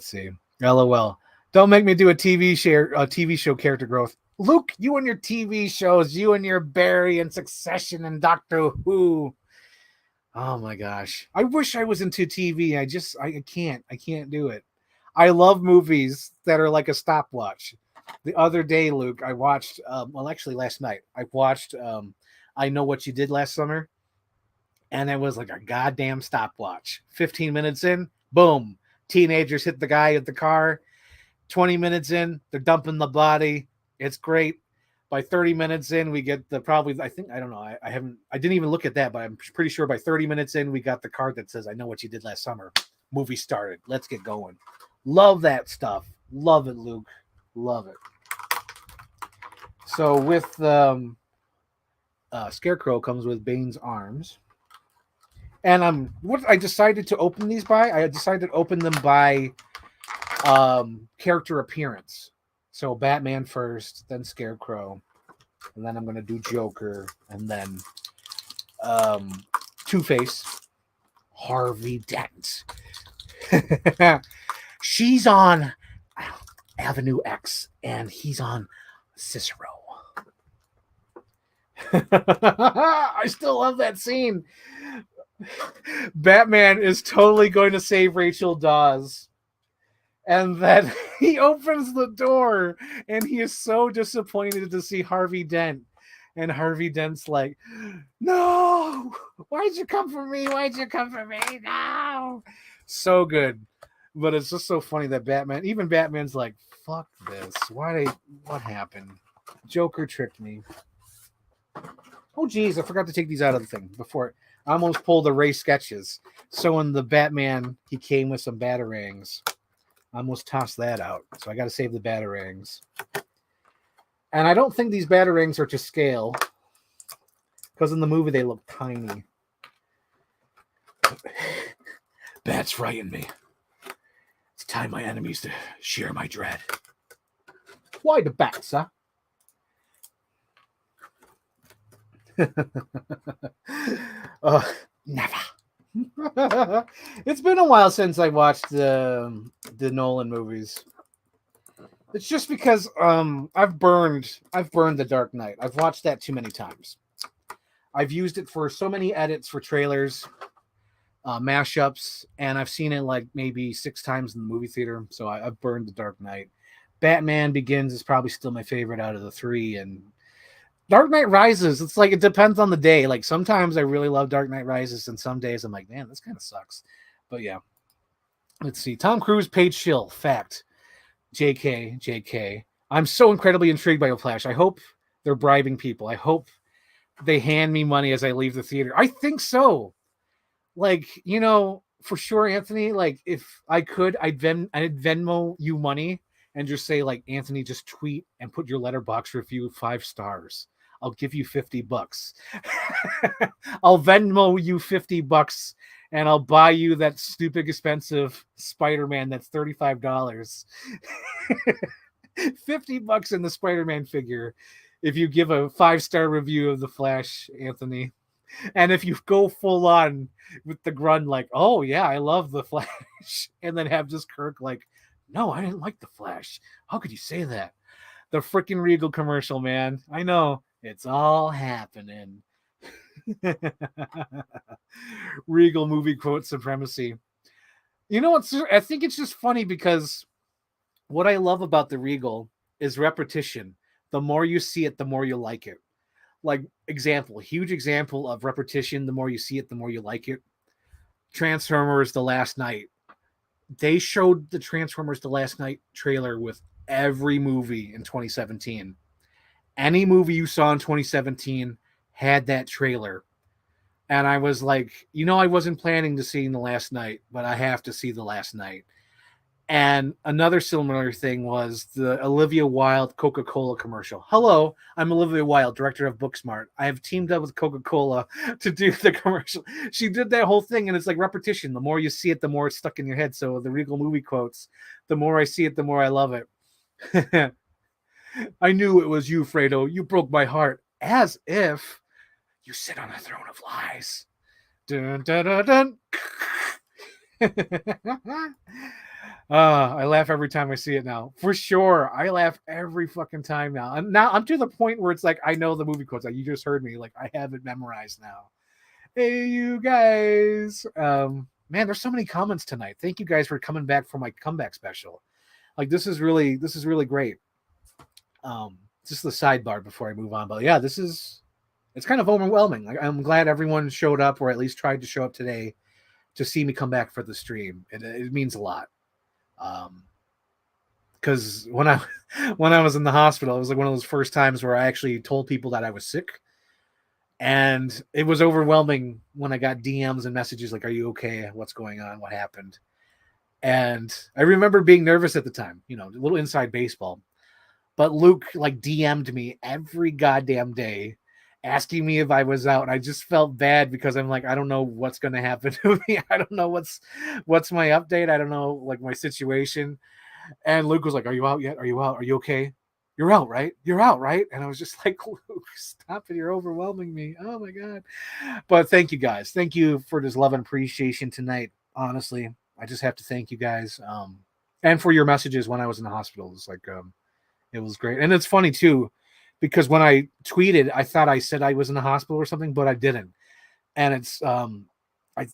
LOL. Don't make me do a TV show character growth. Luke, you and your TV shows, you and your Barry and Succession and Doctor Who. Oh my gosh. I wish I was into TV. I can't do it. I love movies that are like a stopwatch. The other day, Luke, I watched, actually last night, I watched I Know What You Did Last Summer. And it was like a goddamn stopwatch. 15 minutes in, boom. Teenagers hit the guy at the car. 20 minutes in, they're dumping the body. It's great. By 30 minutes in, we get I don't know. I didn't even look at that, but I'm pretty sure by 30 minutes in, we got the card that says, I Know What You Did Last Summer. Movie started. Let's get going. Love that stuff. Love it, Luke. Love it. So with Scarecrow comes with Bane's arms. And what I decided to open these by, I decided to open them by character appearance. So Batman first, then Scarecrow, and then I'm going to do Joker, and then Two-Face, Harvey Dent. She's on Avenue X, and he's on Cicero. I still love that scene. Batman is totally going to save Rachel Dawes. And then he opens the door and he is so disappointed to see Harvey Dent. And Harvey Dent's like, no, why'd you come for me? Why'd you come for me? No. So good. But it's just so funny that Batman's like, fuck this. What happened? Joker tricked me. Oh, geez, I forgot to take these out of the thing before. I almost pulled the Ray sketches. So in the Batman, he came with some batarangs. I almost tossed that out. So I got to save the batarangs. And I don't think these batarangs are to scale. Because in the movie, they look tiny. Bats frighten me. It's time my enemies to share my dread. Why the bats, huh? Never. It's been a while since I watched the Nolan movies. It's just because I've burned The Dark Knight. I've watched that too many times. I've used it for so many edits for trailers, mashups, and I've seen it like maybe 6 times in the movie theater. So I've burned The Dark Knight. Batman Begins is probably still my favorite out of the 3, and Dark Knight Rises, it's like it depends on the day. Like sometimes I really love Dark Knight Rises, and some days I'm like, man, this kind of sucks. But yeah. Let's see. Tom Cruise paid shill. Fact. JK. I'm so incredibly intrigued by The Flash. I hope they're bribing people. I hope they hand me money as I leave the theater. I think so. Like, for sure, Anthony, like if I could, I'd Venmo you money and just say, like, Anthony, just tweet and put your letterbox review 5 stars. I'll give you $50. I'll Venmo you $50 and I'll buy you that stupid expensive Spider-Man that's $35. $50 in the Spider-Man figure if you give a 5-star review of The Flash, Anthony. And if you go full on with the grunt, like, oh yeah, I love The Flash, and then have just Kirk like, no, I didn't like The Flash. How could you say that? The freaking Regal commercial, man. I know. It's all happening. Regal movie quote supremacy. You know what's, I think it's just funny because what I love about the Regal is repetition. The more you see it, the more you like it. Like, huge example of repetition. The more you see it, the more you like it. Transformers The Last Night. They showed the Transformers The Last Night trailer with every movie in 2017. Any movie you saw in 2017 had that trailer. And I was like, I wasn't planning to see The Last Night, but I have to see The Last Night. And another similar thing was the Olivia Wilde Coca-Cola commercial. Hello, I'm Olivia Wilde, director of Booksmart. I have teamed up with Coca-Cola to do the commercial. She did that whole thing, and it's like repetition. The more you see it, the more it's stuck in your head. So the Regal movie quotes, the more I see it, the more I love it. I knew it was you, Fredo. You broke my heart. As if you sit on a throne of lies. Dun, dun, dun, dun. I laugh every time I see it now. For sure. I laugh every fucking time now. And now I'm to the point where it's like, I know the movie quotes. Like, you just heard me. Like, I have it memorized now. Hey, you guys. Man, there's so many comments tonight. Thank you guys for coming back for my comeback special. Like, this is really great. Just the sidebar before I move on. But yeah, it's kind of overwhelming. Like, I'm glad everyone showed up, or at least tried to show up today to see me come back for the stream. It means a lot. Because when I was in the hospital, it was like one of those first times where I actually told people that I was sick, and it was overwhelming when I got DMs and messages like, "Are you okay? What's going on? What happened?" And I remember being nervous at the time, a little inside baseball. But Luke like DM'd me every goddamn day, asking me if I was out, and I just felt bad because I'm like, I don't know what's going to happen to me. I don't know what's my update. I don't know, like, my situation. And Luke was like, "Are you out yet? Are you out? Are you okay? You're out, right? You're out, right?" And I was just like, "Luke, stop it. You're overwhelming me. Oh my God." But thank you guys. Thank you for this love and appreciation tonight. Honestly, I just have to thank you guys. And for your messages when I was in the hospital. It's like, it was great. And it's funny too, because when I tweeted, I thought I said I was in the hospital or something, but I didn't. And it's, I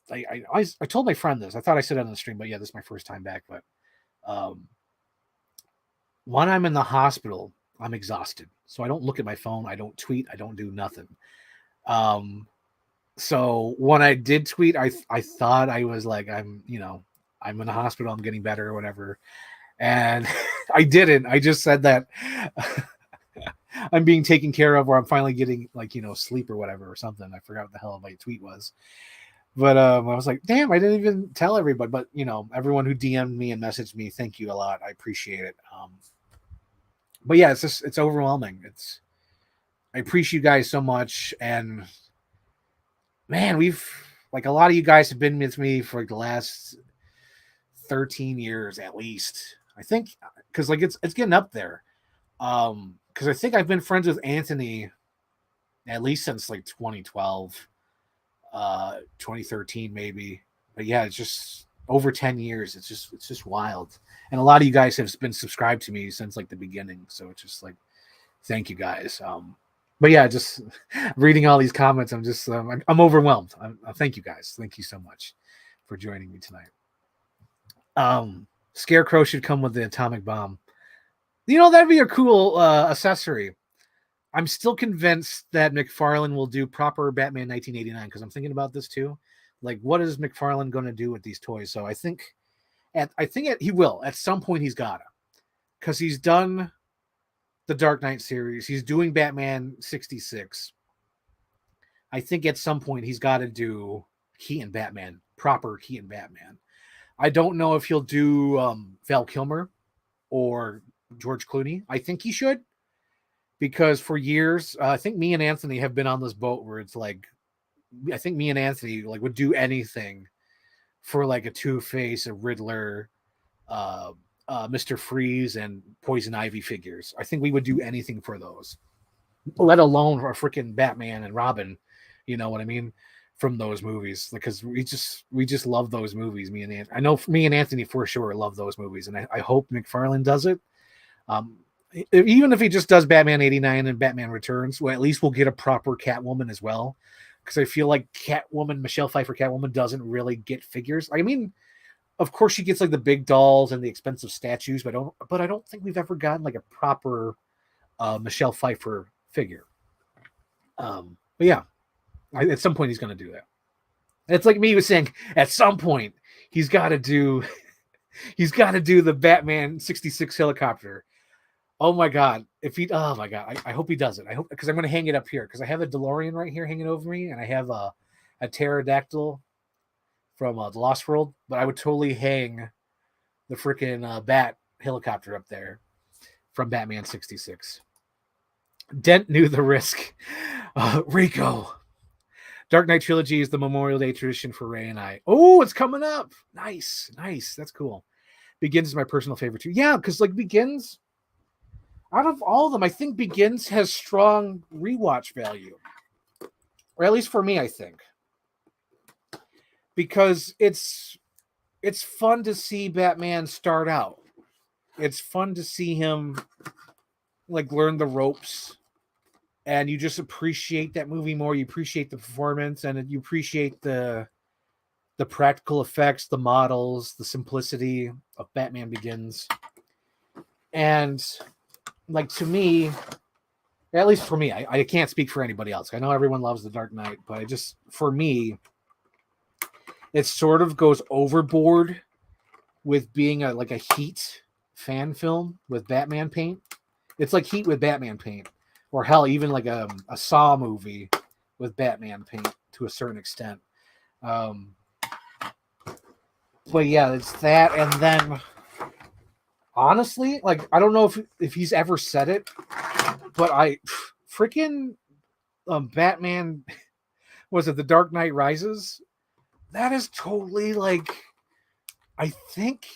told my friend this. I thought I said it on the stream, but yeah, this is my first time back. But when I'm in the hospital, I'm exhausted. So I don't look at my phone. I don't tweet. I don't do nothing. So when I did tweet, I thought I was like, I'm in the hospital. I'm getting better or whatever. And I didn't. I just said that I'm being taken care of, or I'm finally getting, like, sleep or whatever or something. I forgot what the hell my tweet was. But I was like, damn, I didn't even tell everybody. But, everyone who DM'd me and messaged me, thank you a lot. I appreciate it. But yeah, it's overwhelming. I appreciate you guys so much. And man, a lot of you guys have been with me for the last 13 years at least. I think, because like it's getting up there. Because I think I've been friends with Anthony at least since like 2012, 2013 maybe. But yeah, it's just over 10 years. It's just wild. And a lot of you guys have been subscribed to me since like the beginning. So it's just like, thank you guys. But yeah, just reading all these comments, I'm just I'm overwhelmed. Thank you guys. Thank you so much for joining me tonight. Scarecrow should come with the atomic bomb. That'd be a cool accessory. I'm still convinced that McFarlane will do proper Batman 1989 because I'm thinking about this too. Like, what is McFarlane going to do with these toys? So I think he will at some point. He's gotta, because he's done the Dark Knight series. He's doing Batman 66. I think at some point he's got to do Keaton Batman, proper Keaton Batman. I don't know if he'll do Val Kilmer or George Clooney. I think he should, because for years, I think me and Anthony have been on this boat where it's like, I think me and Anthony like would do anything for like a Two-Face, a Riddler, Mr. Freeze, and Poison Ivy figures. I think we would do anything for those, let alone for a freaking Batman and Robin. You know what I mean? From those movies, because we just love those movies. Me and Anthony, I know me and Anthony for sure love those movies, and I hope McFarlane does it. Even if he just does Batman 89 and Batman Returns, well, at least we'll get a proper Catwoman as well. Because I feel like Michelle Pfeiffer Catwoman doesn't really get figures. I mean, of course she gets like the big dolls and the expensive statues, but I don't think we've ever gotten like a proper Michelle Pfeiffer figure. But yeah, at some point he's going to do that. It's like me was saying, at some point he's got to do the Batman 66 helicopter. Oh my God. I hope he does it. I hope, because I'm going to hang it up here, because I have a DeLorean right here hanging over me, and I have a pterodactyl from The Lost World, but I would totally hang the freaking bat helicopter up there from Batman 66. Dent knew the risk. Rico. Dark Knight Trilogy is the Memorial Day tradition for Ray and I. Oh, it's coming up. Nice. That's cool. Begins is my personal favorite too. Yeah, because like Begins, out of all of them, I think Begins has strong rewatch value. Or at least for me, I think. Because it's fun to see Batman start out. It's fun to see him like learn the ropes, and you just appreciate that movie more. You appreciate the performance, and you appreciate the practical effects, the models, the simplicity of Batman Begins. And like, to me, at least for me, I can't speak for anybody else. I know everyone loves The Dark Knight, but for me, it sort of goes overboard with being a Heat fan film with Batman paint. It's like Heat with Batman paint, or hell, even like a Saw movie with Batman paint to a certain extent. But yeah, it's that. And then honestly, like, I don't know if he's ever said it, but freaking Batman, was it The Dark Knight Rises? That is totally like, I think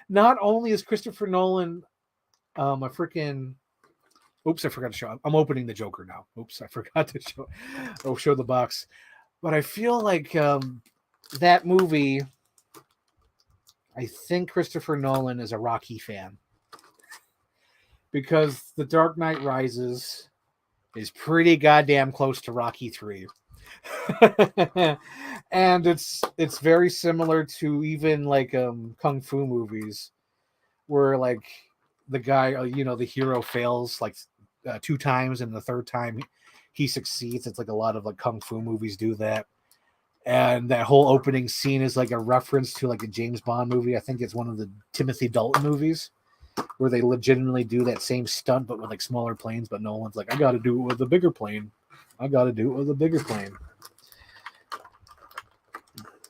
not only is Christopher Nolan a freaking, oops, I forgot to show. I'm opening the Joker now. Oops, I forgot to show the box. But I feel like that movie, I think Christopher Nolan is a Rocky fan, because The Dark Knight Rises is pretty goddamn close to Rocky 3. And it's very similar to even like kung fu movies, where like the guy, the hero fails like 2 times, and the third time he succeeds. It's like a lot of like kung fu movies do that. And that whole opening scene is like a reference to like a James Bond movie. I think it's one of the Timothy Dalton movies, where they legitimately do that same stunt but with like smaller planes. But Nolan's like, I got to do it with a bigger plane.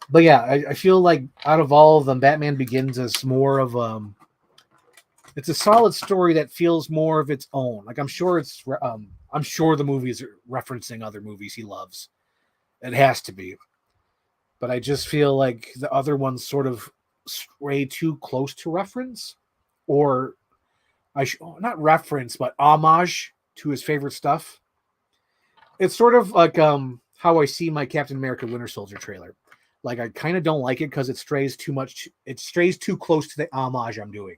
But yeah, I feel like out of all of them, Batman Begins is more of it's a solid story that feels more of its own. Like, I'm sure the movies are referencing other movies he loves. It has to be. But I just feel like the other ones sort of stray too close to reference, or not reference, but homage to his favorite stuff. It's sort of like how I see my Captain America Winter Soldier trailer. Like, I kind of don't like it because it strays too close to the homage I'm doing.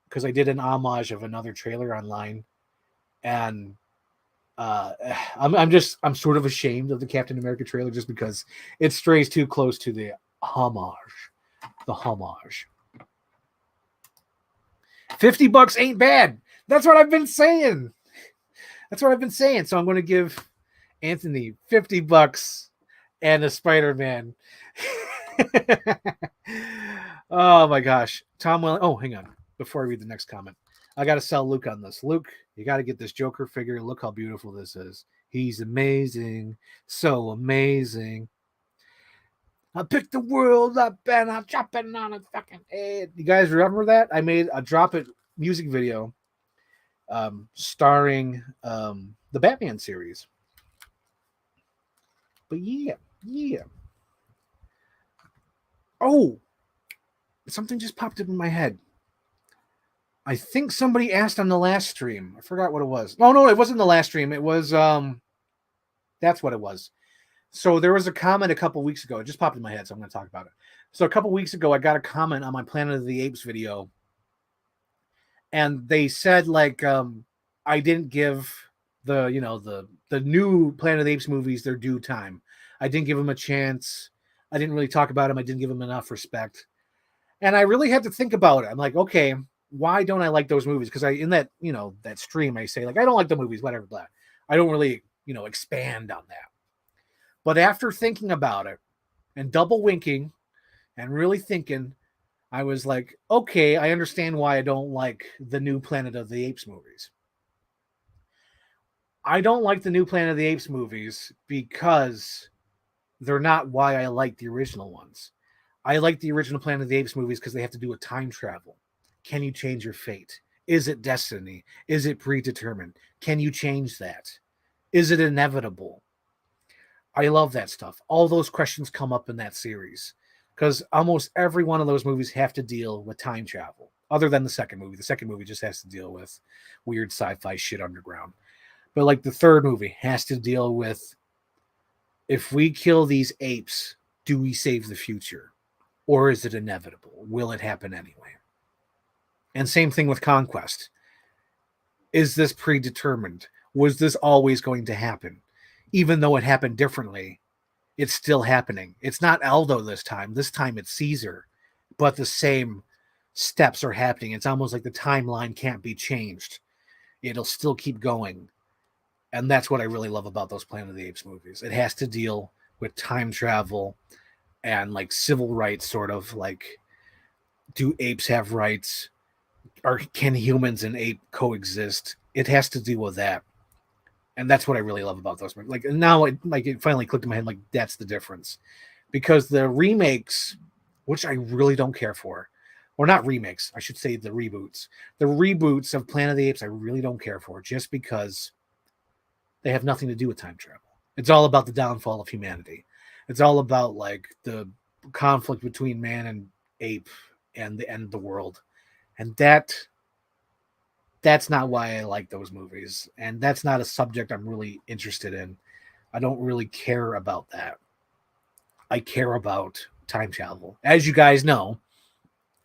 Because I did an homage of another trailer online, and I'm sort of ashamed of the Captain America trailer just because it strays too close to the homage. $50 ain't bad. That's what I've been saying. That's what I've been saying. So I'm going to give Anthony $50 and a Spider-Man. Oh my gosh. Tom Welling. Oh, hang on. Before I read the next comment, I got to sell Luke on this. Luke, you got to get this Joker figure. Look how beautiful this is. He's amazing. So amazing. I picked the world up and I'm dropping on its fucking head. You guys remember that? I made a Drop It music video starring the Batman series. But yeah. Oh, something just popped up in my head. I think somebody asked on the last stream. I forgot what it was. Oh, no, it wasn't the last stream. It was, that's what it was. So there was a comment a couple weeks ago. It just popped in my head, so I'm going to talk about it. So a couple weeks ago, I got a comment on my Planet of the Apes video. And they said, like, I didn't give the new Planet of the Apes movies their due time. I didn't give them a chance. I didn't really talk about them. I didn't give them enough respect. And I really had to think about it. I'm like, okay, why don't I like those movies? Because in that, that stream, I say, like, I don't like the movies, whatever, blah. I don't really, expand on that. But after thinking about it and double winking and really thinking, I was like, okay, I understand why I don't like the new Planet of the Apes movies. I don't like the new Planet of the Apes movies because they're not why I like the original ones. I like the original Planet of the Apes movies because they have to do with time travel. Can you change your fate? Is it destiny? Is it predetermined? Can you change that? Is it inevitable? I love that stuff. All those questions come up in that series because almost every one of those movies have to deal with time travel, other than the second movie. The second movie just has to deal with weird sci-fi shit underground. But like the third movie has to deal with, if we kill these apes, do we save the future? Or is it inevitable? Will it happen anyway? And same thing with Conquest. Is this predetermined? Was this always going to happen? Even though it happened differently, it's still happening. It's not Aldo this time. This time it's Caesar. But the same steps are happening. It's almost like the timeline can't be changed. It'll still keep going. And that's what I really love about those Planet of the Apes movies. It has to deal with time travel and like civil rights, sort of like, do apes have rights? Or can humans and ape coexist? It has to deal with that. And that's what I really love about those movies. Like, now it finally clicked in my head, like, that's the difference. Because the remakes, which I really don't care for, or not remakes, I should say the reboots. The reboots of Planet of the Apes I really don't care for, just because they have nothing to do with time travel. It's all about the downfall of humanity. It's all about like the conflict between man and ape and the end of the world. And that's not why I like those movies. And that's not a subject I'm really interested in. I don't really care about that. I care about time travel. As you guys know,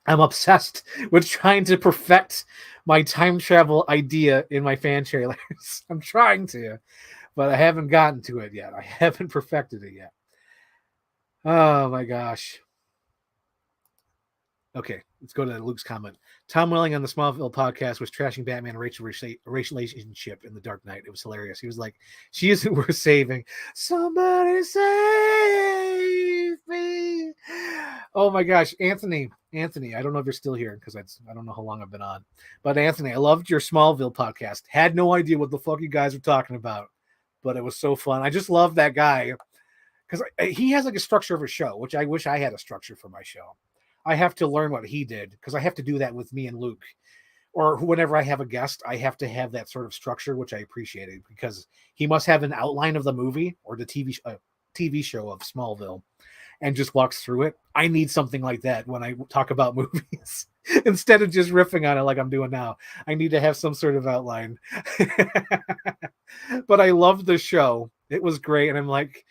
I'm obsessed with trying to perfect my time travel idea in my fan trailers. I'm trying to, but I haven't gotten to it yet. I haven't perfected it yet. Oh my gosh. Okay, let's go to Luke's comment. Tom Welling on the Smallville podcast was trashing Batman and Rachel relationship in The Dark Knight. It was hilarious. He was like, she isn't worth saving. Somebody save me. Oh my gosh, Anthony, I don't know if you're still here because I don't know how long I've been on. But Anthony, I loved your Smallville podcast. Had no idea what the fuck you guys were talking about, but it was so fun. I just love that guy because he has like a structure of a show, which I wish I had a structure for my show. I have to learn what he did because I have to do that with me and Luke. Or whenever I have a guest, I have to have that sort of structure, which I appreciated because he must have an outline of the movie or the TV show of Smallville and just walks through it. I need something like that when I talk about movies instead of just riffing on it like I'm doing now. I need to have some sort of outline. But I loved the show. It was great. And I'm like,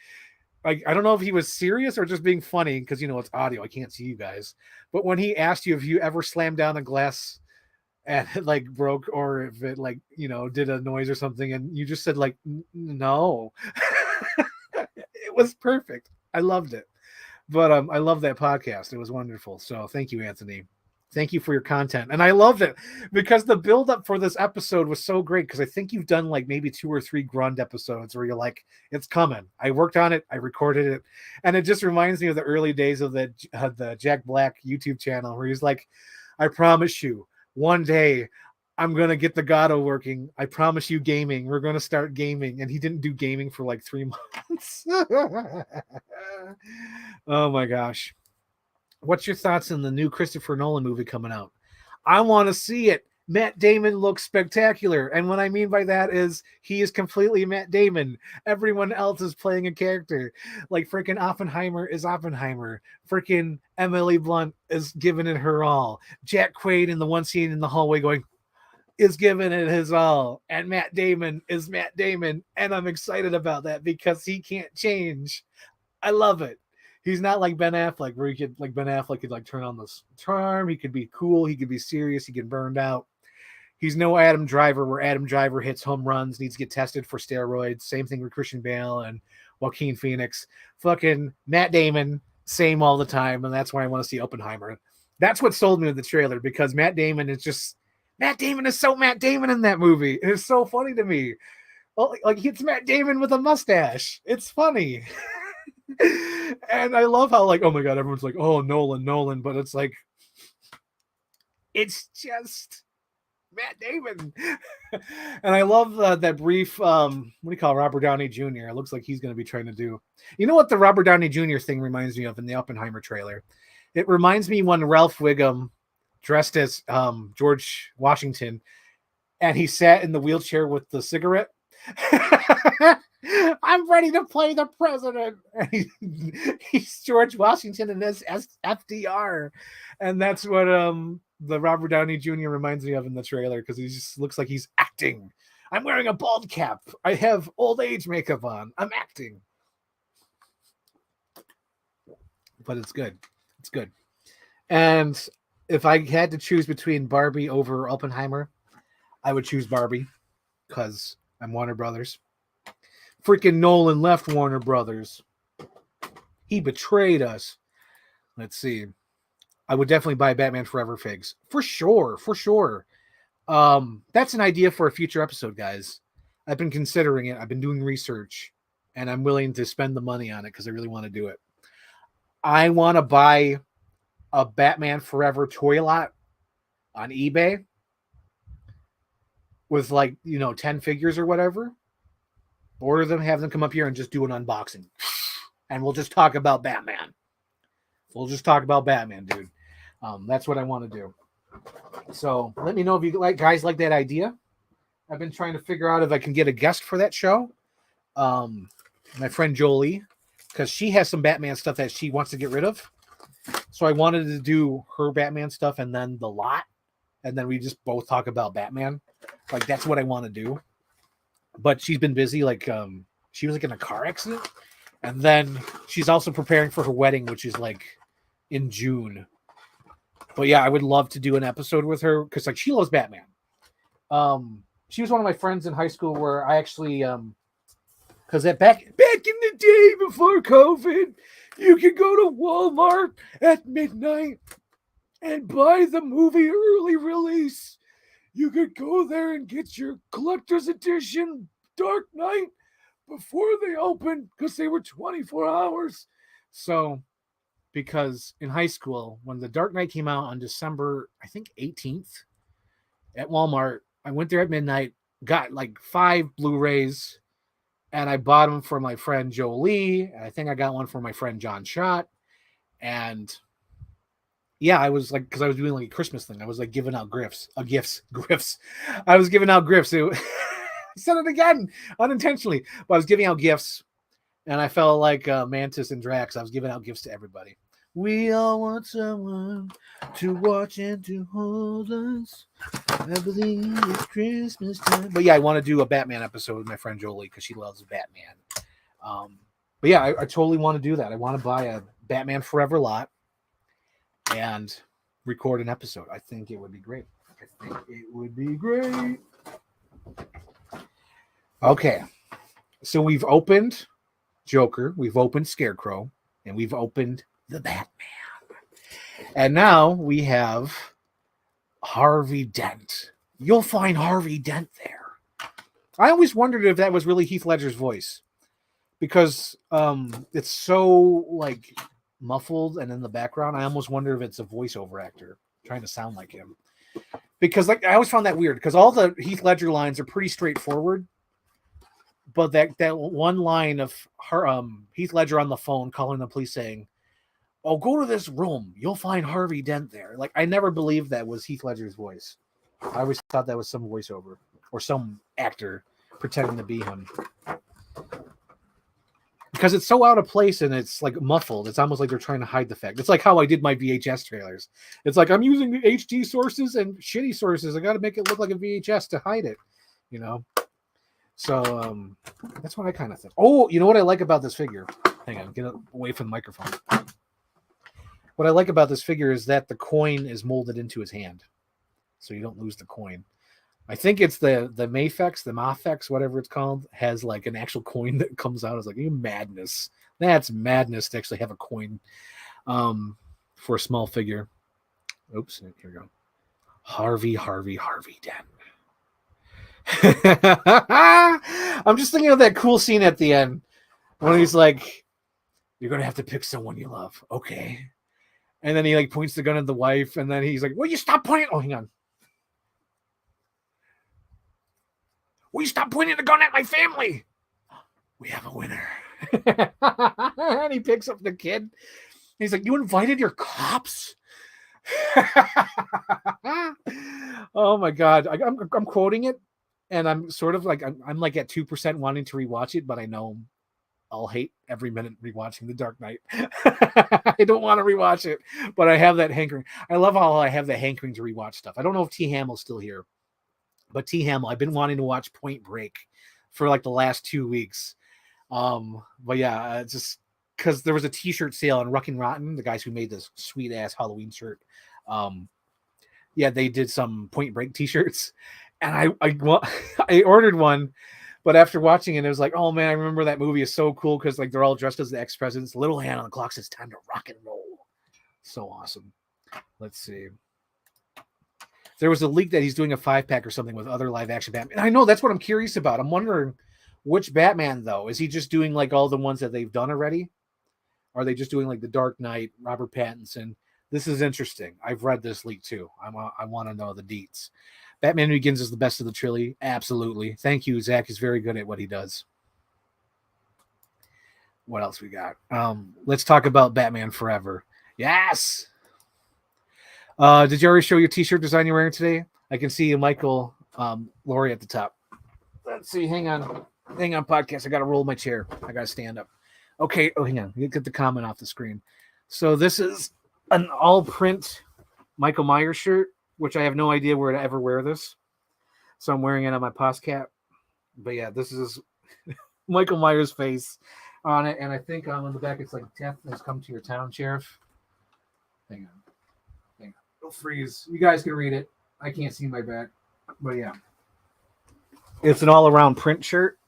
I don't know if he was serious or just being funny because, it's audio. I can't see you guys. But when he asked you if you ever slammed down a glass and it like broke or if it like, did a noise or something, and you just said like, no, it was perfect. I loved it. But I love that podcast. It was wonderful. So thank you, Anthony. Thank you for your content. And I loved it because the build up for this episode was so great because I think you've done like maybe 2 or 3 Grund episodes where you're like, it's coming. I worked on it. I recorded it. And it just reminds me of the early days of the Jack Black YouTube channel where he's like, I promise you, one day I'm going to get the Gato working. I promise you gaming. We're going to start gaming. And he didn't do gaming for like 3 months. Oh my gosh. What's your thoughts on the new Christopher Nolan movie coming out? I want to see it. Matt Damon looks spectacular. And what I mean by that is he is completely Matt Damon. Everyone else is playing a character. Like freaking Oppenheimer is Oppenheimer. Freaking Emily Blunt is giving it her all. Jack Quaid in the one scene in the hallway going, is giving it his all. And Matt Damon is Matt Damon. And I'm excited about that because he can't change. I love it. He's not like Ben Affleck, where he could like Ben Affleck could like turn on this charm. He could be cool. He could be serious. He get burned out. He's no Adam Driver, where Adam Driver hits home runs, needs to get tested for steroids. Same thing with Christian Bale and Joaquin Phoenix. Fucking Matt Damon, same all the time, and that's why I want to see Oppenheimer. That's what sold me with the trailer because Matt Damon is so Matt Damon in that movie. It's so funny to me. Well, like it's Matt Damon with a mustache. It's funny. And I love how like, oh my god, everyone's like, oh, Nolan, but it's like, it's just Matt Damon. And I love that brief, what do you call Robert Downey Jr.? It looks like he's going to be trying to do, you know what the Robert Downey Jr. thing reminds me of in the Oppenheimer trailer? It reminds me when Ralph Wiggum dressed as George Washington and he sat in the wheelchair with the cigarette. I'm ready to play the president. He's George Washington and this FDR. And that's what the Robert Downey Jr. reminds me of in the trailer because he just looks like he's acting. I'm wearing a bald cap. I have old age makeup on. I'm acting. But it's good. It's good. And if I had to choose between Barbie over Oppenheimer, I would choose Barbie because I'm Warner Brothers. Freaking Nolan left Warner Brothers. He betrayed us. Let's see. I would definitely buy Batman Forever figs. For sure. That's an idea for a future episode, guys. I've been considering it. I've been doing research. And I'm willing to spend the money on it because I really want to do it. I want to buy a Batman Forever toy lot on eBay with 10 figures or whatever. Order them, have them come up here and just do an unboxing. And we'll just talk about Batman. Dude. That's what I want to do. So let me know if you guys like that idea. I've been trying to figure out if I can get a guest for that show. My friend Jolie, because she has some Batman stuff that she wants to get rid of. So I wanted to do her Batman stuff and then the lot. And then we just both talk about Batman. Like, that's what I want to do. But she's been busy. She was in a car accident. And then she's also preparing for her wedding, which is in June. But yeah, I would love to do an episode with her because she loves Batman. She was one of my friends in high school where I actually, because back in the day before COVID, you could go to Walmart at midnight and buy the movie early release. You could go there and get your collector's edition Dark Knight before they opened because they were 24 hours. So, because in high school, when the Dark Knight came out on December, I think 18th at Walmart, I went there at midnight, got 5 Blu-rays, and I bought them for my friend Jolie. I think I got one for my friend John Schott. And yeah, I was because I was doing a Christmas thing. I was giving out gifts. I was giving out gifts. I said it again unintentionally, but I was giving out gifts, and I felt like Mantis and Drax. I was giving out gifts to everybody. We all want someone to watch and to hold us. I believe it's Christmas time. But yeah, I want to do a Batman episode with my friend Jolie because she loves Batman. But yeah, I totally want to do that. I want to buy a Batman Forever lot and record an episode. I think it would be great. Okay. So we've opened Joker, we've opened Scarecrow, and we've opened the Batman. And now we have Harvey Dent. You'll find Harvey Dent there. I always wondered if that was really Heath Ledger's voice, because it's so like muffled and in the background. I almost wonder if it's a voiceover actor trying to sound like him. Because like I always found that weird, because all the Heath Ledger lines are pretty straightforward, but that one line of her Heath Ledger on the phone calling the police saying, "Oh, go to this room. You'll find Harvey Dent there." Like I never believed that was Heath Ledger's voice. I always thought that was some voiceover or some actor pretending to be him. Because it's so out of place and it's like muffled. It's almost like they're trying to hide the fact. It's like how I did my VHS trailers. It's like I'm using the HD sources and shitty sources. I got to make it look like a VHS to hide it, you know? So that's what I kind of think. Oh, you know what I like about this figure? Hang on, get away from the microphone. What I like about this figure is that the coin is molded into his hand, so you don't lose the coin. I think it's the Mafex, whatever it's called, has like an actual coin that comes out. It's like madness. That's madness to actually have a coin for a small figure. Oops, here we go. Harvey Dent. I'm just thinking of that cool scene at the end when he's like, "You're gonna have to pick someone you love." Okay. And then he like points the gun at the wife, and then he's like, "Will you stop pointing?" Oh, hang on. "Will you stop pointing the gun at my family? We have a winner." And he picks up the kid. He's like, "You invited your cops?" Oh my God. I'm quoting it, and I'm sort of like, I'm like at 2% wanting to rewatch it, but I know I'll hate every minute rewatching The Dark Knight. I don't want to rewatch it, but I have that hankering. I love how I have the hankering to rewatch stuff. I don't know if T. Hamill's still here, but T. Hamill, I've been wanting to watch Point Break for like the last 2 weeks. But yeah, just because there was a T-shirt sale on Ruckin' Rotten, the guys who made this sweet ass Halloween shirt. Yeah, they did some Point Break T-shirts, and I ordered one. But after watching it, it was like, oh man, I remember that movie is so cool because like they're all dressed as the ex-presidents. Little hand on the clock says time to rock and roll. So awesome. Let's see. There was a leak that he's doing a 5-pack or something with other live action Batman. And I know that's what I'm curious about. I'm wondering which Batman though. Is he just doing like all the ones that they've done already? Or are they just doing like the Dark Knight, Robert Pattinson? This is interesting. I've read this leak too. I want to know the deets. Batman Begins is the best of the trilogy. Absolutely. Thank you. Zach is very good at what he does. What else we got? Let's talk about Batman Forever. Yes. Did you already show your t-shirt design you're wearing today? I can see you, Michael Laurie at the top. Let's see. Hang on, podcast. I got to roll my chair. I got to stand up. Okay. Oh, hang on. Get the comment off the screen. So this is an all-print Michael Myers shirt, which I have no idea where to ever wear this. So I'm wearing it on my podcast. But yeah, this is Michael Myers' face on it. And I think on the back it's like, "Death has come to your town, Sheriff." Hang on. Don't freeze. You guys can read it. I can't see my back. But yeah. It's an all-around print shirt.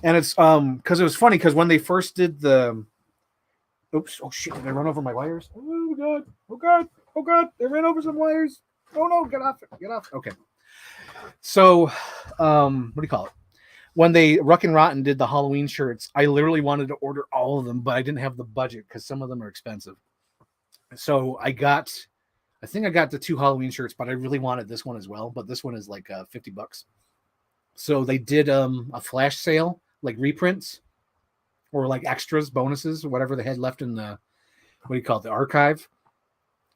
And it's because it was funny because when they first did the oops, oh shit, did I run over my wires? Oh god, they ran over some wires. Oh no, get off. Okay. So what do you call it? When they Ruckin' Rotten did the Halloween shirts, I literally wanted to order all of them, but I didn't have the budget because some of them are expensive. So I think I got the 2 Halloween shirts, but I really wanted this one as well. But this one is like $50. So they did a flash sale, like reprints or like extras, bonuses, whatever they had left in the, what do you call it, the archive.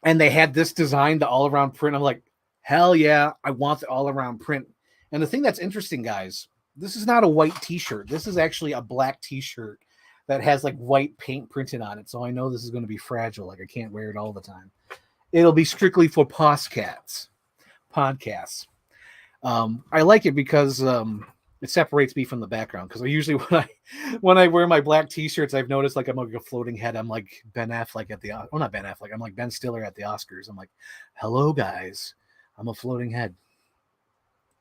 And they had this design, the all-around print. I'm like, hell yeah, I want the all-around print. And the thing that's interesting, guys, this is not a white t-shirt. This is actually a black t-shirt that has like white paint printed on it. So I know this is going to be fragile. Like I can't wear it all the time. It'll be strictly for podcasts. I like it because it separates me from the background. Because I usually when I wear my black t-shirts, I've noticed like I'm like a floating head. I'm like Ben Affleck at the not Ben Affleck. I'm like Ben Stiller at the Oscars. I'm like, hello guys, I'm a floating head.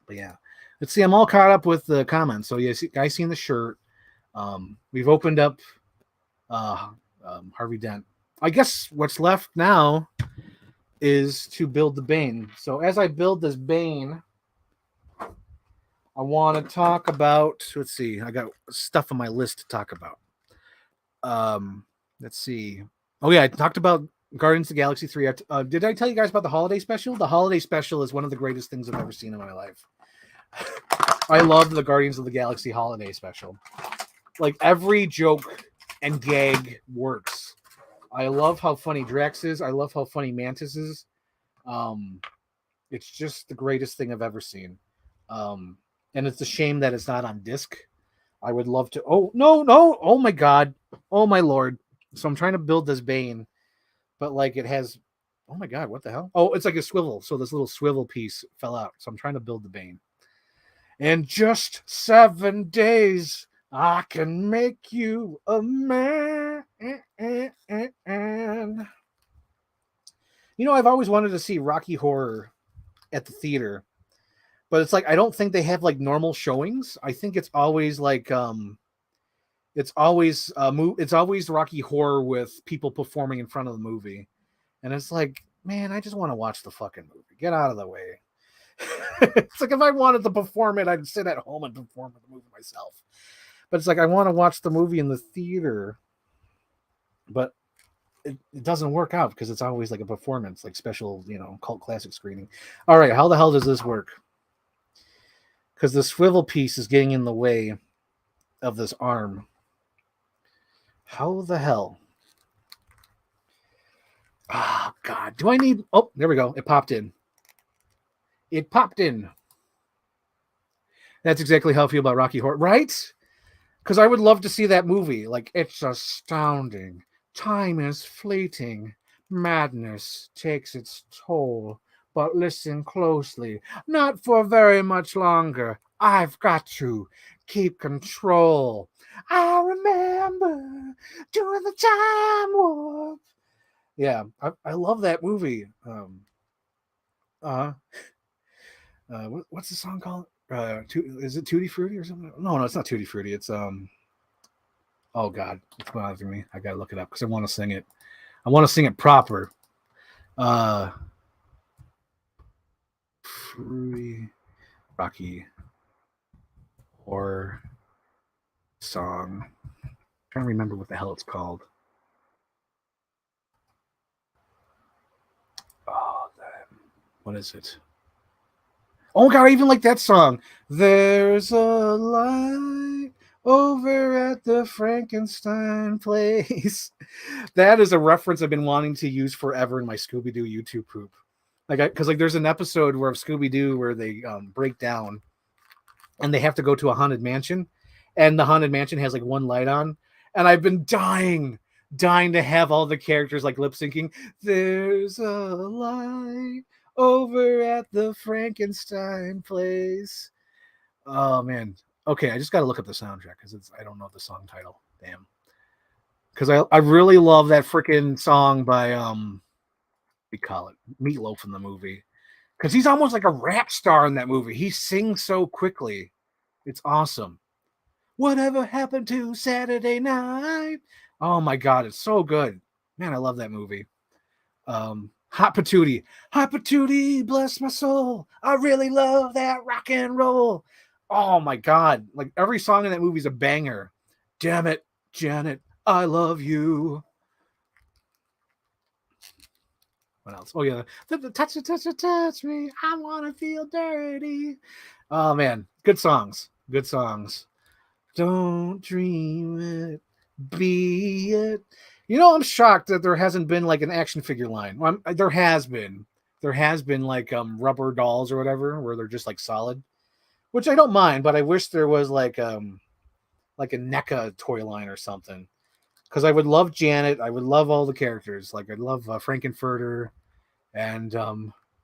But yeah, let's see. I'm all caught up with the comments. So yeah, guys, seeing the shirt. We've opened up Harvey Dent. I guess what's left now is to build the Bane. So as I build this Bane, I want to talk about. Let's see. I got stuff on my list to talk about. Let's see. Oh yeah, I talked about Guardians of the Galaxy 3. Did I tell you guys about the holiday special? The holiday special is one of the greatest things I've ever seen in my life. I love the Guardians of the Galaxy holiday special. Like every joke and gag works. I love how funny Drax is. I love how funny Mantis is. It's just the greatest thing I've ever seen. And it's a shame that it's not on disc. I would love to. Oh, no. Oh, my God. Oh, my Lord. So I'm trying to build this Bane, but like it has. Oh, my God. What the hell? Oh, it's like a swivel. So this little swivel piece fell out. So I'm trying to build the Bane. In just 7 days, I can make you a man. You know, I've always wanted to see Rocky Horror at the theater, but it's like I don't think they have like normal showings. I think it's always like it's always Rocky Horror with people performing in front of the movie, and it's like, man, I just want to watch the fucking movie. Get out of the way. It's like if I wanted to perform it, I'd sit at home and perform the movie myself. But it's like I want to watch the movie in the theater, but it doesn't work out because it's always like a performance, like special, cult classic screening. All right, how the hell does this work? Because the swivel piece is getting in the way of this arm. How the hell? Oh, God. Do I need... Oh, there we go. It popped in. It popped in. That's exactly how I feel about Rocky Horror, right? Because I would love to see that movie. Like, it's astounding. Time is fleeting. Madness takes its toll. But listen closely. Not for very much longer. I've got to keep control. I remember during the time warp. Yeah, I love that movie. What's the song called? Is it Tutti Frutti or something? No, it's not Tutti Frutti. It's oh God, it's bothering me. I gotta look it up because I want to sing it. I want to sing it proper. Fruity Rocky Horror song. I'm trying to remember what the hell it's called. Oh, what is it? Oh God, I even like that song. There's a light over at the Frankenstein place. That is a reference I've been wanting to use forever in my Scooby-Doo YouTube poop. Because there's an episode where of Scooby-Doo where they break down and they have to go to a haunted mansion, and the haunted mansion has like one light on, and I've been dying to have all the characters like lip syncing. There's a light over at the Frankenstein place. Oh man. Okay, I just got to look up the soundtrack because I don't know the song title. Damn. Because I really love that freaking song by we call it Meatloaf in the movie. Because he's almost like a rap star in that movie. He sings so quickly. It's awesome. Whatever happened to Saturday night? Oh my God, it's so good. Man, I love that movie. Hot Patootie, bless my soul. I really love that rock and roll. Oh my God, like every song in that movie is a banger. Damn it, Janet, I love you. What else? Oh yeah, touch me. I want to feel dirty. Oh man, good songs. Don't dream it, be it. I'm shocked that there hasn't been like an action figure line. Well, there has been like rubber dolls or whatever where they're just like solid, which I don't mind, but I wish there was like a NECA toy line or something. Because I would love Janet. I would love all the characters. Like I'd love Frankenfurter and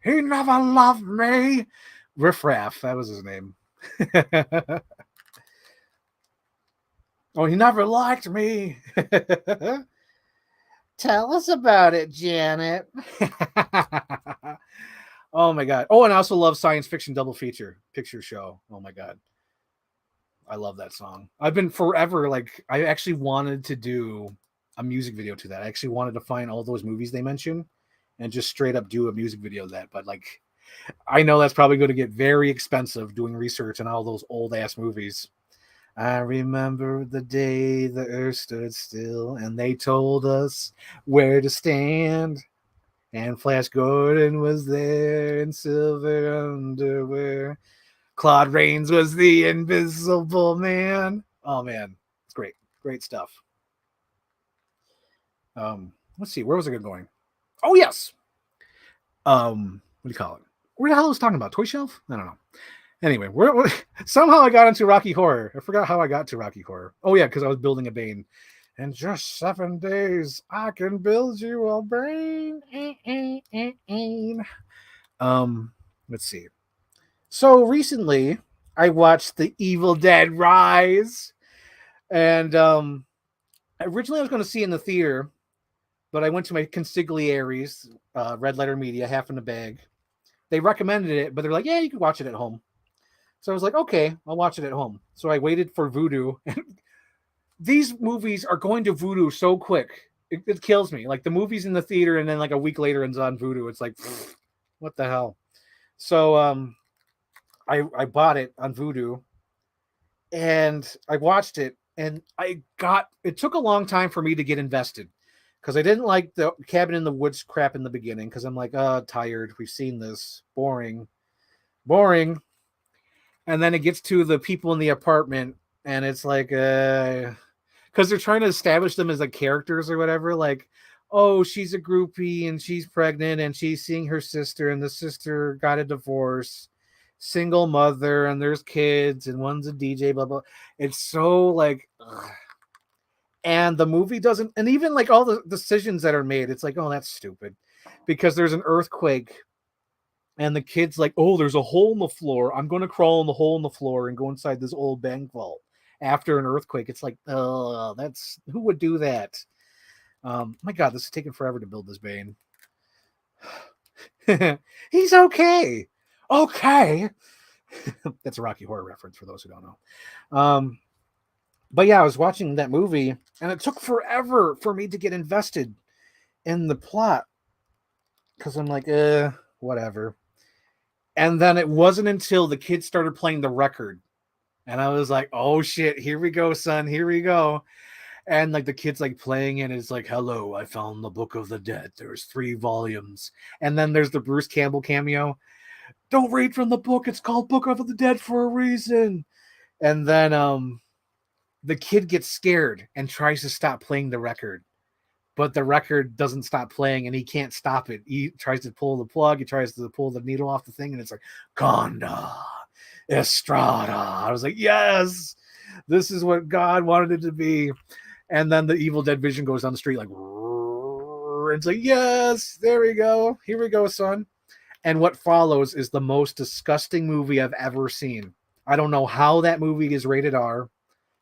he never loved me. Riff Raff, that was his name. Oh, he never liked me. Tell us about it, Janet. Oh my God. Oh, and I also love Science Fiction Double Feature Picture Show. Oh my God. I love that song. I've been forever, I actually wanted to do a music video to that. I actually wanted to find all those movies they mentioned and just straight up do a music video of that. But like, I know that's probably going to get very expensive doing research on all those old ass movies. I remember the day the earth stood still and they told us where to stand. And Flash Gordon was there in silver underwear. Claude Rains was the invisible man. Oh man, it's great. Great stuff. Let's see, where was I going? Oh yes. What do you call it? Where the hell was I talking about? Toy shelf? I don't know. Anyway, somehow I got into Rocky Horror. I forgot how I got to Rocky Horror. Oh yeah, because I was building a Bane. In just 7 days, I can build you a brain. Let's see. So recently, I watched The Evil Dead Rise, and originally I was going to see it in the theater, but I went to my consiglieres, Red Letter Media, half in the bag. They recommended it, but they're like, yeah, you can watch it at home. So I was like, okay, I'll watch it at home. So I waited for Voodoo. These movies are going to Voodoo so quick. It kills me. Like the movie's in the theater and then like a week later it's on Voodoo. It's like, what the hell? So I bought it on Voodoo and I watched it and it took a long time for me to get invested because I didn't like the Cabin in the Woods crap in the beginning because I'm like, tired. We've seen this. Boring. And then it gets to the people in the apartment and it's like, because they're trying to establish them as like characters or whatever. Like, oh, she's a groupie and she's pregnant and she's seeing her sister and the sister got a divorce, single mother, and there's kids and one's a DJ, blah, blah. It's so like, ugh. And the movie doesn't, and even like all the decisions that are made, it's like, oh, that's stupid because there's an earthquake and the kid's like, oh, there's a hole in the floor. I'm going to crawl in the hole in the floor and go inside this old bank vault. After an earthquake, it's like, oh, that's who would do that? My God, this is taking forever to build this Bane. He's okay. Okay. That's a Rocky Horror reference for those who don't know. But yeah, I was watching that movie and it took forever for me to get invested in the plot because I'm like, whatever. And then it wasn't until the kids started playing the record and I was like, oh shit, here we go, son, here we go. And like the kid's like playing and it's like, hello, I found the Book of the Dead. There's 3 volumes. And then there's the Bruce Campbell cameo. Don't read from the book. It's called Book of the Dead for a reason. And then the kid gets scared and tries to stop playing the record. But the record doesn't stop playing and he can't stop it. He tries to pull the plug. He tries to pull the needle off the thing and it's like, Conda. Estrada. I was like, yes, this is what God wanted it to be. And then the Evil Dead vision goes down the street like, and it's like, yes, there we go. Here we go, son. And what follows is the most disgusting movie I've ever seen. I don't know how that movie is rated R.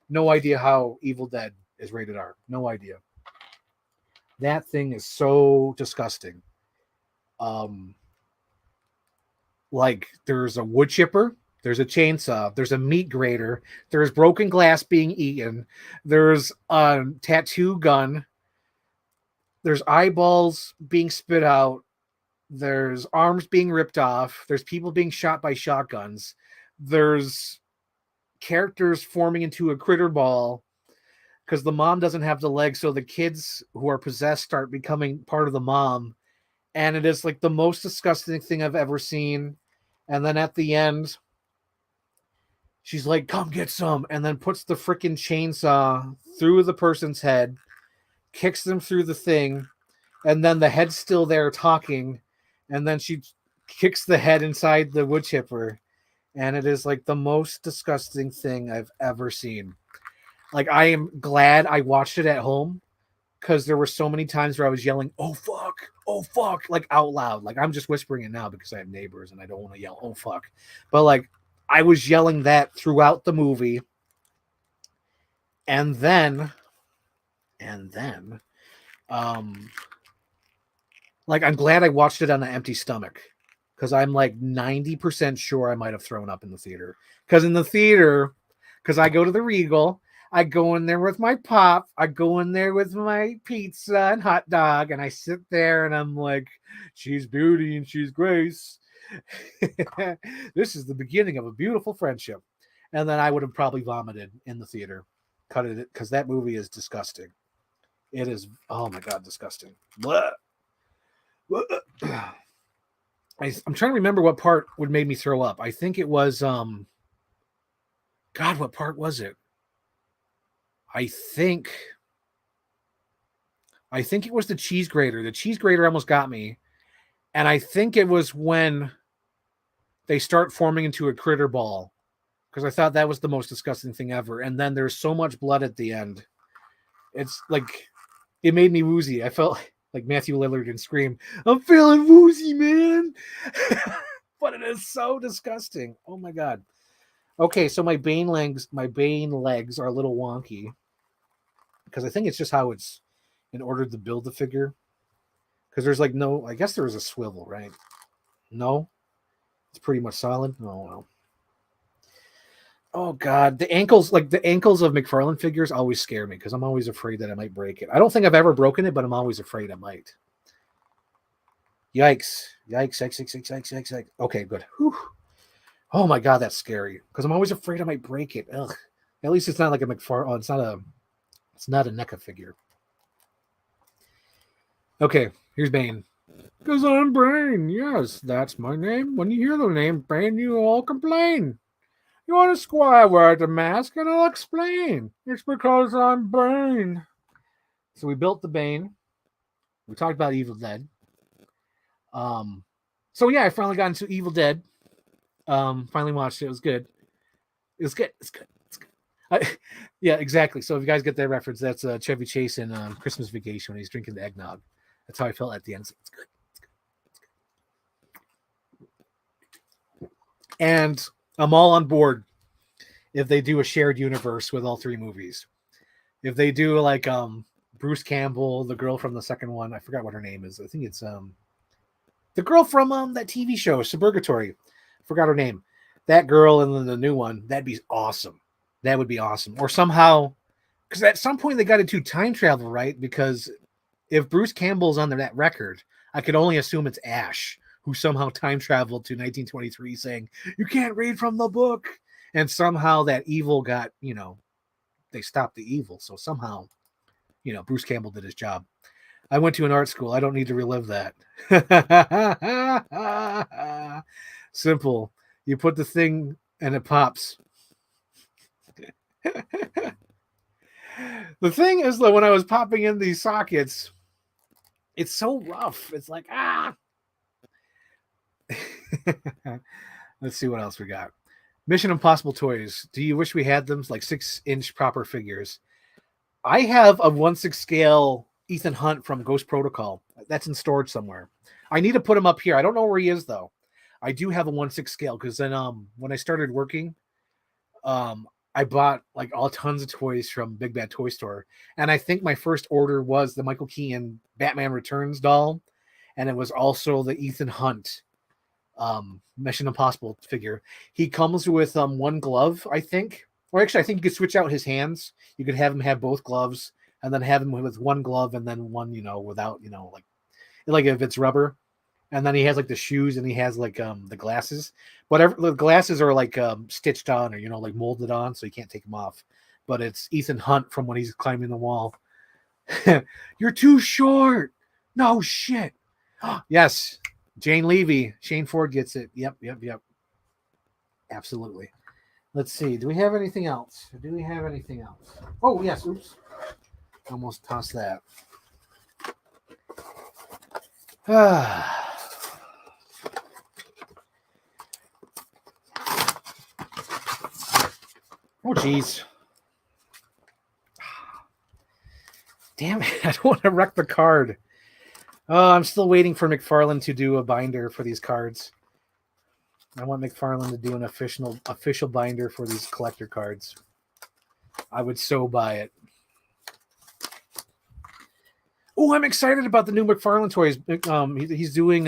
No idea how Evil Dead is rated R. No idea. That thing is so disgusting. Like there's a wood chipper. There's a chainsaw. There's a meat grater. There's broken glass being eaten. There's a tattoo gun. There's eyeballs being spit out. There's arms being ripped off. There's people being shot by shotguns. There's characters forming into a critter ball because the mom doesn't have the legs. So the kids who are possessed start becoming part of the mom. And it is like the most disgusting thing I've ever seen. And then at the end, she's like, come get some, and then puts the freaking chainsaw through the person's head, kicks them through the thing, and then the head's still there talking, and then she kicks the head inside the wood chipper, and it is like the most disgusting thing I've ever seen. Like, I am glad I watched it at home, because there were so many times where I was yelling, oh fuck, like out loud. Like, I'm just whispering it now because I have neighbors, and I don't want to yell, oh fuck. But, like, I was yelling that throughout the movie. And then, like, I'm glad I watched it on an empty stomach because I'm like 90% sure I might have thrown up in the theater. Because in the theater, because I go to the Regal, I go in there with my pop. I go in there with my pizza and hot dog, and I sit there and I'm like, she's beauty and she's grace. This is the beginning of a beautiful friendship. And then I would have probably vomited in the theater, cut it, because that movie is disgusting. It is, oh my God, disgusting. Blah. Blah. I'm trying to remember what part would make me throw up. I think it was, God, what part was it? I think it was the cheese grater. The cheese grater almost got me. And I think it was when they start forming into a critter ball, because I thought that was the most disgusting thing ever. And then there's so much blood at the end. It's like, it made me woozy. I felt like Matthew Lillard in Scream. I'm feeling woozy, man. But it is so disgusting. Oh my God. Okay, so my Bane legs are a little wonky, because I think it's just how it's in order to build the figure. Because there's like no, I guess there was a swivel, right? No, it's pretty much solid. Oh well. Oh God, the ankles of McFarlane figures always scare me, because I'm always afraid that I might break it. I don't think I've ever broken it, but I'm always afraid I might. Yikes! Yikes! Okay, good. Whew. Oh my God, that's scary, because I'm always afraid I might break it. Ugh. At least it's not like a McFarlane. Oh, it's not a NECA figure. Okay, here's Bane. Because I'm Bane. Yes, that's my name. When you hear the name Bane, you all complain. You want a squire wear the mask, and I'll explain. It's because I'm Bane. So we built the Bane. We talked about Evil Dead. So yeah, I finally got into Evil Dead. Finally watched it. It was good. It's good. Yeah, exactly. So if you guys get that reference, that's Chevy Chase in Christmas Vacation when he's drinking the eggnog. That's how I felt at the end. It's good. And I'm all on board if they do a shared universe with all three movies. If they do like Bruce Campbell, the girl from the second one, I forgot what her name is. I think it's the girl from that TV show, Suburgatory. Forgot her name. That girl, and then the new one, that'd be awesome. That would be awesome. Or somehow, because at some point they got into time travel, right? Because if Bruce Campbell's on that record, I could only assume it's Ash, who somehow time traveled to 1923 saying, you can't read from the book. And somehow that evil got, they stopped the evil. So somehow, Bruce Campbell did his job. I went to an art school. I don't need to relive that. Simple. You put the thing and it pops. The thing is, though, when I was popping in these sockets, it's so rough. It's like, Let's see what else we got. Mission Impossible toys. Do you wish we had them? Like 6-inch proper figures. I have a 1/6 scale Ethan Hunt from Ghost Protocol. That's in storage somewhere. I need to put him up here. I don't know where he is, though. I do have a 1/6 scale, because then when I started working, I bought like all tons of toys from Big Bad Toy Store. And I think my first order was the Michael Keaton Batman Returns doll. And it was also the Ethan Hunt Mission Impossible figure. He comes with one glove, I think. Or actually, I think you could switch out his hands. You could have him have both gloves, and then have him with one glove and then one, without, like if it's rubber. And then he has like the shoes, and he has like the glasses. Whatever, the glasses are like stitched on, or like molded on, so you can't take them off. But it's Ethan Hunt from when he's climbing the wall. You're too short. No shit. Yes, Jane Levy. Shane Ford gets it. Yep. Absolutely. Let's see. Do we have anything else? Oh yes. Oops. Almost tossed that. Oh, geez. Damn it. I don't want to wreck the card. I'm still waiting for McFarlane to do a binder for these cards. I want McFarlane to do an official binder for these collector cards. I would so buy it. Oh, I'm excited about the new McFarlane toys. He's doing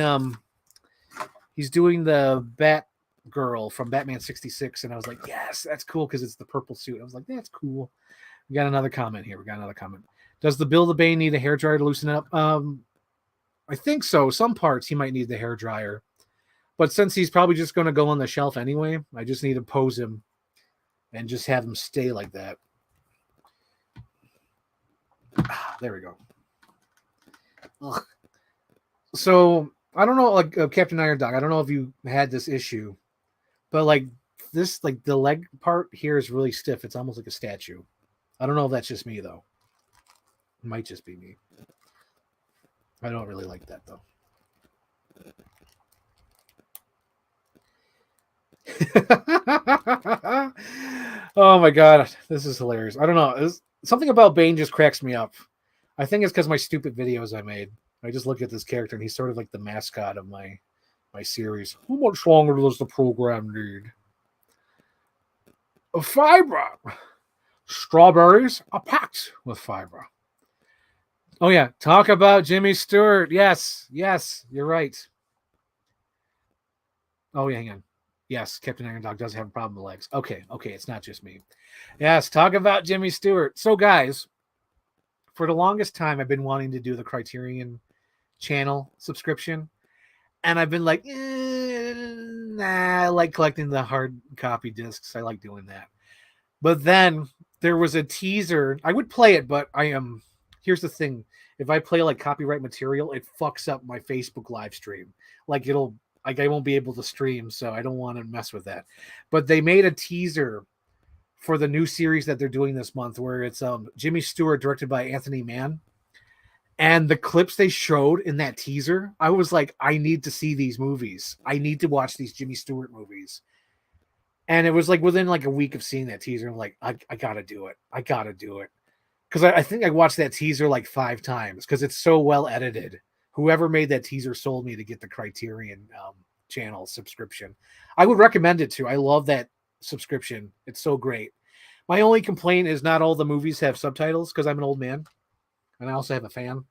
the Batgirl from Batman 66, and I was like, yes, that's cool, because it's the purple suit. I was like, that's cool. We got another comment here. Does the Build-A-Bane need a hairdryer to loosen it up? I think so. Some parts he might need the hairdryer. But since he's probably just going to go on the shelf anyway, I just need to pose him and just have him stay like that. There we go. Ugh. So, I don't know, like Captain Iron Dog, I don't know if you had this issue, but like this, like the leg part here is really stiff. It's almost like a statue. I don't know if that's just me, though. It might just be me. I don't really like that, though. Oh my god, this is hilarious. I don't know. Something about Bane just cracks me up. I think it's because my stupid videos I made. I just look at this character and he's sort of like the mascot of my series. How much longer does the program need? A fiber. Strawberries are packed with fiber. Oh yeah, talk about Jimmy Stewart. Yes, you're right. Oh yeah, hang on. Yes, Captain Iron Dog does have a problem with legs. Okay, it's not just me. Yes, talk about Jimmy Stewart. So guys, for the longest time, I've been wanting to do the Criterion channel subscription, and I've been like, nah, I like collecting the hard copy discs. I like doing that. But then there was a teaser. I would play it, but here's the thing. If I play like copyright material, it fucks up my Facebook live stream. Like I won't be able to stream, so I don't want to mess with that. But they made a teaser for the new series that they're doing this month, where it's Jimmy Stewart, directed by Anthony Mann. And the clips they showed in that teaser, I was like, I need to see these movies. I need to watch these Jimmy Stewart movies. And it was like within like a week of seeing that teaser, I'm like, I gotta do it. I gotta do it. Because I think I watched that teaser like 5 times because it's so well edited. Whoever made that teaser sold me to get the Criterion channel subscription. I would recommend it too. I love that subscription. It's so great. My only complaint is not all the movies have subtitles because I'm an old man and I also have a fan.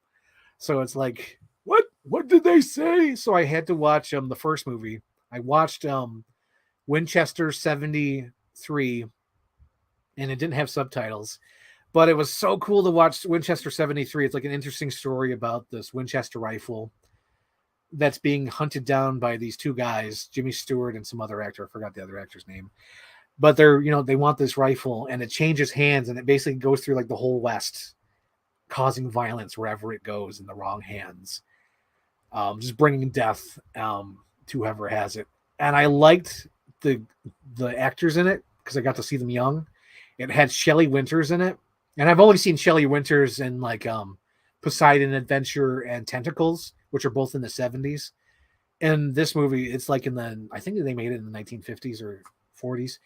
So it's like, what did they say? So I had to watch the first movie. I watched Winchester 73 and it didn't have subtitles. But it was so cool to watch Winchester 73. It's like an interesting story about this Winchester rifle that's being hunted down by these 2 guys, Jimmy Stewart and some other actor. I forgot the other actor's name. But they want this rifle and it changes hands and it basically goes through like the whole West, causing violence wherever it goes in the wrong hands. Just bringing death to whoever has it. And I liked the actors in it because I got to see them young. It had Shelley Winters in it. And I've only seen Shelley Winters in like Poseidon Adventure and Tentacles, which are both in the 70s. And this movie, it's like I think they made it in the 1950s or 40s.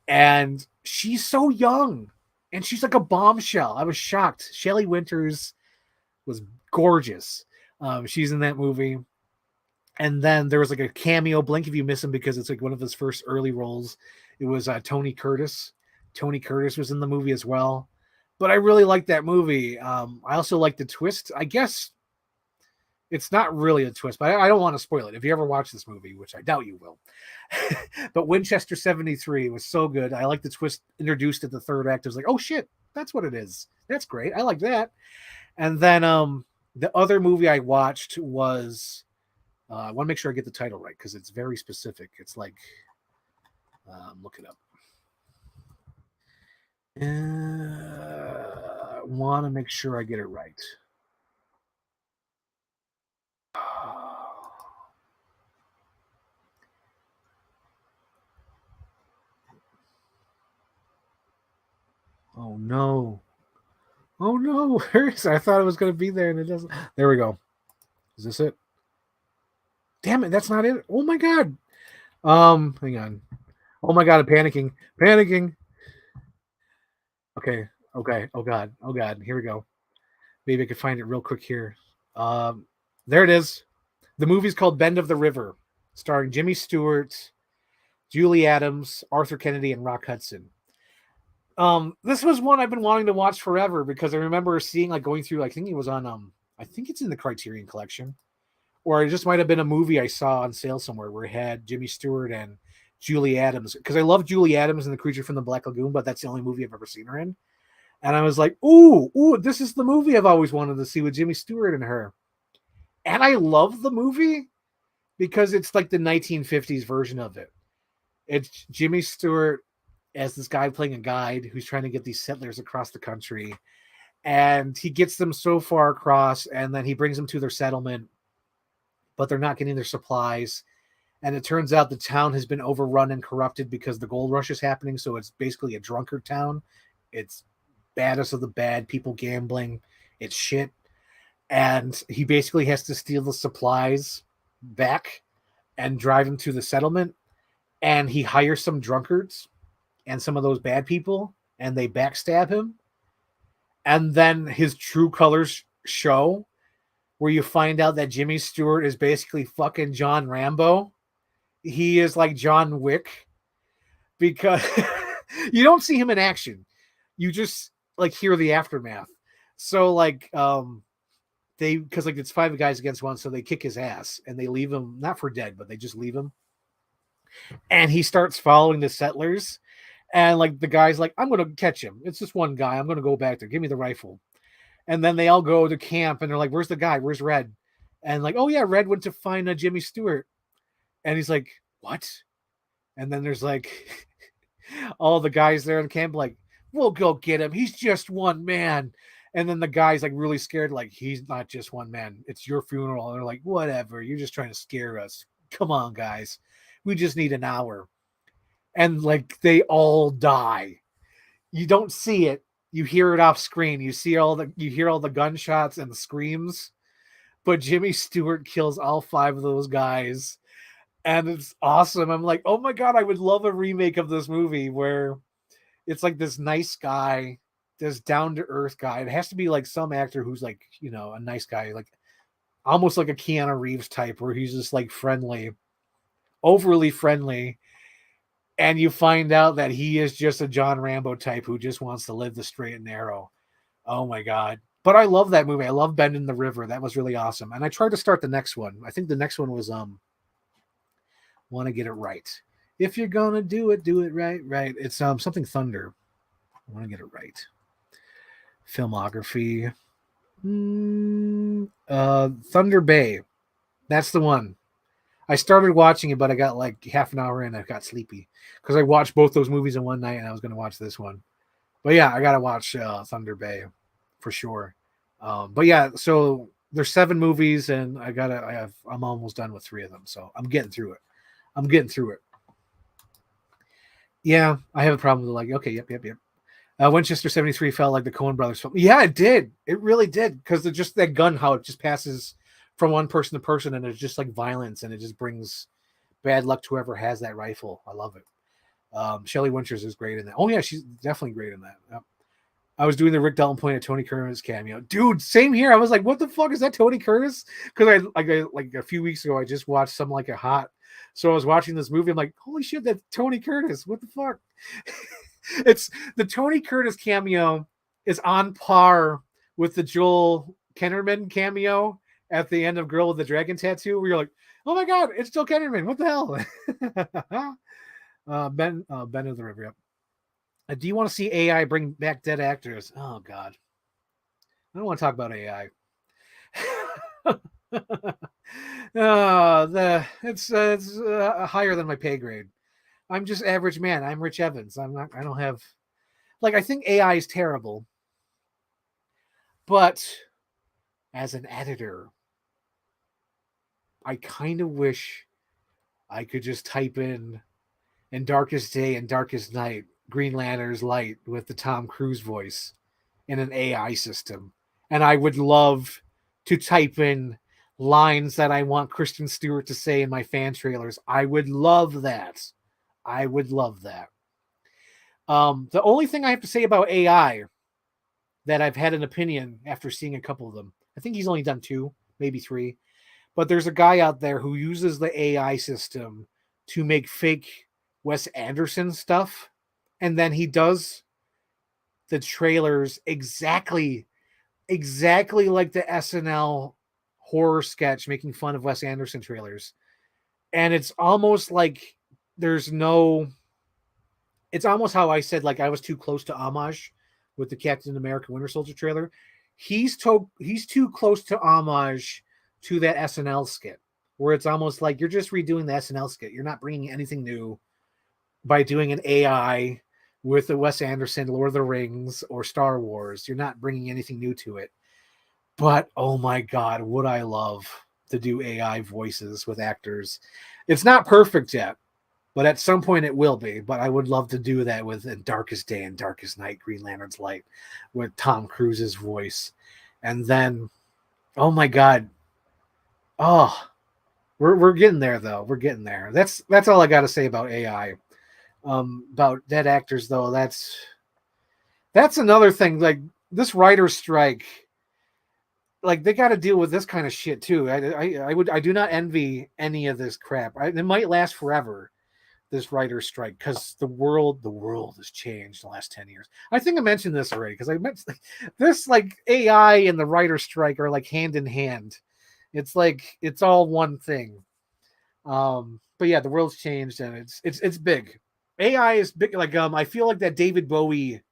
And she's so young. And she's like a bombshell. I was shocked. Shelley Winters was gorgeous. She's in that movie. And then there was like a cameo, blink if you miss him, because it's like one of his first early roles. It was Tony Curtis. Tony Curtis was in the movie as well. But I really liked that movie. I also like the twist. I guess it's not really a twist, but I don't want to spoil it. If you ever watch this movie, which I doubt you will. But Winchester 73 was so good. I like the twist introduced at the third act. I was like, oh shit, that's what it is. That's great. I like that. And then the other movie I watched was, I want to make sure I get the title right because it's very specific. It's like, look it up. I want to make sure I get it right. Oh no. Oh no. Where is it? I thought it was going to be there and it doesn't. There we go. Is this it? Damn it, that's not it. Oh my god. Hang on. Oh my god, I'm panicking. Panicking. Okay. Oh god. Here we go. Maybe I could find it real quick here. There it is. The movie's called Bend of the River, starring Jimmy Stewart, Julie Adams, Arthur Kennedy, and Rock Hudson. This was one I've been wanting to watch forever because I remember seeing like going through. I think it was on I think it's in the Criterion Collection, or it just might have been a movie I saw on sale somewhere where it had Jimmy Stewart and Julie Adams, because I love Julie Adams in The Creature from the Black Lagoon, but that's the only movie I've ever seen her in. And I was like, ooh, this is the movie I've always wanted to see with Jimmy Stewart and her. And I love the movie because it's like the 1950s version of it. It's Jimmy Stewart as this guy playing a guide who's trying to get these settlers across the country. And he gets them so far across, and then he brings them to their settlement, but they're not getting their supplies. And it turns out the town has been overrun and corrupted because the gold rush is happening. So it's basically a drunkard town. It's baddest of the bad, people gambling. It's shit. And he basically has to steal the supplies back and drive them to the settlement. And he hires some drunkards and some of those bad people, and they backstab him. And then his true colors show, where you find out that Jimmy Stewart is basically fucking John Rambo. He is like John Wick, because you don't see him in action. You just like hear the aftermath. So like because like it's 5 guys against 1, so they kick his ass and they leave him, not for dead, but they just leave him. And he starts following the settlers, and like the guy's like, I'm gonna catch him. It's just one guy. I'm gonna go back there. Give me the rifle. And then they all go to camp, and they're like, where's the guy? Where's Red? And like, oh yeah, Red went to find Jimmy Stewart. And he's like, what? And then there's like all the guys there in camp like, we'll go get him. He's just one man. And then the guy's like really scared, like, he's not just one man. It's your funeral. And they're like, whatever. You're just trying to scare us. Come on, guys. We just need an hour. And like they all die. You don't see it. You hear it off screen. You hear all the gunshots and the screams. But Jimmy Stewart kills all 5 of those guys. And it's awesome. I'm like, oh my God, I would love a remake of this movie where it's like this nice guy, this down-to-earth guy. It has to be like some actor who's like, a nice guy, like almost like a Keanu Reeves type, where he's just like friendly, overly friendly. And you find out that he is just a John Rambo type who just wants to live the straight and narrow. Oh my God. But I love that movie. I love Bending the River. That was really awesome. And I tried to start the next one. I think the next one was Want to Get It Right. If you're gonna do it right. It's something Thunder. I want to get it right. Filmography. Thunder Bay. That's the one. I started watching it, but I got like half an hour in. I got sleepy because I watched both those movies in one night, and I was going to watch this one. But yeah, I got to watch Thunder Bay for sure. But yeah, so there's 7 movies, and I'm almost done with 3 of them, so I'm getting through it. Yeah, I have a problem with like, okay, yep. Winchester 73 felt like the Coen Brothers film. Yeah, it did. It really did, because just that gun, how it just passes from one person to person, and it's just like violence, and it just brings bad luck to whoever has that rifle. I love it. Shelley Winters is great in that. Oh yeah, she's definitely great in that. Yep. I was doing the Rick Dalton point at Tony Curtis cameo. Dude, same here. I was like, what the fuck is that, Tony Curtis? Because I like a few weeks ago, I just watched Something Like a Hot. So I was watching this movie. I'm like, holy shit, that's Tony Curtis. What the fuck? It's the Tony Curtis cameo is on par with the Joel Kinnaman cameo at the end of Girl with the Dragon Tattoo, where you're like, oh my God, it's Joel Kinnaman. What the hell? Ben of the River. Yep. Do you want to see AI bring back dead actors? Oh God, I don't want to talk about AI. It's higher than my pay grade. I'm just average man. I'm Rich Evans. I don't have, like, I think AI is terrible, but as an editor, I kind of wish I could just type in Darkest Day and Darkest Night, Green Lantern's light with the Tom Cruise voice in an AI system. And I would love to type in lines that I want Kristen Stewart to say in my fan trailers. I would love that. The only thing I have to say about AI that I've had an opinion after seeing a couple of them, I think he's only done 2, maybe 3, but there's a guy out there who uses the AI system to make fake Wes Anderson stuff, and then he does the trailers exactly like the SNL horror sketch making fun of Wes Anderson trailers. And it's almost like it's almost how I said, like, I was too close to homage with the Captain America Winter Soldier trailer. He's too close to homage to that SNL skit, where it's almost like you're just redoing the SNL skit. You're not bringing anything new by doing an AI with the Wes Anderson Lord of the Rings or Star Wars. You're not bringing anything new to it. But oh my God, would I love to do AI voices with actors. It's not perfect yet, but at some point it will be. But I would love to do that with In Darkest Day and Darkest Night, Green Lantern's Light, with Tom Cruise's voice. And then, oh my God. Oh, we're getting there though. We're getting there. That's all I got to say about AI. About dead actors though, that's another thing. Like this writer's strike, like they got to deal with this kind of shit too. I do not envy any of this crap. It might last forever, this writer's strike, because the world has changed the last 10 years. I think I mentioned this already, because I meant this, like AI and the writer's strike are like hand in hand. It's like it's all one thing. But yeah, the world's changed and it's big. AI is big. Like I feel like that David Bowie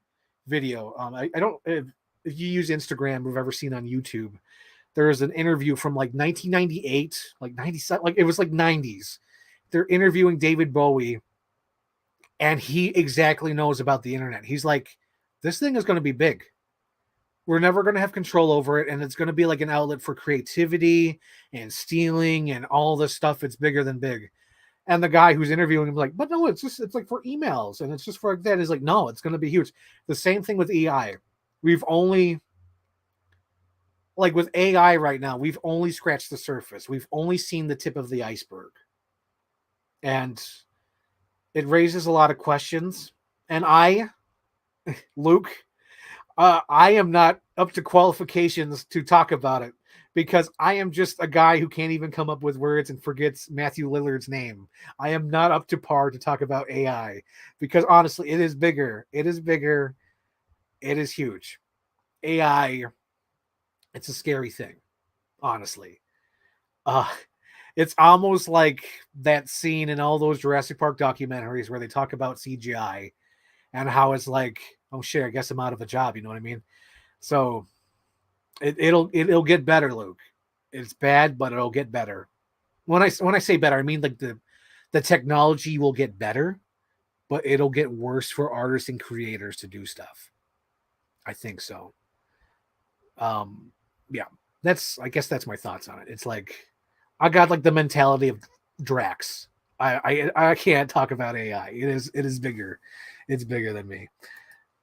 video. I don't, if you use Instagram, we've ever seen on YouTube, there is an interview from like 1998, like 97, like it was like 90s. They're interviewing David Bowie, and he exactly knows about the internet. He's like, this thing is going to be big. We're never going to have control over it, and it's going to be like an outlet for creativity and stealing and all this stuff. It's bigger than big. And the guy who's interviewing him is like, but no, it's like for emails, and it's just for that. Is like, no, it's going to be huge. The same thing with AI. We've only, like with AI right now, we've only scratched the surface. We've only seen the tip of the iceberg. And it raises a lot of questions. And Luke, I am not up to qualifications to talk about it, because I am just a guy who can't even come up with words and forgets Matthew Lillard's name. I am not up to par to talk about AI, because honestly, it is bigger. It is bigger. It is huge. AI, it's a scary thing, honestly. It's almost like that scene in all those Jurassic Park documentaries where they talk about CGI and how it's like, oh shit, I guess I'm out of a job. You know what I mean? So it'll get better, Luke. It's bad, but it'll get better. When I say better, I mean like the technology will get better, but it'll get worse for artists and creators to do stuff. I think so. Yeah, I guess that's my thoughts on it. It's like, I got like the mentality of Drax. I can't talk about AI. It is bigger. It's bigger than me.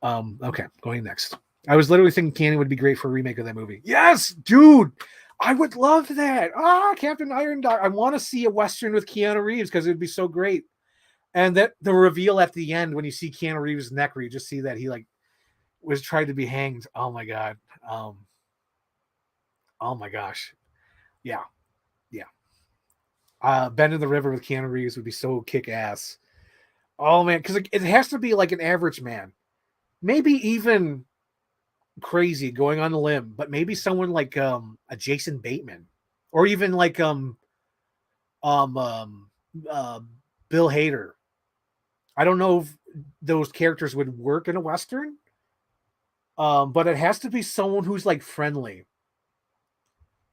Okay, going next. I was literally thinking Candy would be great for a remake of that movie. Yes, dude, I would love that. Captain Iron Dog. I want to see a Western with Keanu Reeves, because it would be so great. And that the reveal at the end when you see Keanu Reeves' neck, where you just see that he like was trying to be hanged. Oh my God. Oh my gosh. Yeah. Bend in the River with Keanu Reeves would be so kick ass. Oh man, because it has to be like an average man, maybe even crazy going on a limb, but maybe someone like a Jason Bateman, or even like um, uh, Bill Hader. I don't know if those characters would work in a Western, but it has to be someone who's like friendly.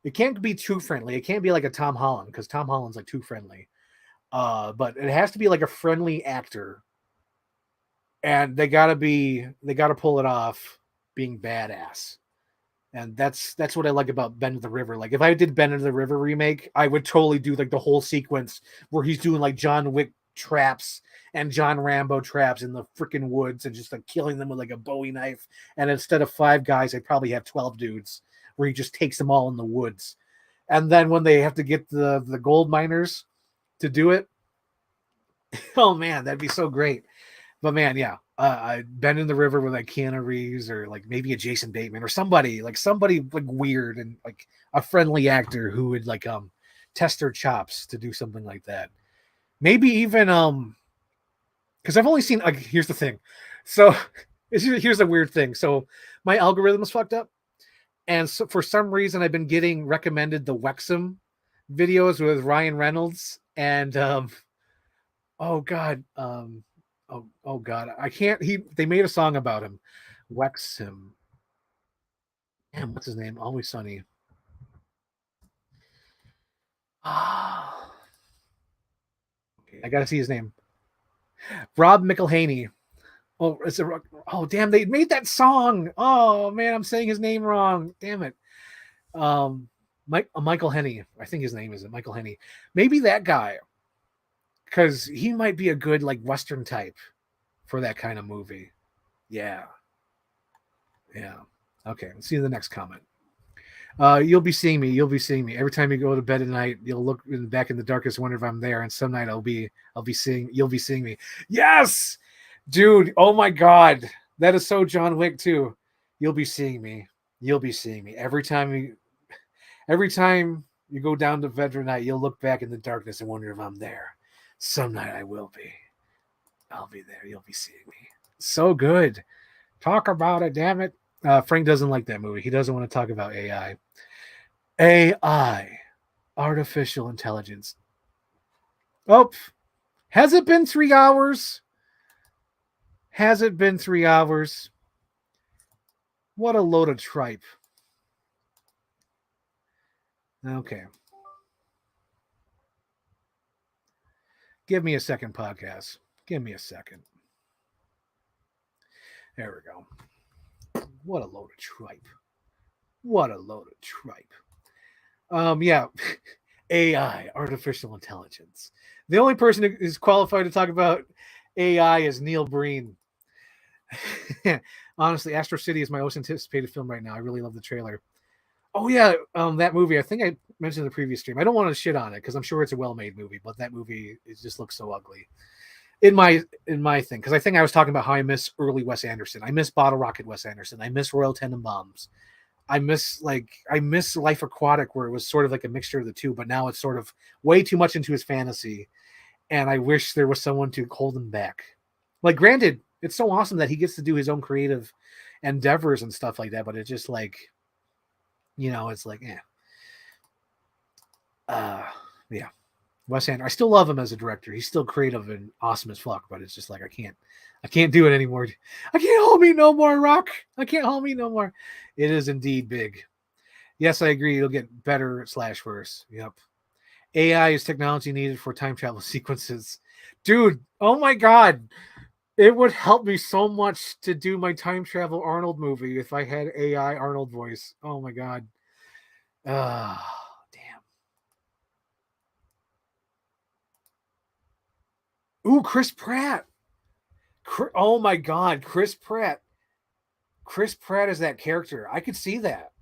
It can't be too friendly. It can't be like a Tom Holland, because Tom Holland's like too friendly. But it has to be like a friendly actor, and they gotta pull it off being badass. And that's what I like about Bend of the River. Like if I did Bend of the River remake, I would totally do like the whole sequence where he's doing like John Wick traps and John Rambo traps in the freaking woods, and just like killing them with like a Bowie knife. And instead of 5 guys, I'd probably have 12 dudes, where he just takes them all in the woods. And then when they have to get the gold miners to do it, oh man, that'd be so great. But man, yeah, Bend in the River with like Keanu Reeves, or like maybe a Jason Bateman, or somebody like weird, and like a friendly actor who would like test their chops to do something like that. Maybe even because I've only seen, like, here's the thing. So here's the weird thing. So my algorithm is fucked up, and so for some reason I've been getting recommended the Wexham videos with Ryan Reynolds and oh god, I can't. They made a song about him. Wexham. Damn, what's his name? Always Sunny. Ah, I gotta see his name. Rob McElhaney. Oh, oh, damn! They made that song. Oh man, I'm saying his name wrong. Damn it. Michael Henney. I think his name is Michael Henney. Maybe that guy, because he might be a good like Western type for that kind of movie. Yeah. Okay. Let's see the next comment. You'll be seeing me. You'll be seeing me every time you go to bed at night. You'll look back in the darkest, wonder if I'm there. And some night I'll be seeing. You'll be seeing me. Yes, dude. Oh my god, that is so John Wick too. You'll be seeing me. You'll be seeing me every time you go down to bed at night. You'll look back in the darkness and wonder if I'm there. Some night I will be. I'll be there. You'll be seeing me. So good. Talk about it, damn it. Frank doesn't like that movie. He doesn't want to talk about AI. AI, artificial intelligence. Oh, has it been 3 hours? Has it been 3 hours? What a load of tripe. Okay. Give me a second, podcast. Give me a second. There we go. What a load of tripe. What a load of tripe. Yeah. AI, artificial intelligence. The only person who is qualified to talk about AI is Neil Breen. Honestly, Astro City is my most anticipated film right now. I really love the trailer. Oh yeah, that movie. I think I mentioned in the previous stream. I don't want to shit on it because I'm sure it's a well-made movie, but that movie it just looks so ugly. In my thing, because I think I was talking about how I miss early Wes Anderson. I miss Bottle Rocket Wes Anderson. I miss Royal Tenenbaums. I miss Life Aquatic, where it was sort of like a mixture of the two, but now it's sort of way too much into his fantasy. And I wish there was someone to hold him back. Like, granted, it's so awesome that he gets to do his own creative endeavors and stuff like that, but it's just like, it's like, yeah. Wes Anderson. I still love him as a director. He's still creative and awesome as fuck, but it's just like I can't do it anymore. I can't hold me no more, Rock. I can't hold me no more. It is indeed big. Yes, I agree. It'll get better / worse. Yep. AI is technology needed for time travel sequences. Dude, oh my god. It would help me so much to do my time travel Arnold movie if I had AI Arnold voice. Oh my god. Damn. Ooh, Chris Pratt. Oh my god, Chris Pratt. Chris Pratt is that character. I could see that.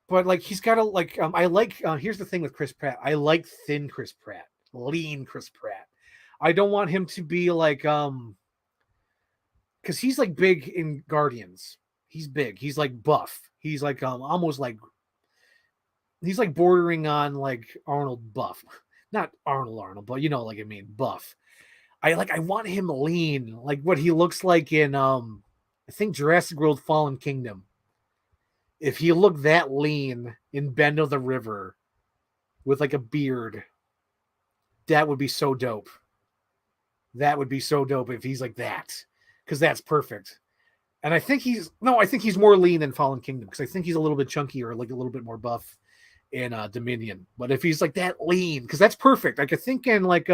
But like he's got to I like here's the thing with Chris Pratt. I like thin Chris Pratt, lean Chris Pratt. I don't want him to be like cuz he's like big in Guardians. He's big. He's like buff. He's like almost like he's like bordering on like Arnold buff. Not Arnold, but like I mean buff. I want him lean, like what he looks like in I think Jurassic World Fallen Kingdom. If he looked that lean in Bend of the River with like a beard, that would be so dope. That would be so dope if he's like that, because that's perfect. And I think he's more lean in Fallen Kingdom because I think he's a little bit chunkier, like a little bit more buff in Dominion. But if he's like that lean, because that's perfect. I could think in like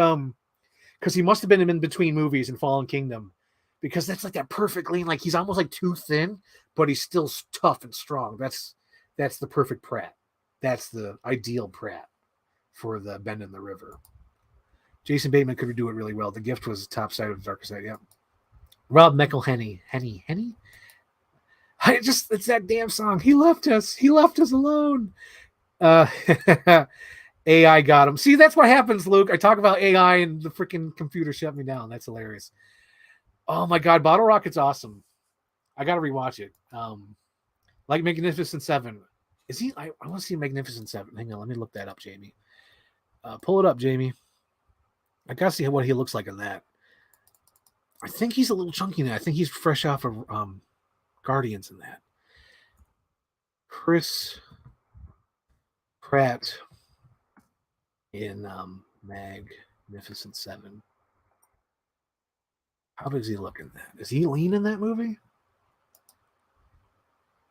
because he must have been in between movies in Fallen Kingdom, because that's like that perfect lean. Like he's almost like too thin, but he's still tough and strong. That's the perfect Pratt. That's the ideal Pratt for the Bend in the River. Jason Bateman could do it really well. The Gift was top side of the darker side. Yep. Rob McElhenney. Henny. It's that damn song. He left us. He left us alone. AI got him. See, that's what happens, Luke. I talk about AI and the freaking computer shut me down. That's hilarious. Oh my god, Bottle Rocket's awesome. I gotta rewatch it. Like Magnificent Seven. Is he? I want to see Magnificent Seven. Hang on, let me look that up, Jamie. Pull it up, Jamie. I gotta see what he looks like in that. I think he's a little chunky now. I think he's fresh off of Guardians in that. Chris Pratt in Magnificent Seven. How does he look in that? Is he lean in that movie?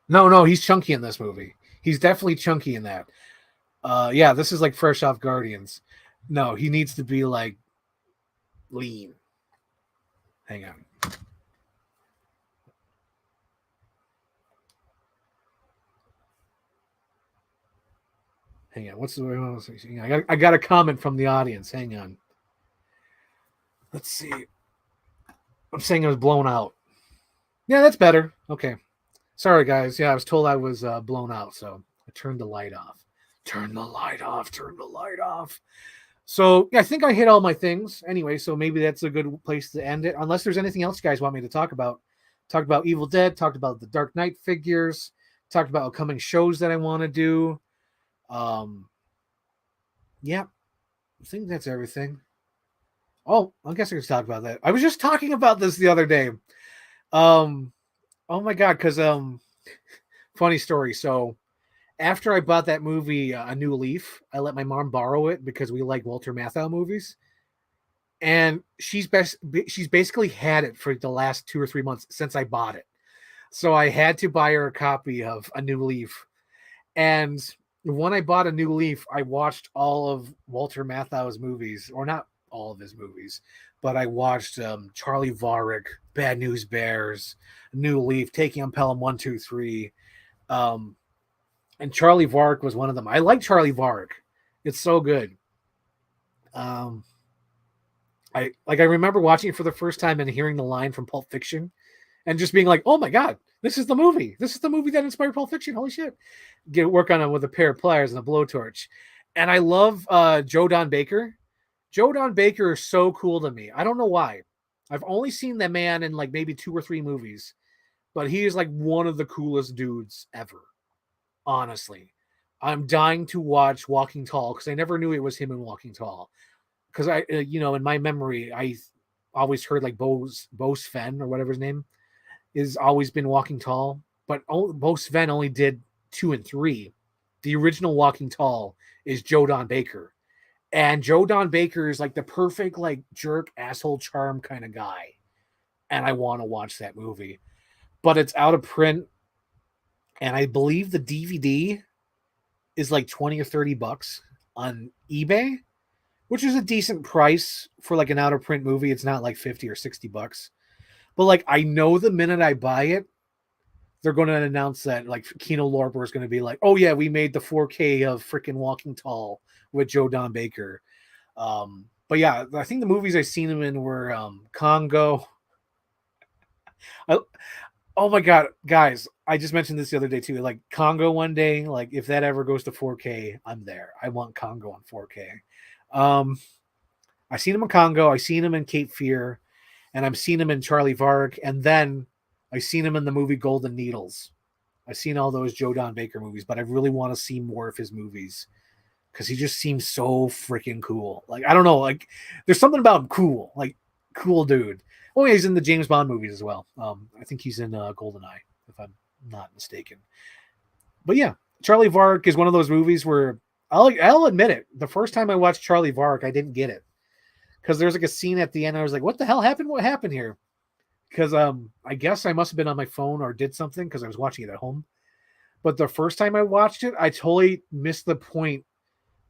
No, he's chunky in this movie. He's definitely chunky in that. Yeah, this is like fresh off Guardians. No, he needs to be like lean. Hang on. Hang on. What's the? I got a comment from the audience. Hang on. Let's see. I'm saying it was blown out. Yeah, that's better. Okay. Sorry, guys. Yeah, I was told I was blown out, so I turned the light off. Turn the light off. Turn the light off. So yeah, I think I hit all my things anyway. So maybe that's a good place to end it. Unless there's anything else you guys want me to talk about. Talked about Evil Dead. Talked about the Dark Knight figures. Talked about upcoming shows that I want to do. Yeah, I think that's everything. Oh, I guess I could talk about that. I was just talking about this the other day. Oh my god, because funny story. So after I bought that movie, A New Leaf, I let my mom borrow it because we like Walter Matthau movies, and she's basically had it for the last 2 or 3 months since I bought it. So I had to buy her a copy of A New Leaf, and when I bought A New Leaf, I watched all of Walter Matthau's movies, or not all of his movies, but I watched Charlie Varrick, Bad News Bears, New Leaf, Taking on Pelham 1, 2, 3. And Charlie Varrick was one of them. I like Charlie Varrick. It's so good. Um, I remember watching it for the first time and hearing the line from Pulp Fiction and just being like, oh my God, this is the movie. This is the movie that inspired Pulp Fiction. Holy shit. Work on it with a pair of pliers and a blowtorch. And I love Joe Don Baker. Joe Don Baker is so cool to me. I don't know why. I've only seen that man in like maybe 2 or 3 movies, but he is like one of the coolest dudes ever. Honestly, I'm dying to watch Walking Tall because I never knew it was him in Walking Tall. Because in my memory, I always heard like Bo Sven or whatever his name is always been Walking Tall, but Bo Sven only did 2 and 3. The original Walking Tall is Joe Don Baker, and Joe Don Baker is like the perfect like jerk asshole charm kind of guy, and I want to watch that movie, but it's out of print, and I believe the DVD is like 20 or $30 on eBay, which is a decent price for like an out of print movie. It's not like 50 or $60. But like I know the minute I buy it, they're going to announce that like Kino Lorber is going to be like, oh yeah, we made the 4K of freaking Walking Tall with Joe Don Baker. But yeah, I think the movies I've seen him in were Congo. Oh my God, guys, I just mentioned this the other day too. Like Congo one day, like if that ever goes to 4K, I'm there. I want Congo on 4K. I seen him in Congo. I seen him in Cape Fear, and I've seen him in Charlie Varrick, and then I seen him in the movie Golden Needles. I've seen all those Joe Don Baker movies, but I really want to see more of his movies because he just seems so freaking cool. Like I don't know, like there's something about him cool, like cool dude. Oh yeah, he's in the James Bond movies as well. I think he's in GoldenEye, if I'm not mistaken. But yeah, Charlie Varrick is one of those movies where I'll admit it. The first time I watched Charlie Varrick, I didn't get it because there's like a scene at the end. I was like, "What the hell happened? What happened here?" Because I guess I must have been on my phone or did something because I was watching it at home. But the first time I watched it, I totally missed the point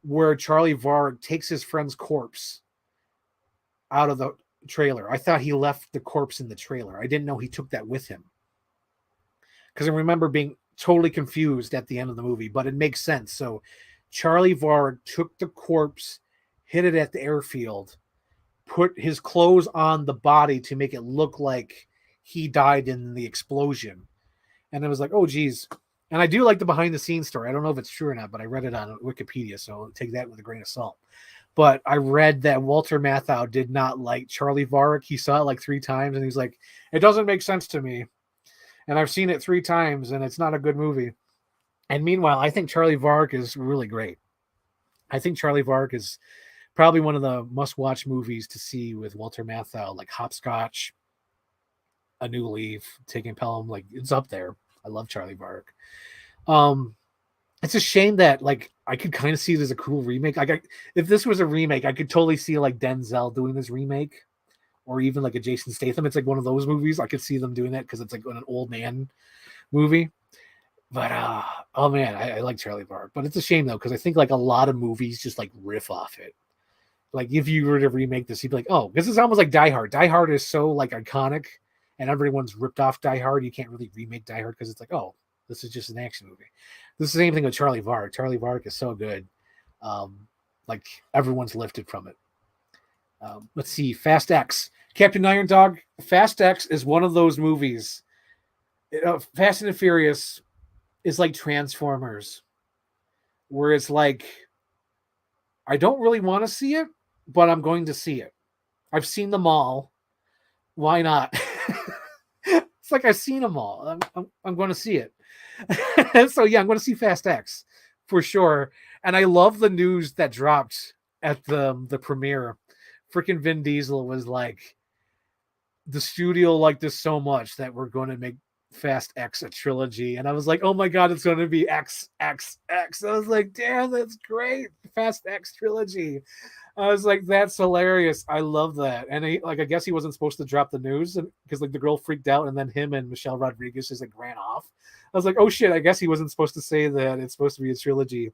where Charlie Varg takes his friend's corpse out of the trailer. I thought he left the corpse in the trailer. I didn't know he took that with him. Because I remember being totally confused at the end of the movie, but it makes sense. So Charlie Varg took the corpse, hid it at the airfield, put his clothes on the body to make it look like he died in the explosion. And I was like, oh, geez. And I do like the behind the scenes story. I don't know if it's true or not, but I read it on Wikipedia, so I'll take that with a grain of salt. But I read that Walter Matthau did not like Charlie Varrick. He saw it like 3 times, and he's like, it doesn't make sense to me. And I've seen it 3 times, and it's not a good movie. And meanwhile, I think Charlie Varrick is really great. I think Charlie Varrick is probably one of the must-watch movies to see with Walter Matthau, like Hopscotch, A New Leaf, Taking Pelham. Like, it's up there. I love Charlie Varrick. It's a shame that like I could kind of see it as a cool remake. Like if this was a remake, I could totally see like Denzel doing this remake, or even like a Jason Statham. It's like one of those movies. I could see them doing that because it's like an old man movie. But oh man, I like Charlie Bar. But it's a shame though, because I think like a lot of movies just like riff off it. Like if you were to remake this, you'd be like, oh, this is almost like Die Hard. Die Hard is so like iconic, and everyone's ripped off Die Hard. You can't really remake Die Hard because it's like, oh, this is just an action movie. This is the same thing with Charlie Varg. Charlie Varg is so good. Like everyone's lifted from it. Let's see, Fast X, Captain Iron Dog. Fast X is one of those movies. Fast and the Furious is like Transformers, where it's like I don't really want to see it, but I'm going to see it. I've seen them all. Why not? It's like I've seen them all. I'm going to see it. So yeah, I'm going to see Fast X for sure. And I love the news that dropped at the premiere. Freaking Vin Diesel was like, the studio liked this so much that we're going to make Fast X a trilogy. And I was like, oh my God, it's going to be X, X, X. I was like, damn, that's great. Fast X trilogy. I was like, that's hilarious. I love that. And I guess he wasn't supposed to drop the news because like the girl freaked out, and then him and Michelle Rodriguez just like ran off. I was like, oh shit, I guess he wasn't supposed to say that it's supposed to be a trilogy.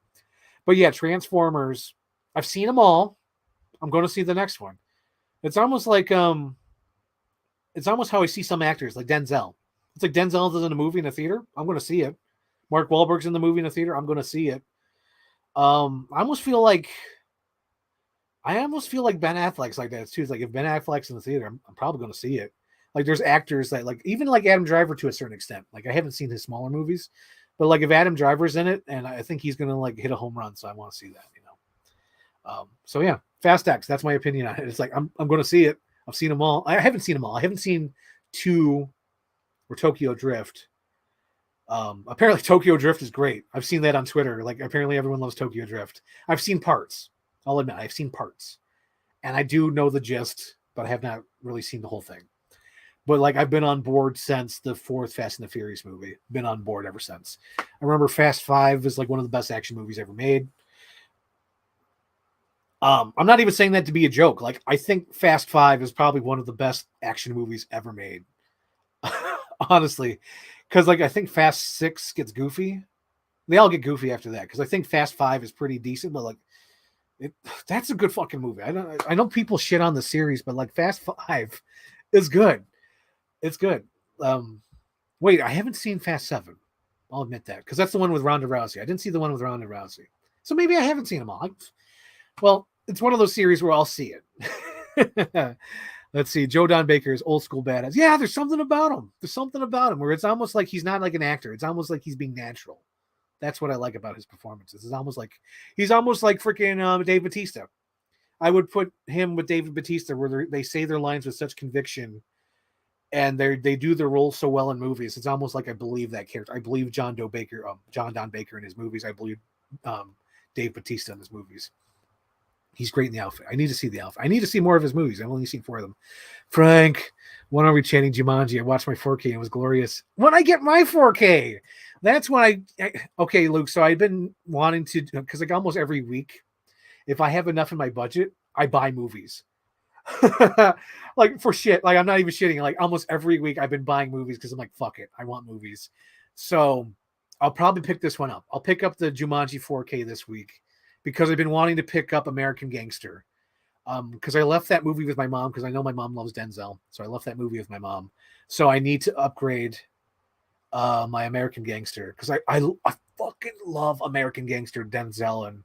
But yeah, Transformers, I've seen them all. I'm going to see the next one. It's almost like it's almost how I see some actors, like Denzel. It's like Denzel's in a movie in a theater. I'm going to see it. Mark Wahlberg's in the movie in a theater. I'm going to see it. I almost feel like Ben Affleck's like that too. It's like if Ben Affleck's in the theater, I'm probably going to see it. Like there's actors that like even like Adam Driver to a certain extent. Like I haven't seen his smaller movies, but like if Adam Driver's in it, and I think he's going to like hit a home run, so I want to see that. So yeah, Fast X. That's my opinion on it. It's like I'm going to see it. I've seen them all. I haven't seen them all. I haven't seen 2 or Tokyo Drift. Apparently Tokyo Drift is great. I've seen that on Twitter. Like apparently everyone loves Tokyo Drift. I've seen parts. I'll admit I've seen parts, and I do know the gist, but I have not really seen the whole thing. But like I've been on board since the 4th Fast and the Furious movie. Been on board ever since. I remember Fast 5 is like one of the best action movies ever made. I'm not even saying that to be a joke. Like I think Fast 5 is probably one of the best action movies ever made. Honestly, because like I think Fast 6 gets goofy. They all get goofy after that because I think Fast 5 is pretty decent, but like that's a good fucking movie. I know people shit on the series, but like Fast 5 is good. It's good. Wait, I haven't seen Fast 7. I'll admit that because that's the one with Ronda Rousey. I didn't see the one with Ronda Rousey, so maybe I haven't seen them all. Well, it's one of those series where I'll see it. Let's see. Joe Don Baker's Old School Badass. Yeah, there's something about him. There's something about him where it's almost like he's not like an actor. It's almost like he's being natural. That's what I like about his performances. It's almost like he's almost like freaking Dave Bautista. I would put him with David Bautista where they say their lines with such conviction and they do their role so well in movies. It's almost like I believe that character. I believe John Don Baker in his movies. I believe Dave Bautista in his movies. He's great in the outfit. I need to see the outfit. I need to see more of his movies. I've only seen 4 of them. Frank, when are we chanting Jumanji? I watched my 4K and it was glorious. When I get my 4K, that's when okay, Luke. So I've been wanting to, because like almost every week, if I have enough in my budget, I buy movies. Like for shit. Like I'm not even shitting. Like almost every week I've been buying movies because I'm like, fuck it. I want movies. So I'll probably pick this one up. I'll pick up the Jumanji 4K this week because I've been wanting to pick up American Gangster. Because I left that movie with my mom because I know my mom loves Denzel. So I left that movie with my mom. So I need to upgrade my American Gangster because I fucking love American Gangster, Denzel and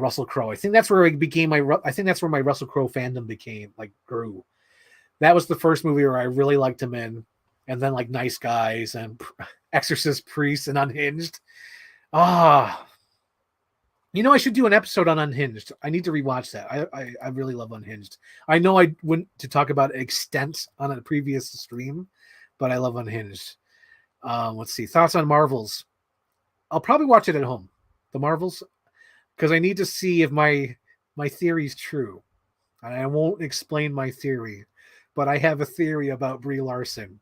Russell Crowe. I think that's where that's where my Russell Crowe fandom grew. That was the first movie where I really liked him in, and then like Nice Guys and Exorcist Priest and Unhinged. I should do an episode on Unhinged. I need to rewatch that. I really love Unhinged. I know I went to talk about extent on a previous stream, but I love Unhinged. Let's see. Thoughts on Marvels. I'll probably watch it at home. The Marvels. Because I need to see if my theory's true. And I won't explain my theory, but I have a theory about Brie Larson.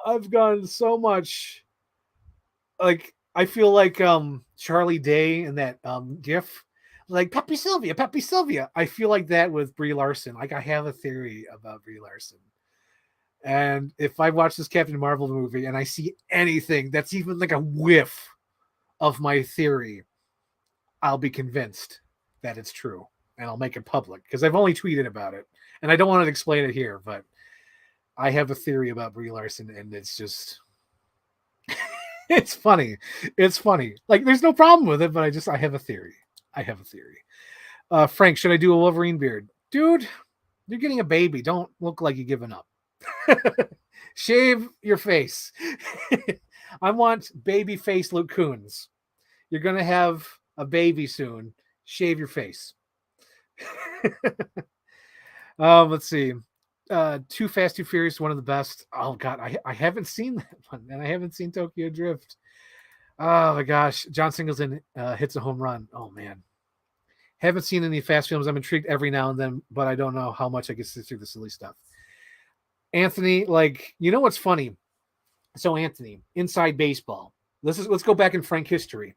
I've gone so much. Like I feel like Charlie Day in that GIF, like Pepe Sylvia. I feel like that with Brie Larson. Like I have a theory about Brie Larson. And if I watch this Captain Marvel movie and I see anything that's even like a whiff of my theory, I'll be convinced that it's true and I'll make it public because I've only tweeted about it and I don't want to explain it here, but I have a theory about Brie Larson and it's just it's funny. It's funny. Like there's no problem with it, but I have a theory. I have a theory. Frank, should I do a Wolverine beard? Dude, you're getting a baby. Don't look like you're giving up. Shave your face. I want baby face Luke Coons. You're gonna have a baby soon. Shave your face. Let's see. Too Fast, Too Furious, one of the best. Oh god, I haven't seen that one, and I haven't seen Tokyo Drift. Oh my gosh, John Singleton hits a home run. Oh man, haven't seen any Fast films. I'm intrigued every now and then, but I don't know how much I can sit through the silly stuff. Anthony, like, you know what's funny? So Anthony, inside baseball. Let's go back in Frank history.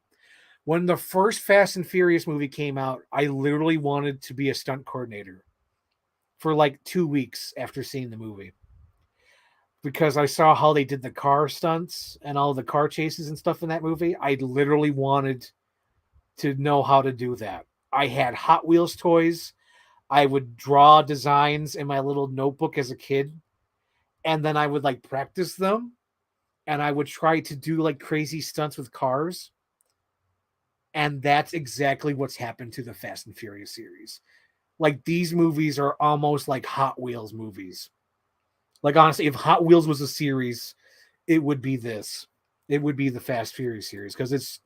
When the first Fast and Furious movie came out, I literally wanted to be a stunt coordinator for like 2 weeks after seeing the movie. Because I saw how they did the car stunts and all the car chases and stuff in that movie. I literally wanted to know how to do that. I had Hot Wheels toys. I would draw designs in my little notebook as a kid. And then I would like practice them. And I would try to do like crazy stunts with cars. And that's exactly what's happened to the Fast and Furious series. Like these movies are almost like Hot Wheels movies. Like honestly, if Hot Wheels was a series, it would be this. It would be the Fast Furious series because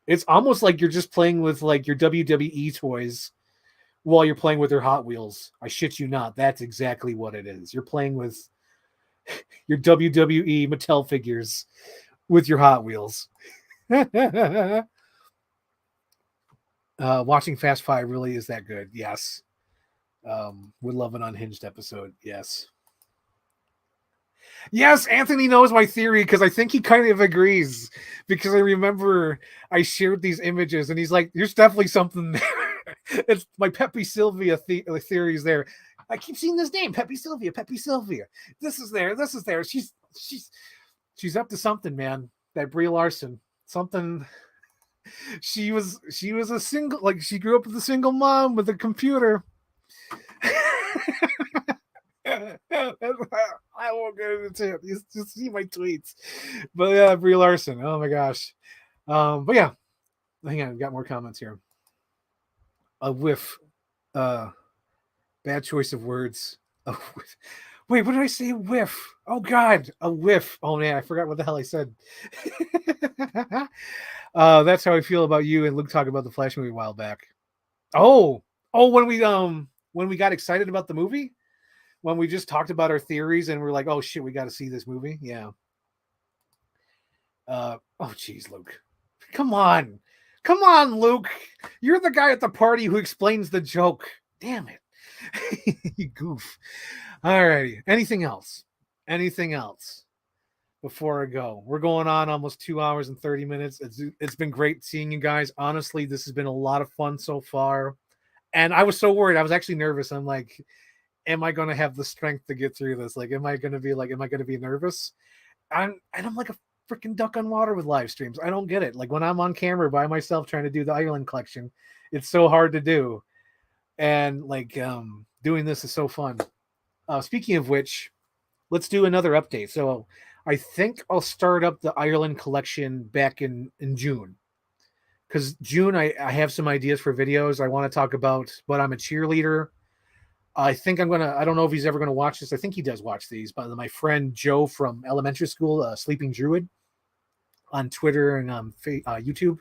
it's almost like you're just playing with like your WWE toys while you're playing with your Hot Wheels. I shit you not. That's exactly what it is. You're playing with your WWE Mattel figures with your Hot Wheels. Watching Fast Five really is that good. Yes. Would love an unhinged episode. Yes. Yes, Anthony knows my theory because I think he kind of agrees. Because I remember I shared these images and he's like, there's definitely something there. It's my Pepe Sylvia theory is there. I keep seeing this name, Pepe Sylvia, Pepe Sylvia. This is there. She's up to something, man. That Brie Larson. Something she was a single, like she grew up with a single mom with a computer. I won't go into it. You just see my tweets. But yeah, Brie Larson. Oh my gosh. But yeah, hang on, we got more comments here. A whiff. Bad choice of words. A whiff. Wait, what did I say? A whiff. Oh God, a whiff. Oh man, I forgot what the hell I said. That's how I feel about you and Luke talking about the Flash movie a while back. Oh, when we got excited about the movie, when we just talked about our theories and we're like, oh shit, we got to see this movie. Yeah. Oh geez, Luke, come on, Luke. You're the guy at the party who explains the joke. Damn it, you goof. All righty. Anything else? Anything else? Before I go, we're going on almost 2 hours and 30 minutes. It's been great seeing you guys. Honestly, this has been a lot of fun so far. And I was so worried. I was actually nervous. I'm like, am I going to have the strength to get through this? Like, am I going to be nervous? I'm like a freaking duck on water with live streams. I don't get it. Like when I'm on camera by myself trying to do the Ireland collection, it's so hard to do. And like doing this is so fun. Speaking of which, let's do another update. So I think I'll start up the Ireland collection back in June. Because June, I have some ideas for videos. I want to talk about, but I'm a cheerleader. I think I don't know if he's ever going to watch this. I think he does watch these. But my friend Joe from elementary school, Sleeping Druid, on Twitter and YouTube,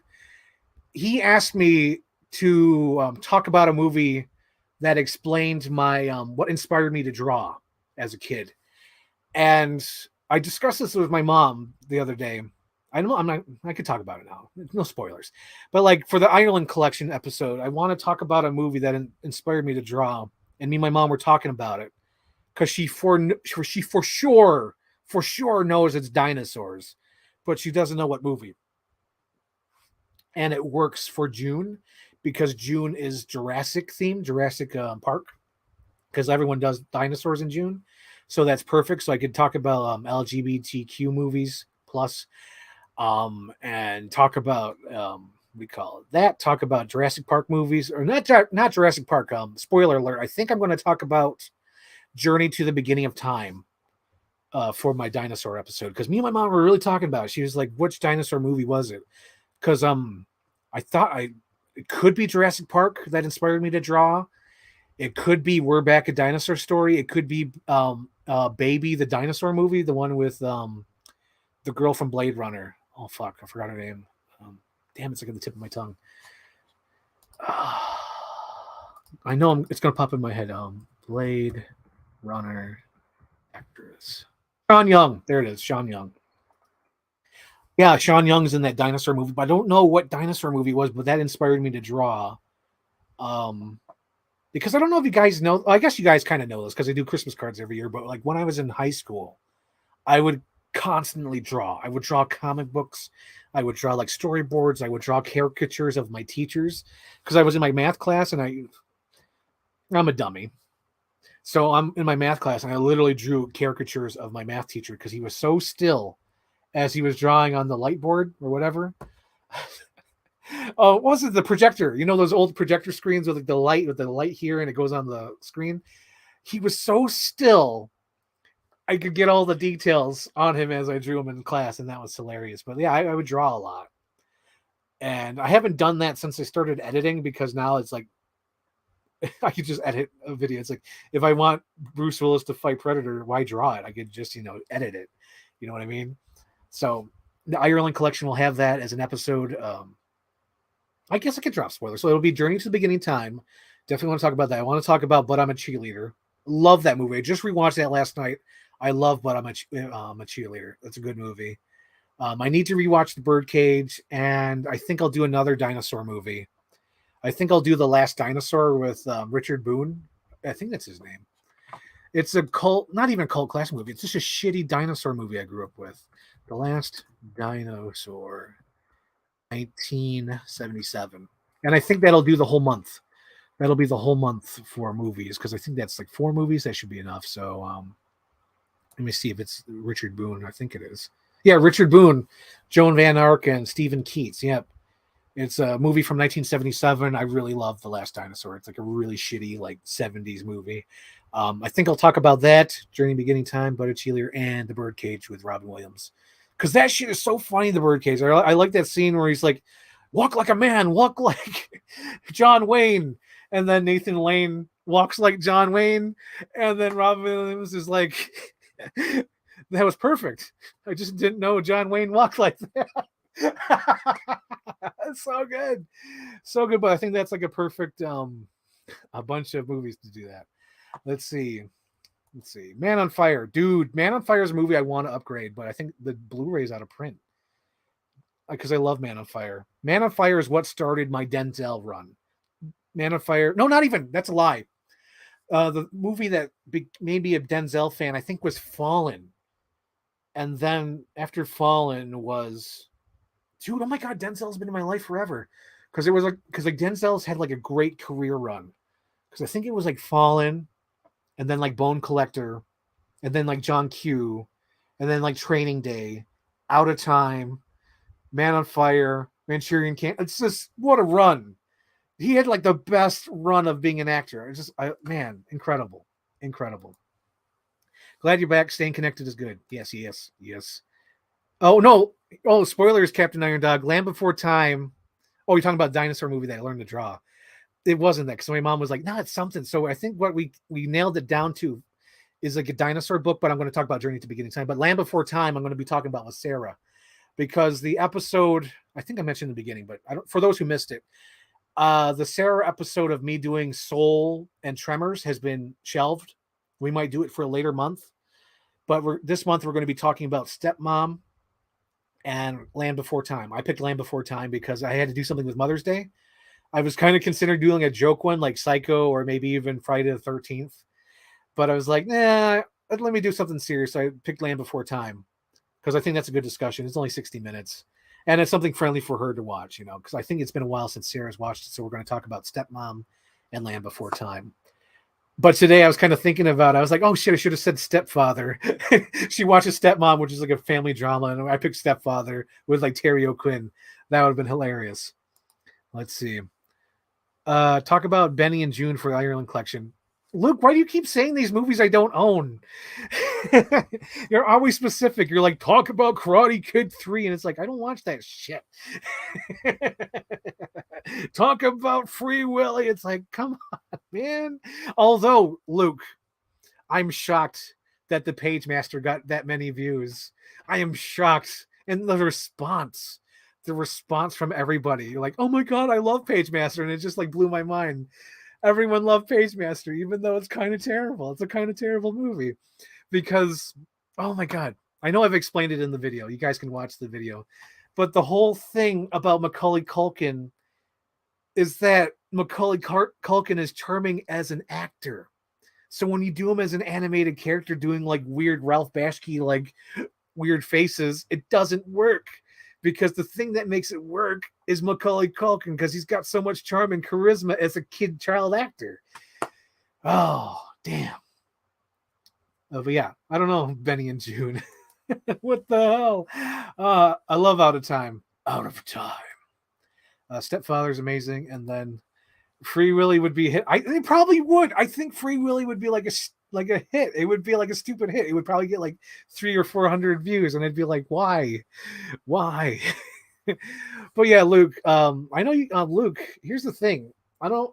he asked me to talk about a movie that explained my what inspired me to draw as a kid. And I discussed this with my mom the other day. I could talk about it now. No spoilers. But like for the Ireland collection episode, I want to talk about a movie that inspired me to draw. And me and my mom were talking about it because she for sure knows it's dinosaurs, but she doesn't know what movie. And it works for June because June is Jurassic themed, Jurassic Park, because everyone does dinosaurs in June. So that's perfect. So I could talk about LGBTQ movies plus, and talk about we call it that. Talk about Jurassic Park movies, or not Jurassic Park. Spoiler alert. I think I'm going to talk about Journey to the Beginning of Time for my dinosaur episode, because me and my mom were really talking about it. She was like, "Which dinosaur movie was it?" Because I thought it could be Jurassic Park that inspired me to draw. It could be We're Back, a Dinosaur Story. It could be Baby, the dinosaur movie, the one with the girl from Blade Runner. Oh fuck, I forgot her name. Damn, it's like at the tip of my tongue. I know it's gonna pop in my head. Blade Runner actress. Sean Young. There it is. Sean Young. Yeah, Sean Young's in that dinosaur movie, but I don't know what dinosaur movie it was, but that inspired me to draw. Because I don't know if you guys know, I guess you guys kind of know this because I do Christmas cards every year, but like when I was in high school, I would constantly draw. I would draw comic books. I would draw like storyboards. I would draw caricatures of my teachers because I was in my math class and I'm a dummy. So I'm in my math class and I literally drew caricatures of my math teacher because he was so still as he was drawing on the light board or whatever. Oh, what was it? The projector. You know those old projector screens with the light here and it goes on the screen? He was so still. I could get all the details on him as I drew him in class, and that was hilarious. But yeah, I would draw a lot. And I haven't done that since I started editing because now it's like I could just edit a video. It's like if I want Bruce Willis to fight Predator, why draw it? I could just, edit it. You know what I mean? So the Ireland collection will have that as an episode. I guess I could drop spoilers. So it'll be Journey to the Beginning Time. Definitely want to talk about that. I want to talk about But I'm a Cheerleader. Love that movie. I just rewatched that last night. I love But I'm a Cheerleader. That's a good movie. I need to rewatch The Birdcage, and I think I'll do another dinosaur movie. I think I'll do The Last Dinosaur with Richard Boone. I think that's his name. It's a cult, not even a cult classic movie. It's just a shitty dinosaur movie I grew up with. The Last Dinosaur, 1977. And I think that'll do the whole month. That'll be the whole month for movies because I think that's like 4 movies. That should be enough. So let me see if it's Richard Boone. I think it is. Yeah, Richard Boone, Joan Van Ark, and Stephen Keats. Yep. It's a movie from 1977. I really love The Last Dinosaur. It's like a really shitty, like 70s movie. I think I'll talk about that during Beginning Time, But a Cheerleader, and The Birdcage with Robin Williams. Because that shit is so funny, The Birdcage. I like that scene where he's like, walk like a man, walk like John Wayne. And then Nathan Lane walks like John Wayne. And then Robin Williams is like, that was perfect. I just didn't know John Wayne walked like that. So good. So good. But I think that's like a perfect a bunch of movies to do that. Let's see. Man on Fire. Dude, Man on Fire is a movie I want to upgrade, but I think the Blu-ray is out of print. Because I love Man on Fire. Man on Fire is what started my Denzel run. Man on Fire. No, not even. That's a lie. The movie that made me a Denzel fan, I think, was Fallen. And then after Fallen was, dude, oh my God, Denzel's been in my life forever. Because Denzel's had like a great career run. Because I think it was like Fallen, and then like Bone Collector, and then like John Q, and then like Training Day, Out of Time, Man on Fire, Manchurian Candidate. It's just, what a run. He had like the best run of being an actor. It's just, man, incredible. Glad you're back. Staying connected is good. Yes. Oh, no. Oh, spoilers, Captain Iron Dog. Land Before Time. Oh, you're talking about dinosaur movie that I learned to draw. It wasn't that, because my mom was like, no, it's something. So I think what we nailed it down to is like a dinosaur book, but I'm going to talk about Journey to Beginning Time. But Land Before Time, I'm going to be talking about with Sarah, because the episode, I think I mentioned in the beginning, but for those who missed it, the Sarah episode of me doing Soul and Tremors has been shelved. We might do it for a later month, but this month we're going to be talking about Stepmom and Land Before Time. I picked Land Before Time because I had to do something with Mother's Day. I was kind of considering doing a joke one like Psycho or maybe even Friday the 13th. But I was like, nah, let me do something serious. So I picked Land Before Time because I think that's a good discussion. It's only 60 minutes. And it's something friendly for her to watch, because I think it's been a while since Sarah's watched it. So we're going to talk about Stepmom and Land Before Time. But today I was kind of thinking about it. I was like, oh shit, I should have said Stepfather. She watches Stepmom, which is like a family drama, and I picked Stepfather with like Terry O'Quinn. That would have been hilarious. Let's see. Talk about Benny and June for the Ireland collection. Luke, why do you keep saying these movies I don't own? You're always specific. You're like, talk about Karate Kid 3, and it's like, I don't watch that shit. Talk about Free Willy. It's like, come on, man. Although, Luke, I'm shocked that the Page Master got that many views. I am shocked. And the response from everybody, you're like, oh my God, I love Page Master. And it just like blew my mind. Everyone loved Page Master, even though it's kind of terrible. It's a kind of terrible movie because, oh my God, I know I've explained it in the video. You guys can watch the video. But the whole thing about Macaulay Culkin is that Macaulay Culkin is charming as an actor. So when you do him as an animated character doing like weird Ralph Bashki, like weird faces, it doesn't work. Because the thing that makes it work is Macaulay Culkin, because he's got so much charm and charisma as a child actor. Oh, damn. But yeah, I don't know, Benny and June. What the hell? I love Out of Time. Out of Time. Stepfather's amazing, and then Free Willy would be a hit. It probably would. I think Free Willy would be like a hit. It would be like a stupid hit. It would probably get like 300 or 400 views, and I'd be like, why? But yeah, Luke. I know you, Luke. Here's the thing. I don't,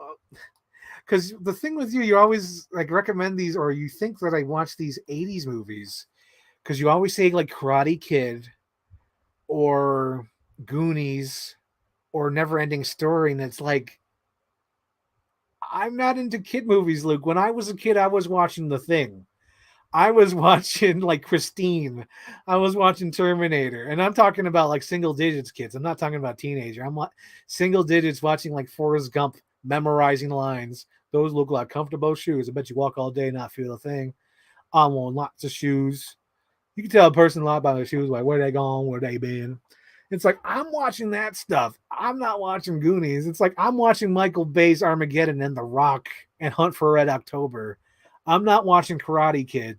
because the thing with you, you always like recommend these, or you think that I watch these '80s movies, because you always say like Karate Kid, or Goonies, or Never Ending Story, and it's like, I'm not into kid movies, Luke. When I was a kid, I was watching The Thing. I was watching like Christine. I was watching Terminator. And I'm talking about like single digits kids. I'm not talking about teenager. I'm single digits watching like Forrest Gump, memorizing lines. Those look like comfortable shoes. I bet you walk all day and not feel a thing. I want lots of shoes. You can tell a person a lot about their shoes, like where they gone, where they been. It's like, I'm watching that stuff. I'm not watching Goonies. It's like, I'm watching Michael Bay's Armageddon and The Rock and Hunt for Red October. I'm not watching Karate Kid.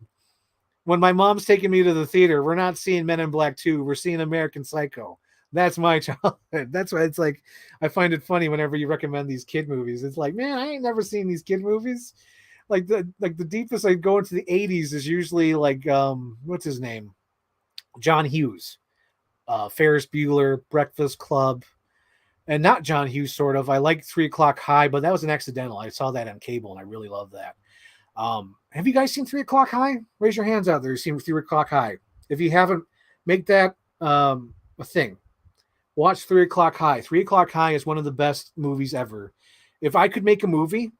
When my mom's taking me to the theater, we're not seeing Men in Black 2. We're seeing American Psycho. That's my childhood. That's why it's like, I find it funny whenever you recommend these kid movies. It's like, man, I ain't never seen these kid movies. Like the deepest I go into the 80s is usually like, what's his name? John Hughes. Ferris Bueller, Breakfast Club, and not John Hughes, sort of. I like 3 O'Clock High, but that was an accidental. I saw that on cable, and I really love that. Have you guys seen 3 O'Clock High? Raise your hands out there. You've seen 3 O'Clock High. If you haven't, make that a thing. Watch 3 O'Clock High. 3 O'Clock High is one of the best movies ever. If I could make a movie,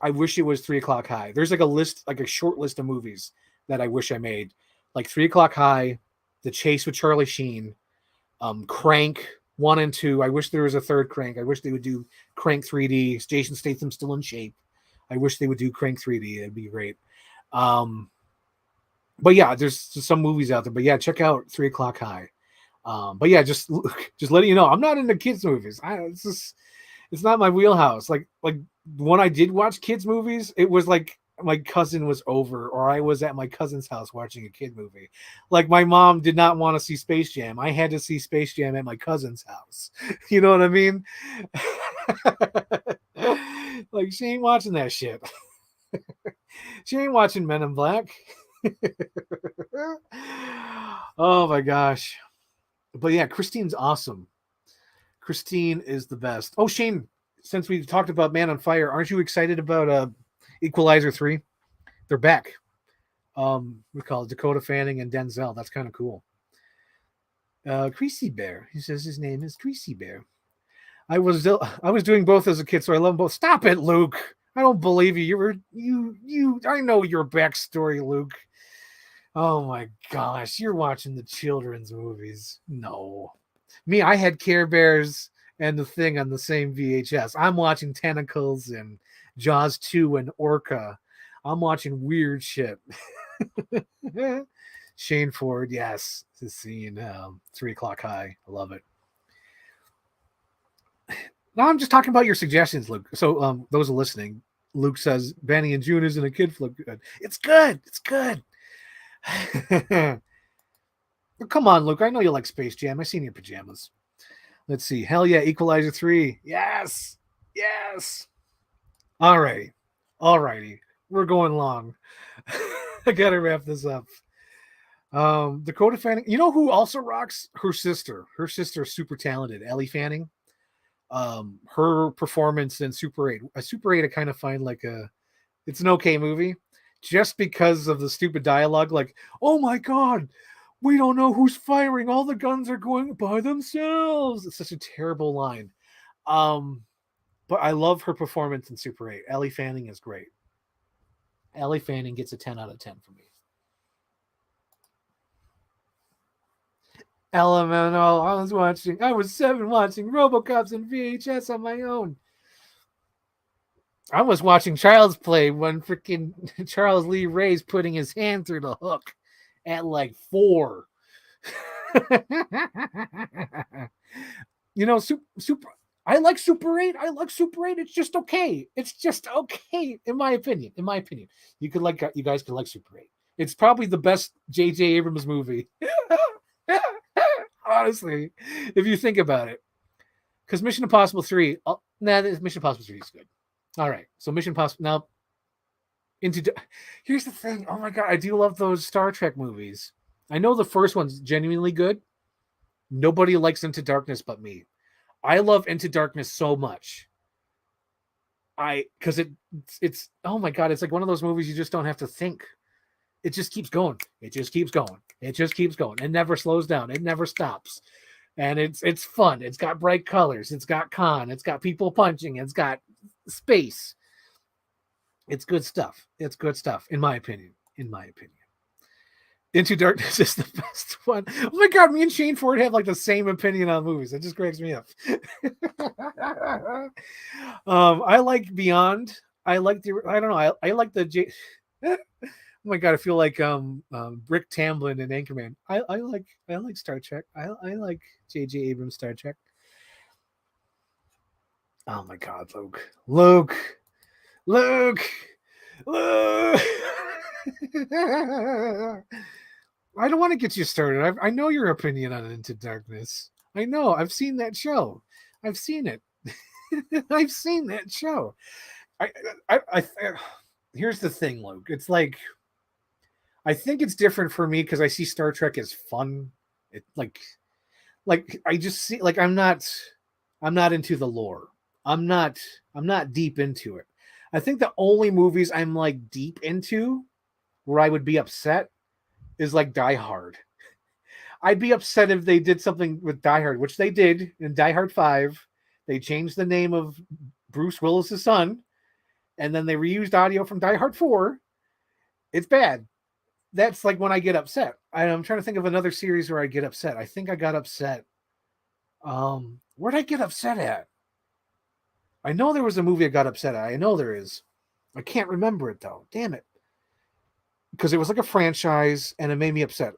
I wish it was 3 O'Clock High. There's like a list, like a short list of movies that I wish I made. Like 3 O'Clock High, The Chase with Charlie Sheen, Crank 1 and 2. I wish there was a third Crank. I wish they would do Crank 3D. Jason Statham's still in shape. I wish they would do Crank 3D. It'd be great. But yeah, there's some movies out there. But yeah, check out 3 O'Clock High. But yeah, just letting you know, I'm not into kids movies. It's not my wheelhouse. Like when I did watch kids movies, it was like my cousin was over, or I was at my cousin's house watching a kid movie. Like my mom did not want to see Space Jam. I had to see Space Jam at my cousin's house. You know what I mean? Like she ain't watching that shit. She ain't watching Men in Black. Oh my gosh. But yeah, Christine's awesome. Christine is the best. Oh, Shane, since we talked about Man on Fire, aren't you excited about Equalizer 3? They're back. We call it Dakota Fanning and Denzel. That's kind of cool. Creasy Bear. He says his name is Creasy Bear. I was doing both as a kid, so I love them both. Stop it, Luke. I don't believe you. I know your backstory, Luke. Oh my gosh, you're watching the children's movies. No. Me, I had Care Bears and The Thing on the same VHS. I'm watching Tentacles and Jaws 2 and Orca. I'm watching weird shit. Shane Ford, yes. This scene, 3 O'Clock High. I love it. Now I'm just talking about your suggestions, Luke. So those are listening. Luke says Benny and June isn't a kid flick good. It's good. It's good. Come on, Luke. I know you like Space Jam. I seen your pajamas. Let's see. Hell yeah, Equalizer 3. Yes. Yes. All righty. All righty. We're going long. I gotta wrap this up. Dakota Fanning. You know who also rocks? Her sister. Her sister is super talented. Ellie Fanning. Her performance in Super 8. Super 8 I kind of find like it's an okay movie. Just because of the stupid dialogue, like, oh my god, we don't know who's firing. All the guns are going by themselves. It's such a terrible line. But I love her performance in Super 8. Ellie Fanning is great. Ellie Fanning gets a 10 out of 10 for me. Elemental, I was 7 watching RoboCops and VHS on my own. I was watching Child's Play when freaking Charles Lee Ray's putting his hand through the hook at like 4. You know, super. I like Super 8. I like Super 8. It's just okay. It's just okay, in my opinion. In my opinion, you guys could like Super 8. It's probably the best J.J. Abrams movie. Honestly, if you think about it, because Mission Impossible 3, Mission Impossible 3 is good. All right, so Mission Impossible now. Here's the thing. Oh my god, I do love those Star Trek movies. I know the first one's genuinely good. Nobody likes Into Darkness but me. I love Into Darkness so much. Because it's oh my god, it's like one of those movies you just don't have to think. It just keeps going. It just keeps going. It just keeps going. It never slows down. It never stops. And it's fun. It's got bright colors. It's got Khan. It's got people punching. It's got space. It's good stuff. It's good stuff, in my opinion. In my opinion. Into Darkness is the best one. Oh my god, me and Shane Ford have like the same opinion on movies. It just cracks me up. I like Beyond. I like the oh my god, I feel like Rick Tamblyn and Anchorman. I like Star Trek. I like J.J. Abrams Star Trek. Oh my god, Luke. I don't want to get you started. I know your opinion on Into Darkness. I know. I've seen that show. I've seen it. I've seen that show. Here's the thing, Luke. It's like I think it's different for me because I see Star Trek as fun. It like I just see like I'm not into the lore. I'm not deep into it. I think the only movies I'm like deep into where I would be upset is like Die Hard. I'd be upset if they did something with Die Hard, which they did in Die Hard 5. They changed the name of Bruce Willis's son, and then they reused audio from Die Hard 4. It's bad. That's like when I get upset. I'm trying to think of another series where I get upset. I think I got upset. Where'd I get upset at? I know there was a movie I got upset at. I know there is. I can't remember it though. Damn it. Because it was like a franchise and it made me upset.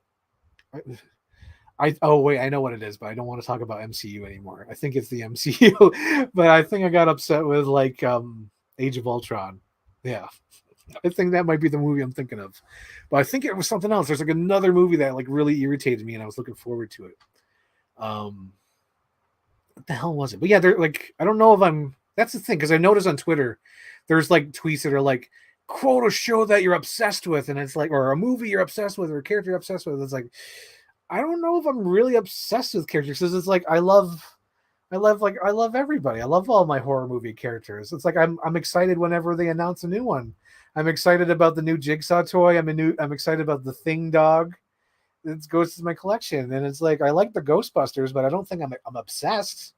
I know what it is, but I don't want to talk about MCU anymore. I think it's the MCU, but I think I got upset with like Age of Ultron. Yeah. I think that might be the movie I'm thinking of. But I think it was something else. There's like another movie that like really irritated me and I was looking forward to it. What the hell was it? But yeah, they're like, I don't know if that's the thing, because I noticed on Twitter, there's like tweets that are like, quote a show that you're obsessed with, and it's like, or a movie you're obsessed with, or a character you're obsessed with. It's like, I don't know if I'm really obsessed with characters, because it's like I love everybody. I love all my horror movie characters. It's like I'm excited whenever they announce a new one. I'm excited about the new Jigsaw toy. I'm excited about the Thing dog. It goes to my collection, and it's like I like the Ghostbusters, but I don't think I'm obsessed.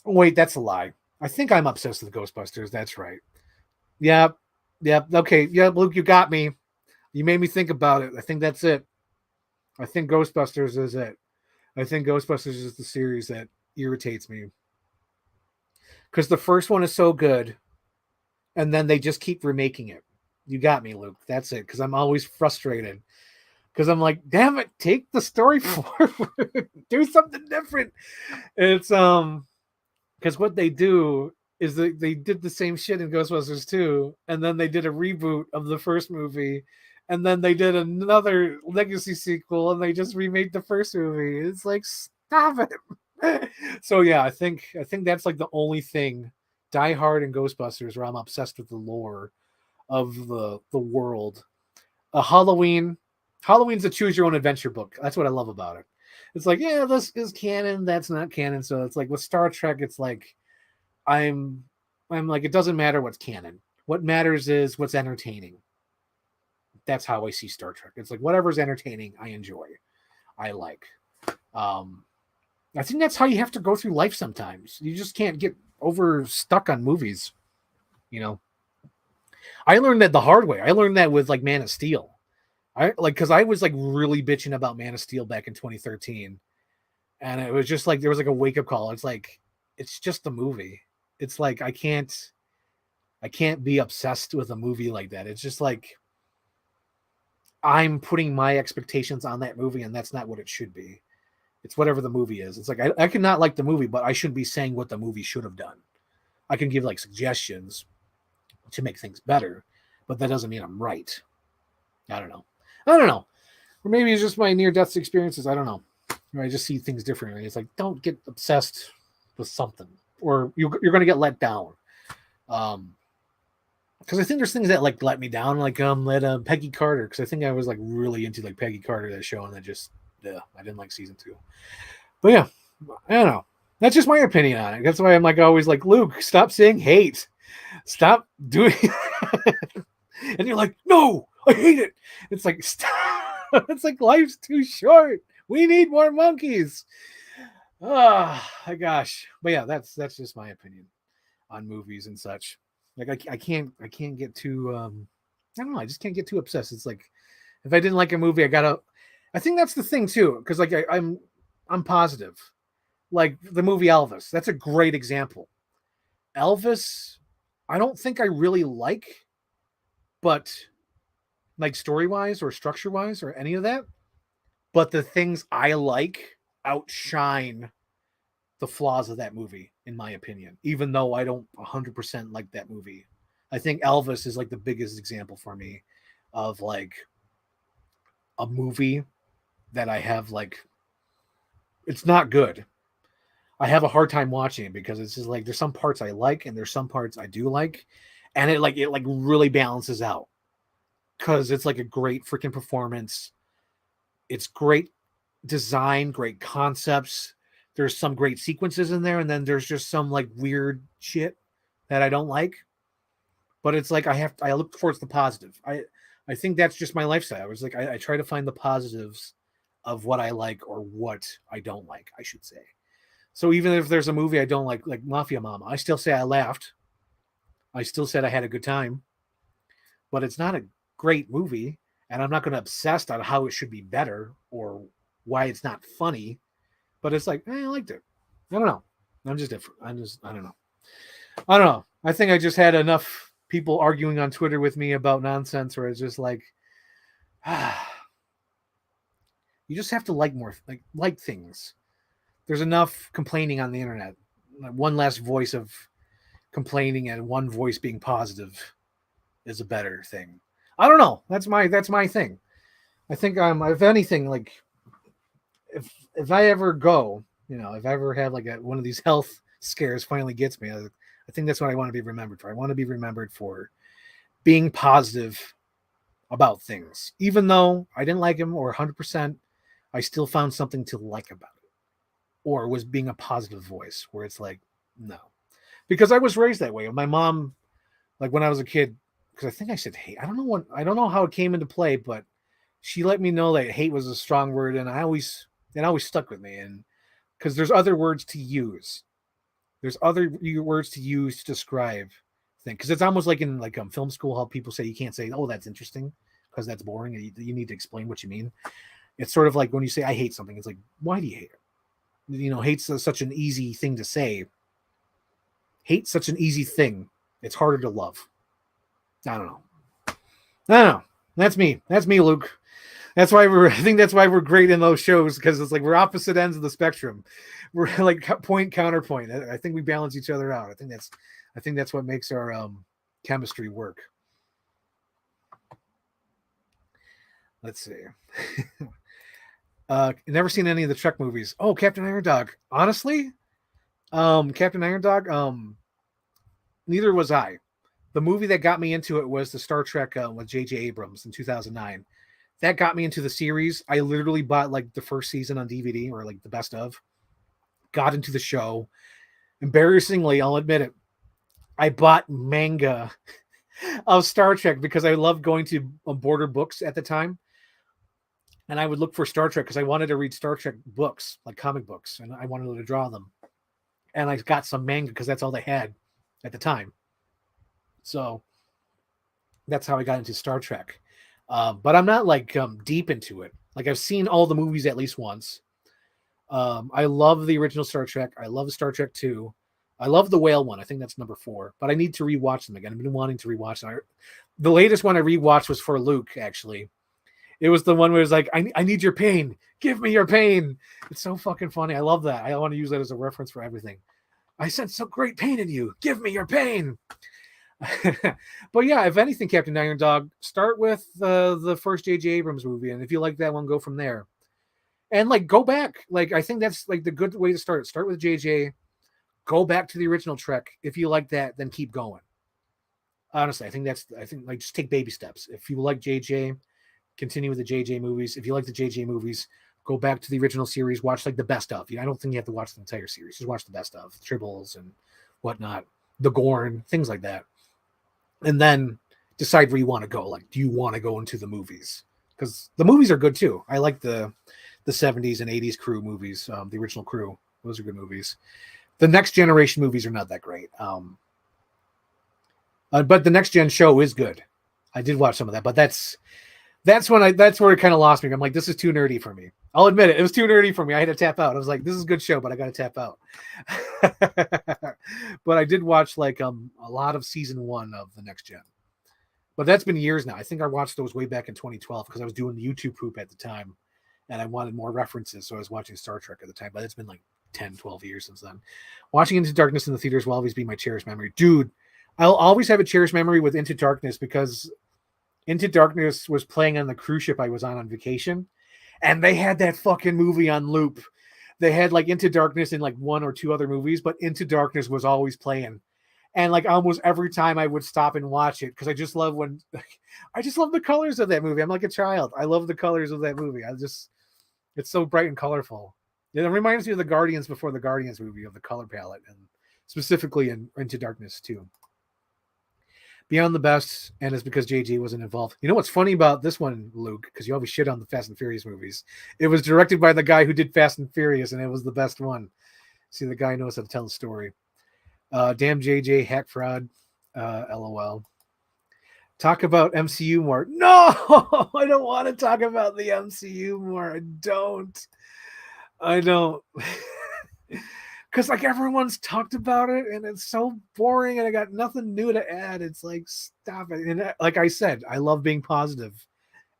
Wait, that's a lie. I think I'm obsessed with Ghostbusters. That's right. Yep. Okay. Yeah, Luke, you got me. You made me think about it. I think that's it. I think Ghostbusters is it. I think Ghostbusters is the series that irritates me. Because the first one is so good, and then they just keep remaking it. You got me, Luke. That's it. Because I'm always frustrated. Because I'm like, damn it, take the story forward. Do something different. It's because what they do is that they did the same shit in Ghostbusters 2, and then they did a reboot of the first movie, and then they did another legacy sequel, and they just remade the first movie. It's like, stop it. So yeah, I think that's like the only thing, Die Hard and Ghostbusters, where I'm obsessed with the lore of the world. Halloween's a choose your own adventure book. That's what I love about it. It's like, yeah, this is canon, that's not canon. So it's like with Star Trek, it's like I'm like, it doesn't matter what's canon. What matters is what's entertaining. That's how I see Star Trek. It's like whatever's entertaining, I enjoy. I like. I think that's how you have to go through life sometimes. You just can't get over stuck on movies. You know, I learned that the hard way. I learned that with like Man of Steel. Because I was like really bitching about Man of Steel back in 2013, and it was just like there was like a wake up call. It's like, it's just a movie. It's like I can't be obsessed with a movie like that. It's just like I'm putting my expectations on that movie, and that's not what it should be. It's whatever the movie is. It's like I can not like the movie, but I shouldn't be saying what the movie should have done. I can give like suggestions to make things better, but that doesn't mean I'm right. I don't know. Or maybe it's just my near-death experiences. I don't know. Or I just see things differently. It's like, don't get obsessed with something, or you're going to get let down. Because I think there's things that like let me down, like Peggy Carter. Because I think I was like really into like Peggy Carter, that show, and I didn't like season 2. But yeah, I don't know. That's just my opinion on it. That's why I'm like always like, Luke, stop saying hate. Stop doing it. And you're like, no, I hate it. It's like, stop. It's like, life's too short. We need more monkeys. Oh my gosh. But yeah, that's just my opinion on movies and such. Like I can't get too I don't know, I just can't get too obsessed. It's like, if I didn't like a movie, I think that's the thing too, because like I'm positive. Like the movie Elvis, that's a great example. Elvis, I don't think I really like, but like story-wise or structure-wise or any of that. But the things I like outshine the flaws of that movie, in my opinion, even though I don't 100% like that movie. I think Elvis is like the biggest example for me of like a movie that I have like, it's not good. I have a hard time watching it because it's just like there's some parts I like and there's some parts I do like, and it really balances out because it's like a great freaking performance. It's great design, great concepts. There's some great sequences in there, and then there's just some like weird shit that I don't like. But it's like I look towards the positive. I think that's just my lifestyle. I was like I try to find the positives of what I like or what I don't like, I should say. So even if there's a movie I don't like Mafia Mama, I still say I laughed. I still said I had a good time. But it's not a great movie, and I'm not going to obsess on how it should be better or why it's not funny. But it's like, I liked it. I don't know. I'm just different. I don't know. I think I just had enough people arguing on Twitter with me about nonsense where it's just like, you just have to like more, like things. There's enough complaining on the internet. One less voice of complaining and one voice being positive is a better thing. I don't know. That's my thing. I think if anything, like if I ever go, if I ever have like one of these health scares finally gets me, I think that's what I want to be remembered for. I want to be remembered for being positive about things. Even though I didn't like him or 100%, I still found something to like about it. Or was being a positive voice where it's like, no. Because I was raised that way. My mom, like when I was a kid, because I think I said hate. I don't know how it came into play, but she let me know that hate was a strong word, and it always stuck with me. And because there's other words to use. There's other words to use to describe things. Because it's almost like in film school how people say you can't say, oh, that's interesting, because that's boring. You need to explain what you mean. It's sort of like when you say I hate something, it's like, why do you hate it? Hate's such an easy thing to say. Hate's such an easy thing. It's harder to love. I don't know. That's me, Luke. I think that's why we're great in those shows, because it's like we're opposite ends of the spectrum. We're like point counterpoint. I think we balance each other out. I think I think that's what makes our chemistry work. Let's see. Never seen any of the Trek movies. Oh, Captain Iron Dog. Honestly, Captain Iron Dog. Neither was I. The movie that got me into it was the Star Trek with J.J. Abrams in 2009. That got me into the series. I literally bought like the first season on DVD or like the best of. Got into the show. Embarrassingly, I'll admit it. I bought manga of Star Trek because I loved going to Border Books at the time. And I would look for Star Trek because I wanted to read Star Trek books, like comic books, and I wanted to draw them. And I got some manga because that's all they had at the time. So that's how I got into Star Trek. But I'm not like deep into it. Like I've seen all the movies at least once. I love the original Star Trek. I love Star Trek 2. I love the whale one. I think that's number 4. But I need to rewatch them again. I've been wanting to rewatch them. The latest one I rewatched was for Luke, actually. It was the one where it was like, I need your pain. Give me your pain. It's so fucking funny. I love that. I want to use that as a reference for everything. I sense some great pain in you. Give me your pain. But yeah, if anything, Captain Iron Dog, start with the first J.J. Abrams movie. And if you like that one, go from there. And like, go back. Like, I think that's like the good way to start. Start with J.J. Go back to the original Trek. If you like that, then keep going. Honestly, I think like just take baby steps. If you like J.J., continue with the JJ movies. If you like the JJ movies, go back to the original series, watch like the best of. I don't think you have to watch the entire series. Just watch the best of, the Tribbles and whatnot, the Gorn, things like that. And then decide where you want to go. Like, do you want to go into the movies? Because the movies are good too. I like the 70s and 80s crew movies, the original crew. Those are good movies. The Next Generation movies are not that great. But the Next Gen show is good. I did watch some of that, but that's where it kind of lost me. I'm like, this is too nerdy for me. I'll admit it. It was too nerdy for me. I had to tap out. I was like, this is a good show, but I got to tap out. But I did watch like a lot of season 1 of the Next Gen. But that's been years now. I think I watched those way back in 2012 because I was doing the YouTube poop at the time and I wanted more references. So I was watching Star Trek at the time, but it's been like 10, 12 years since then. Watching Into Darkness in the theaters will always be my cherished memory. Dude, I'll always have a cherished memory with Into Darkness because Into Darkness was playing on the cruise ship I was on vacation, and they had that fucking movie on loop. They had like Into Darkness and like 1 or 2 other movies, but Into Darkness was always playing. And like almost every time I would stop and watch it because I just love the colors of that movie. I'm like a child. I love the colors of that movie. It's so bright and colorful. It reminds me of the Guardians before the Guardians movie, of the color palette, and specifically in Into Darkness too. Beyond the best, and it's because JJ wasn't involved. You know what's funny about this one, Luke? Because you always shit on the Fast and Furious movies. It was directed by the guy who did Fast and Furious, and it was the best one. See, the guy knows how to tell a story. Damn JJ, hack fraud. LOL. Talk about MCU more. No, I don't want to talk about the MCU more. I don't. Because like everyone's talked about it and it's so boring and I got nothing new to add. It's like, stop it. And like I said, I love being positive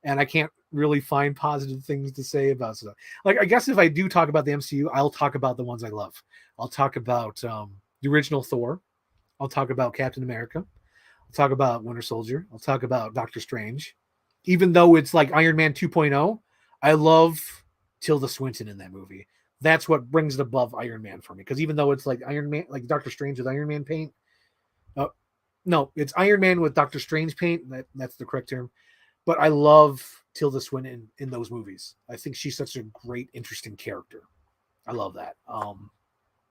and I can't really find positive things to say about stuff. Like, I guess if I do talk about the MCU, I'll talk about the ones I love. I'll talk about the original Thor. I'll talk about Captain America. I'll talk about Winter Soldier. I'll talk about Doctor Strange. Even though it's like Iron Man 2.0, I love Tilda Swinton in that movie. That's what brings it above Iron Man for me. Because even though it's like Iron Man, like Doctor Strange with Iron Man paint. No, it's Iron Man with Doctor Strange paint. That's the correct term. But I love Tilda Swinton in those movies. I think she's such a great, interesting character. I love that.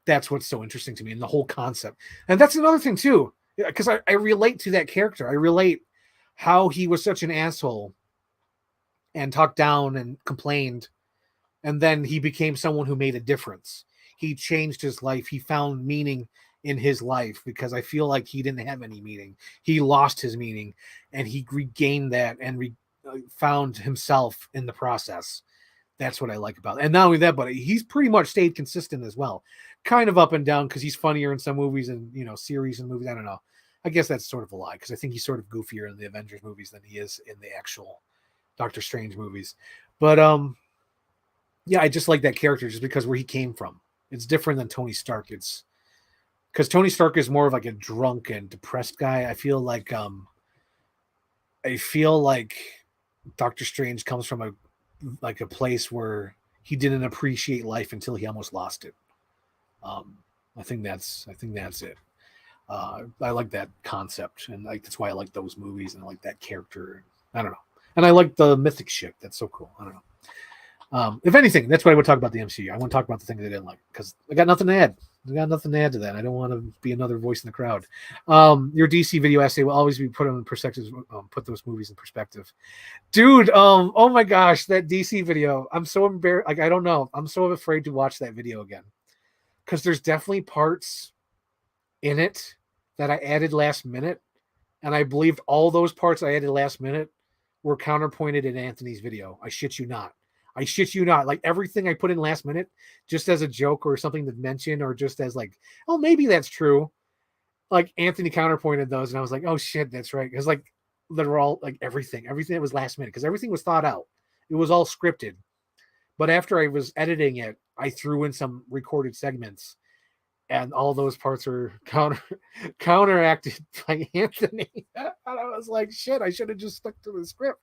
That's what's so interesting to me, and the whole concept. And that's another thing too, because I relate to that character. I relate how he was such an asshole and talked down and complained. And then he became someone who made a difference. He changed his life. He found meaning in his life because I feel like he didn't have any meaning. He lost his meaning and he regained that and found himself in the process. That's what I like about it. And not only that, but he's pretty much stayed consistent as well. Kind of up and down because he's funnier in some movies and, series and movies. I don't know. I guess that's sort of a lie because I think he's sort of goofier in the Avengers movies than he is in the actual Doctor Strange movies. But, yeah, I just like that character just because where he came from. It's different than Tony Stark. It's because Tony Stark is more of like a drunk and depressed guy. I feel like Doctor Strange comes from a place where he didn't appreciate life until he almost lost it. I think that's it. I like that concept, and that's why I like those movies, and I like that character. I don't know, and I like the mythic shit. That's so cool. I don't know. If anything, that's what I would talk about the MCU. I want to talk about the things I didn't like because I got nothing to add. I got nothing to add to that. I don't want to be another voice in the crowd. Your DC video essay will always be put in perspective. Put those movies in perspective, dude. Oh my gosh, that DC video. I'm so embarrassed. Like I don't know. I'm so afraid to watch that video again because there's definitely parts in it that I added last minute, and I believed all those parts I added last minute were counterpointed in Anthony's video. I shit you not. Like everything I put in last minute, just as a joke or something to mention, or just as like, oh, maybe that's true. Like Anthony counterpointed those, and I was like, oh shit, that's right. Because like they're all like everything that was last minute, because everything was thought out. It was all scripted. But after I was editing it, I threw in some recorded segments, and all those parts are counteracted by Anthony. And I was like, shit, I should have just stuck to the script.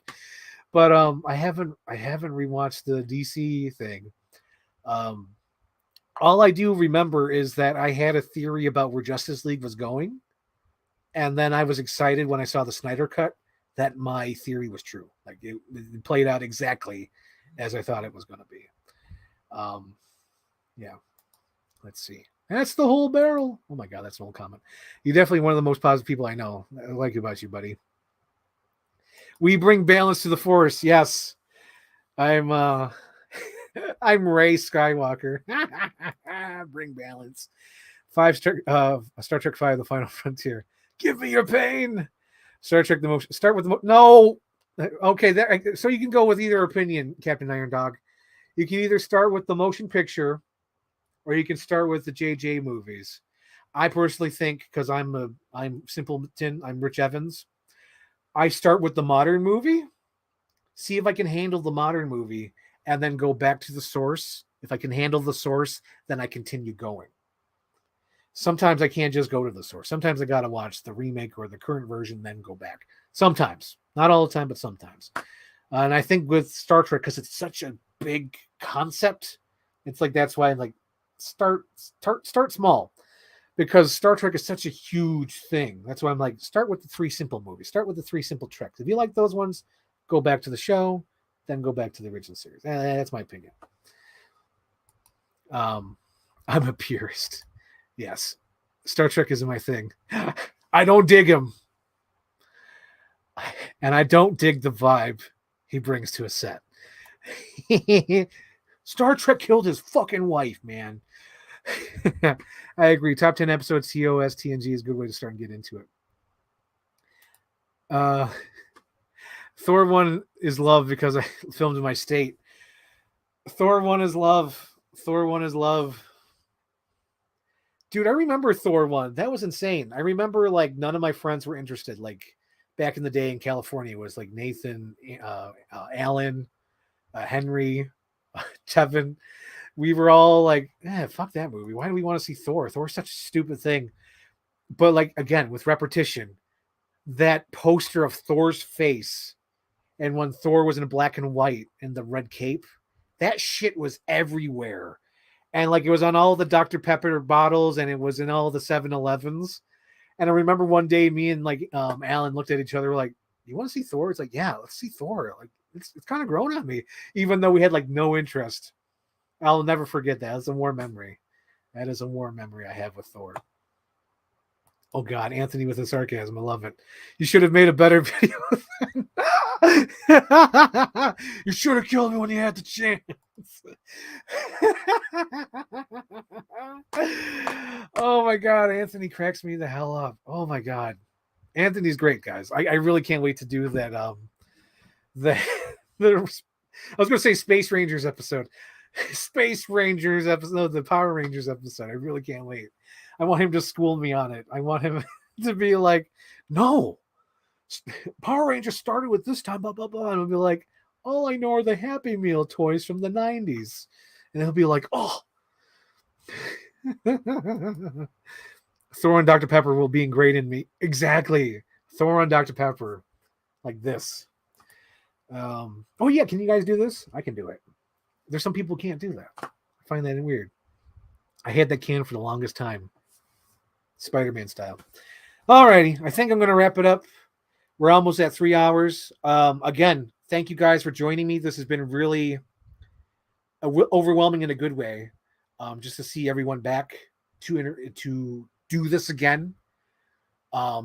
But I haven't rewatched the DC thing. All I do remember is that I had a theory about where Justice League was going, and then I was excited when I saw the Snyder cut that my theory was true. Like it played out exactly as I thought it was going to be. Yeah. Let's see. That's the whole barrel. Oh my God, that's an old comment. You're definitely one of the most positive people I know. I like about you, buddy. We bring balance to the force. Yes. I'm I'm Ray Skywalker. Bring balance. Star Trek 5, The Final Frontier. Give me your pain. Star Trek the motion. Start with the no. Okay, so you can go with either opinion, Captain Iron Dog. You can either start with the motion picture, or you can start with the JJ movies. I personally think, because I'm simpleton, I'm Rich Evans, I start with the modern movie, see if I can handle the modern movie, and then go back to the source. If I can handle the source, then I continue going. Sometimes I can't just go to the source. Sometimes I got to watch the remake or the current version, then go back. Sometimes. Not all the time, but sometimes. And I think with Star Trek, because it's such a big concept, it's like that's why I'm like, start small, because Star Trek is such a huge thing. That's why I'm like, start with the 3 simple movies. Start with the 3 simple Treks. If you like those ones, go back to the show, then go back to the original series. That's my opinion. I'm a purist. Yes. Star Trek isn't my thing. I don't dig him. And I don't dig the vibe he brings to a set. Star Trek killed his fucking wife, man. I agree. Top 10 episodes, TOS, TNG is a good way to start and get into it. Thor 1 is love because I filmed in my state. Thor 1 is love. Thor 1 is love. Dude, I remember Thor 1. That was insane. I remember like none of my friends were interested. Like back in the day in California, it was like Nathan, Alan, Henry, Tevin. We were all like, fuck that movie. Why do we want to see Thor? Thor's such a stupid thing. But like, again, with repetition, that poster of Thor's face, and when Thor was in black and white in the red cape, that shit was everywhere. And like, it was on all the Dr. Pepper bottles, and it was in all the 7-Elevens. And I remember one day me and like Alan looked at each other like, you want to see Thor? It's like, yeah, let's see Thor. Like it's kind of grown on me, even though we had like no interest. I'll never forget that. That's a warm memory. That is a warm memory I have with Thor. Oh God, Anthony with the sarcasm. I love it. You should have made a better video. You should have killed me when you had the chance. Oh my God, Anthony cracks me the hell up. Oh my God. Anthony's great, guys. I really can't wait to do that. I was gonna say Space Rangers episode. Space Rangers episode, the Power Rangers episode. I really can't wait. I want him to school me on it. I want him to be like, no, Power Rangers started with this time, blah, blah, blah. And I'll be like, all I know are the Happy Meal toys from the 90s. And he'll be like, oh. Thor and Dr. Pepper will be ingrained in me. Exactly. Thor and Dr. Pepper. Like this. Oh, yeah. Can you guys do this? I can do it. There's some people who can't do that. I find that weird. I had that can for the longest time. Spider-Man style. Alrighty. I think I'm going to wrap it up. We're almost at 3 hours. Again, thank you guys for joining me. This has been really overwhelming in a good way. Just to see everyone back to do this again.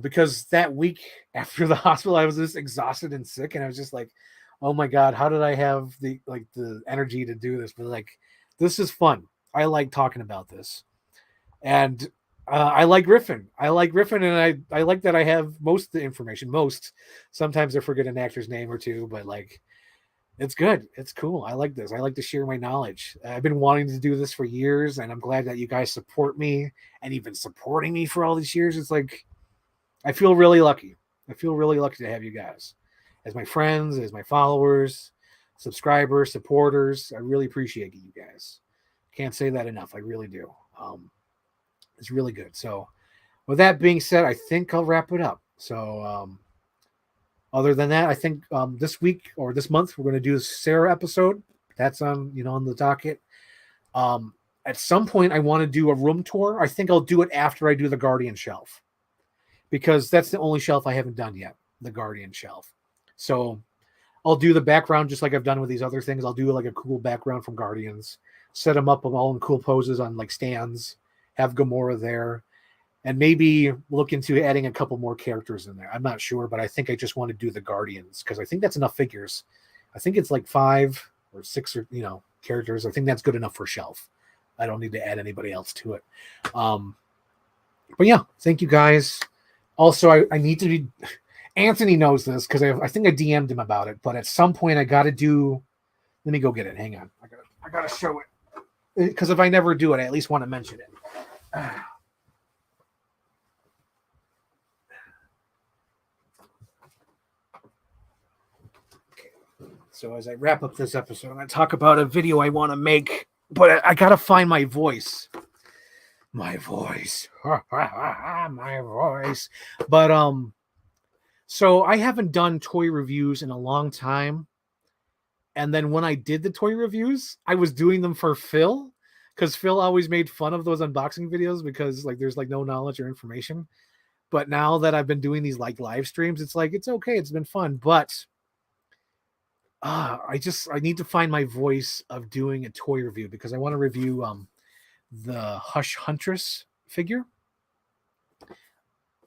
Because that week after the hospital, I was just exhausted and sick, and I was just like, oh my God, how did I have the energy to do this? But like, this is fun. I like talking about this. And I like riffing. And I like that I have most of the information. Sometimes I forget an actor's name or two, but like, it's good. It's cool. I like this. I like to share my knowledge. I've been wanting to do this for years, and I'm glad that you guys support me and even supporting me for all these years. It's like, I feel really lucky. I feel really lucky to have you guys as my friends, as my followers, subscribers, supporters. I really appreciate you guys. Can't say that enough. I really do. It's really good. So with that being said, I think I'll wrap it up. So other than that, I think this week or this month, we're going to do a Sarah episode. That's on the docket. At some point, I want to do a room tour. I think I'll do it after I do the Guardian shelf, because that's the only shelf I haven't done yet, the Guardian shelf. So I'll do the background just like I've done with these other things. I'll do like a cool background from Guardians, set them up all in cool poses on like stands, have Gamora there, and maybe look into adding a couple more characters in there. I'm not sure, but I think I just want to do the Guardians because I think that's enough figures. I think it's like 5 or 6 characters. I think that's good enough for shelf. I don't need to add anybody else to it. But yeah, thank you guys. Also, I need to be. Anthony knows this because I think I DM'd him about it. But at some point, I got to do. Let me go get it. Hang on. I gotta show it, because if I never do it, I at least want to mention it. Okay. So as I wrap up this episode, I'm going to talk about a video I want to make, but I got to find my voice. My voice. My voice. But so I haven't done toy reviews in a long time. And then when I did the toy reviews, I was doing them for Phil, because Phil always made fun of those unboxing videos because like there's like no knowledge or information. But now that I've been doing these like live streams, it's like, it's okay. It's been fun. But I need to find my voice of doing a toy review, because I want to review the Hush Huntress figure.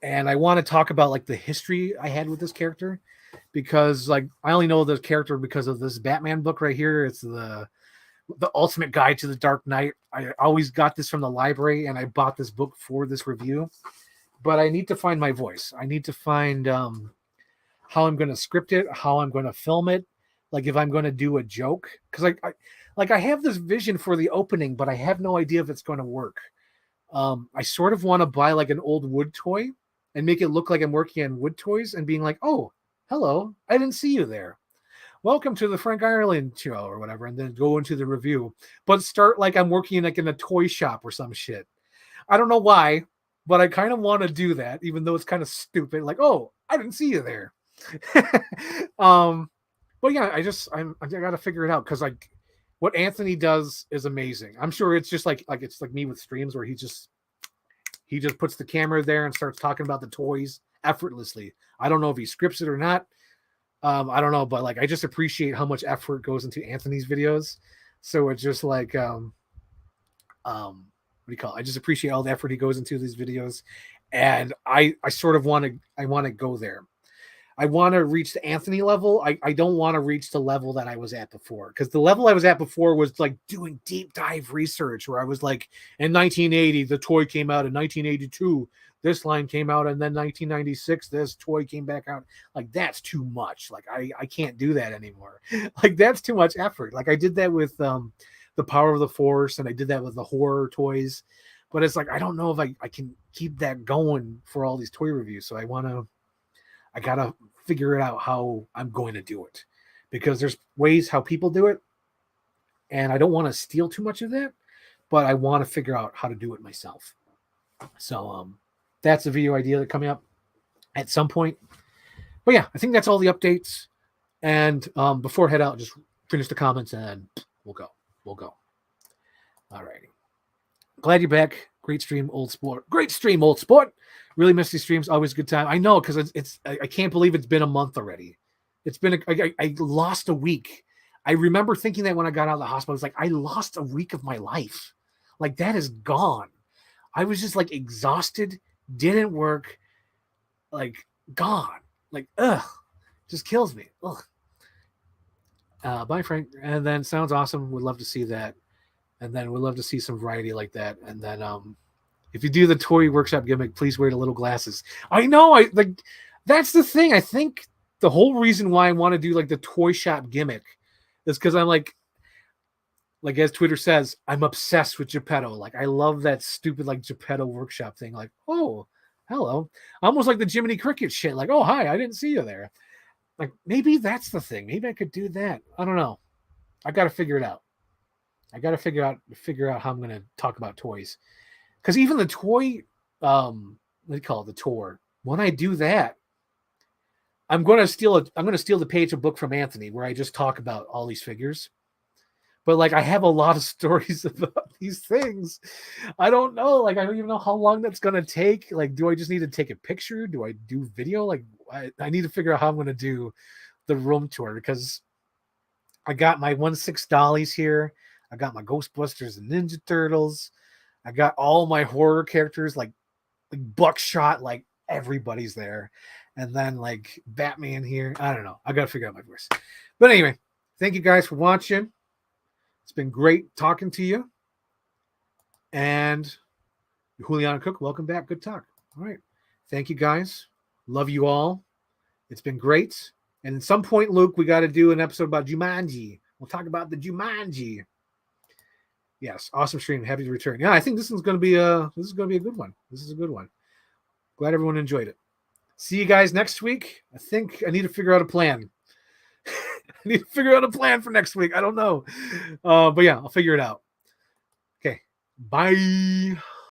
And I want to talk about like the history I had with this character, because like I only know this character because of this Batman book right here. It's the Ultimate Guide to the Dark Knight. I always got this from the library, and I bought this book for this review. But I need to find my voice. I need to find how I'm going to script it, how I'm going to film it, like if I'm going to do a joke, because I have this vision for the opening, but I have no idea if it's going to work. I sort of want to buy like an old wood toy and make it look like I'm working on wood toys and being like, oh, hello, I didn't see you there. Welcome to the Frank Ireland show or whatever, and then go into the review. But start like I'm working like in a toy shop or some shit. I don't know why, but I kind of want to do that, even though it's kind of stupid. Like, oh, I didn't see you there. But yeah, I got to figure it out, because like what Anthony does is amazing. I'm sure it's just like it's like me with streams where he just puts the camera there and starts talking about the toys effortlessly. I don't know if he scripts it or not. I don't know, but like I just appreciate how much effort goes into Anthony's videos. So it's just like what do you call it? I just appreciate all the effort he goes into these videos, and I sort of want to go there. I want to reach the Anthony level. I don't want to reach the level that I was at before, because the level I was at before was like doing deep dive research, where I was like, in 1980 the toy came out, in 1982 this line came out, and then 1996 this toy came back out. Like, that's too much. Like I can't do that anymore. Like, that's too much effort. Like I did that with the Power of the Force, and I did that with the horror toys, but it's like I don't know if I can keep that going for all these toy reviews. So I gotta figure it out how I'm going to do it, because there's ways how people do it, and I don't want to steal too much of that, but I want to figure out how to do it myself. So that's a video idea that coming up at some point. But yeah, I think that's all the updates. And before I head out, just finish the comments and we'll go. All righty. Glad you're back. Great stream, old sport. Great stream, old sport. Really miss these streams. Always a good time. I know, because I can't believe it's been a month already. It's been I lost a week. I remember thinking that when I got out of the hospital, I was like, I lost a week of my life. Like, that is gone. I was just like exhausted, didn't work, like gone. Like, ugh, just kills me. Ugh. Bye, Frank. And then sounds awesome. Would love to see that. And then we'd love to see some variety like that. And then if you do the toy workshop gimmick, please wear the little glasses. I know. That's the thing. I think the whole reason why I want to do like the toy shop gimmick is because I'm like as Twitter says, I'm obsessed with Geppetto. Like, I love that stupid like Geppetto workshop thing. Like, oh, hello. Almost like the Jiminy Cricket shit. Like, oh, hi, I didn't see you there. Like, maybe that's the thing. Maybe I could do that. I don't know. I got to figure it out. I got to figure out how I'm going to talk about toys. Because even the toy, what do you call it, the tour, when I do that, I'm going to steal the page of book from Anthony where I just talk about all these figures. But like, I have a lot of stories about these things. I don't know. Like, I don't even know how long that's going to take. Like, do I just need to take a picture? Do I do video? Like, I need to figure out how I'm going to do the room tour, because I got my 1/6 dollies here. I got my Ghostbusters and Ninja Turtles. I got all my horror characters, like Buckshot, like everybody's there. And then like Batman here. I don't know. I got to figure out my voice. But anyway, thank you guys for watching. It's been great talking to you. And Juliana Cook, welcome back. Good talk. All right. Thank you guys. Love you all. It's been great. And at some point, Luke, we got to do an episode about Jumanji. We'll talk about the Jumanji. Yes, awesome stream. Happy to return. Yeah, I think this is going to be a good one. This is a good one. Glad everyone enjoyed it. See you guys next week. I think I need to figure out a plan. I need to figure out a plan for next week. I don't know. But yeah, I'll figure it out. Okay. Bye.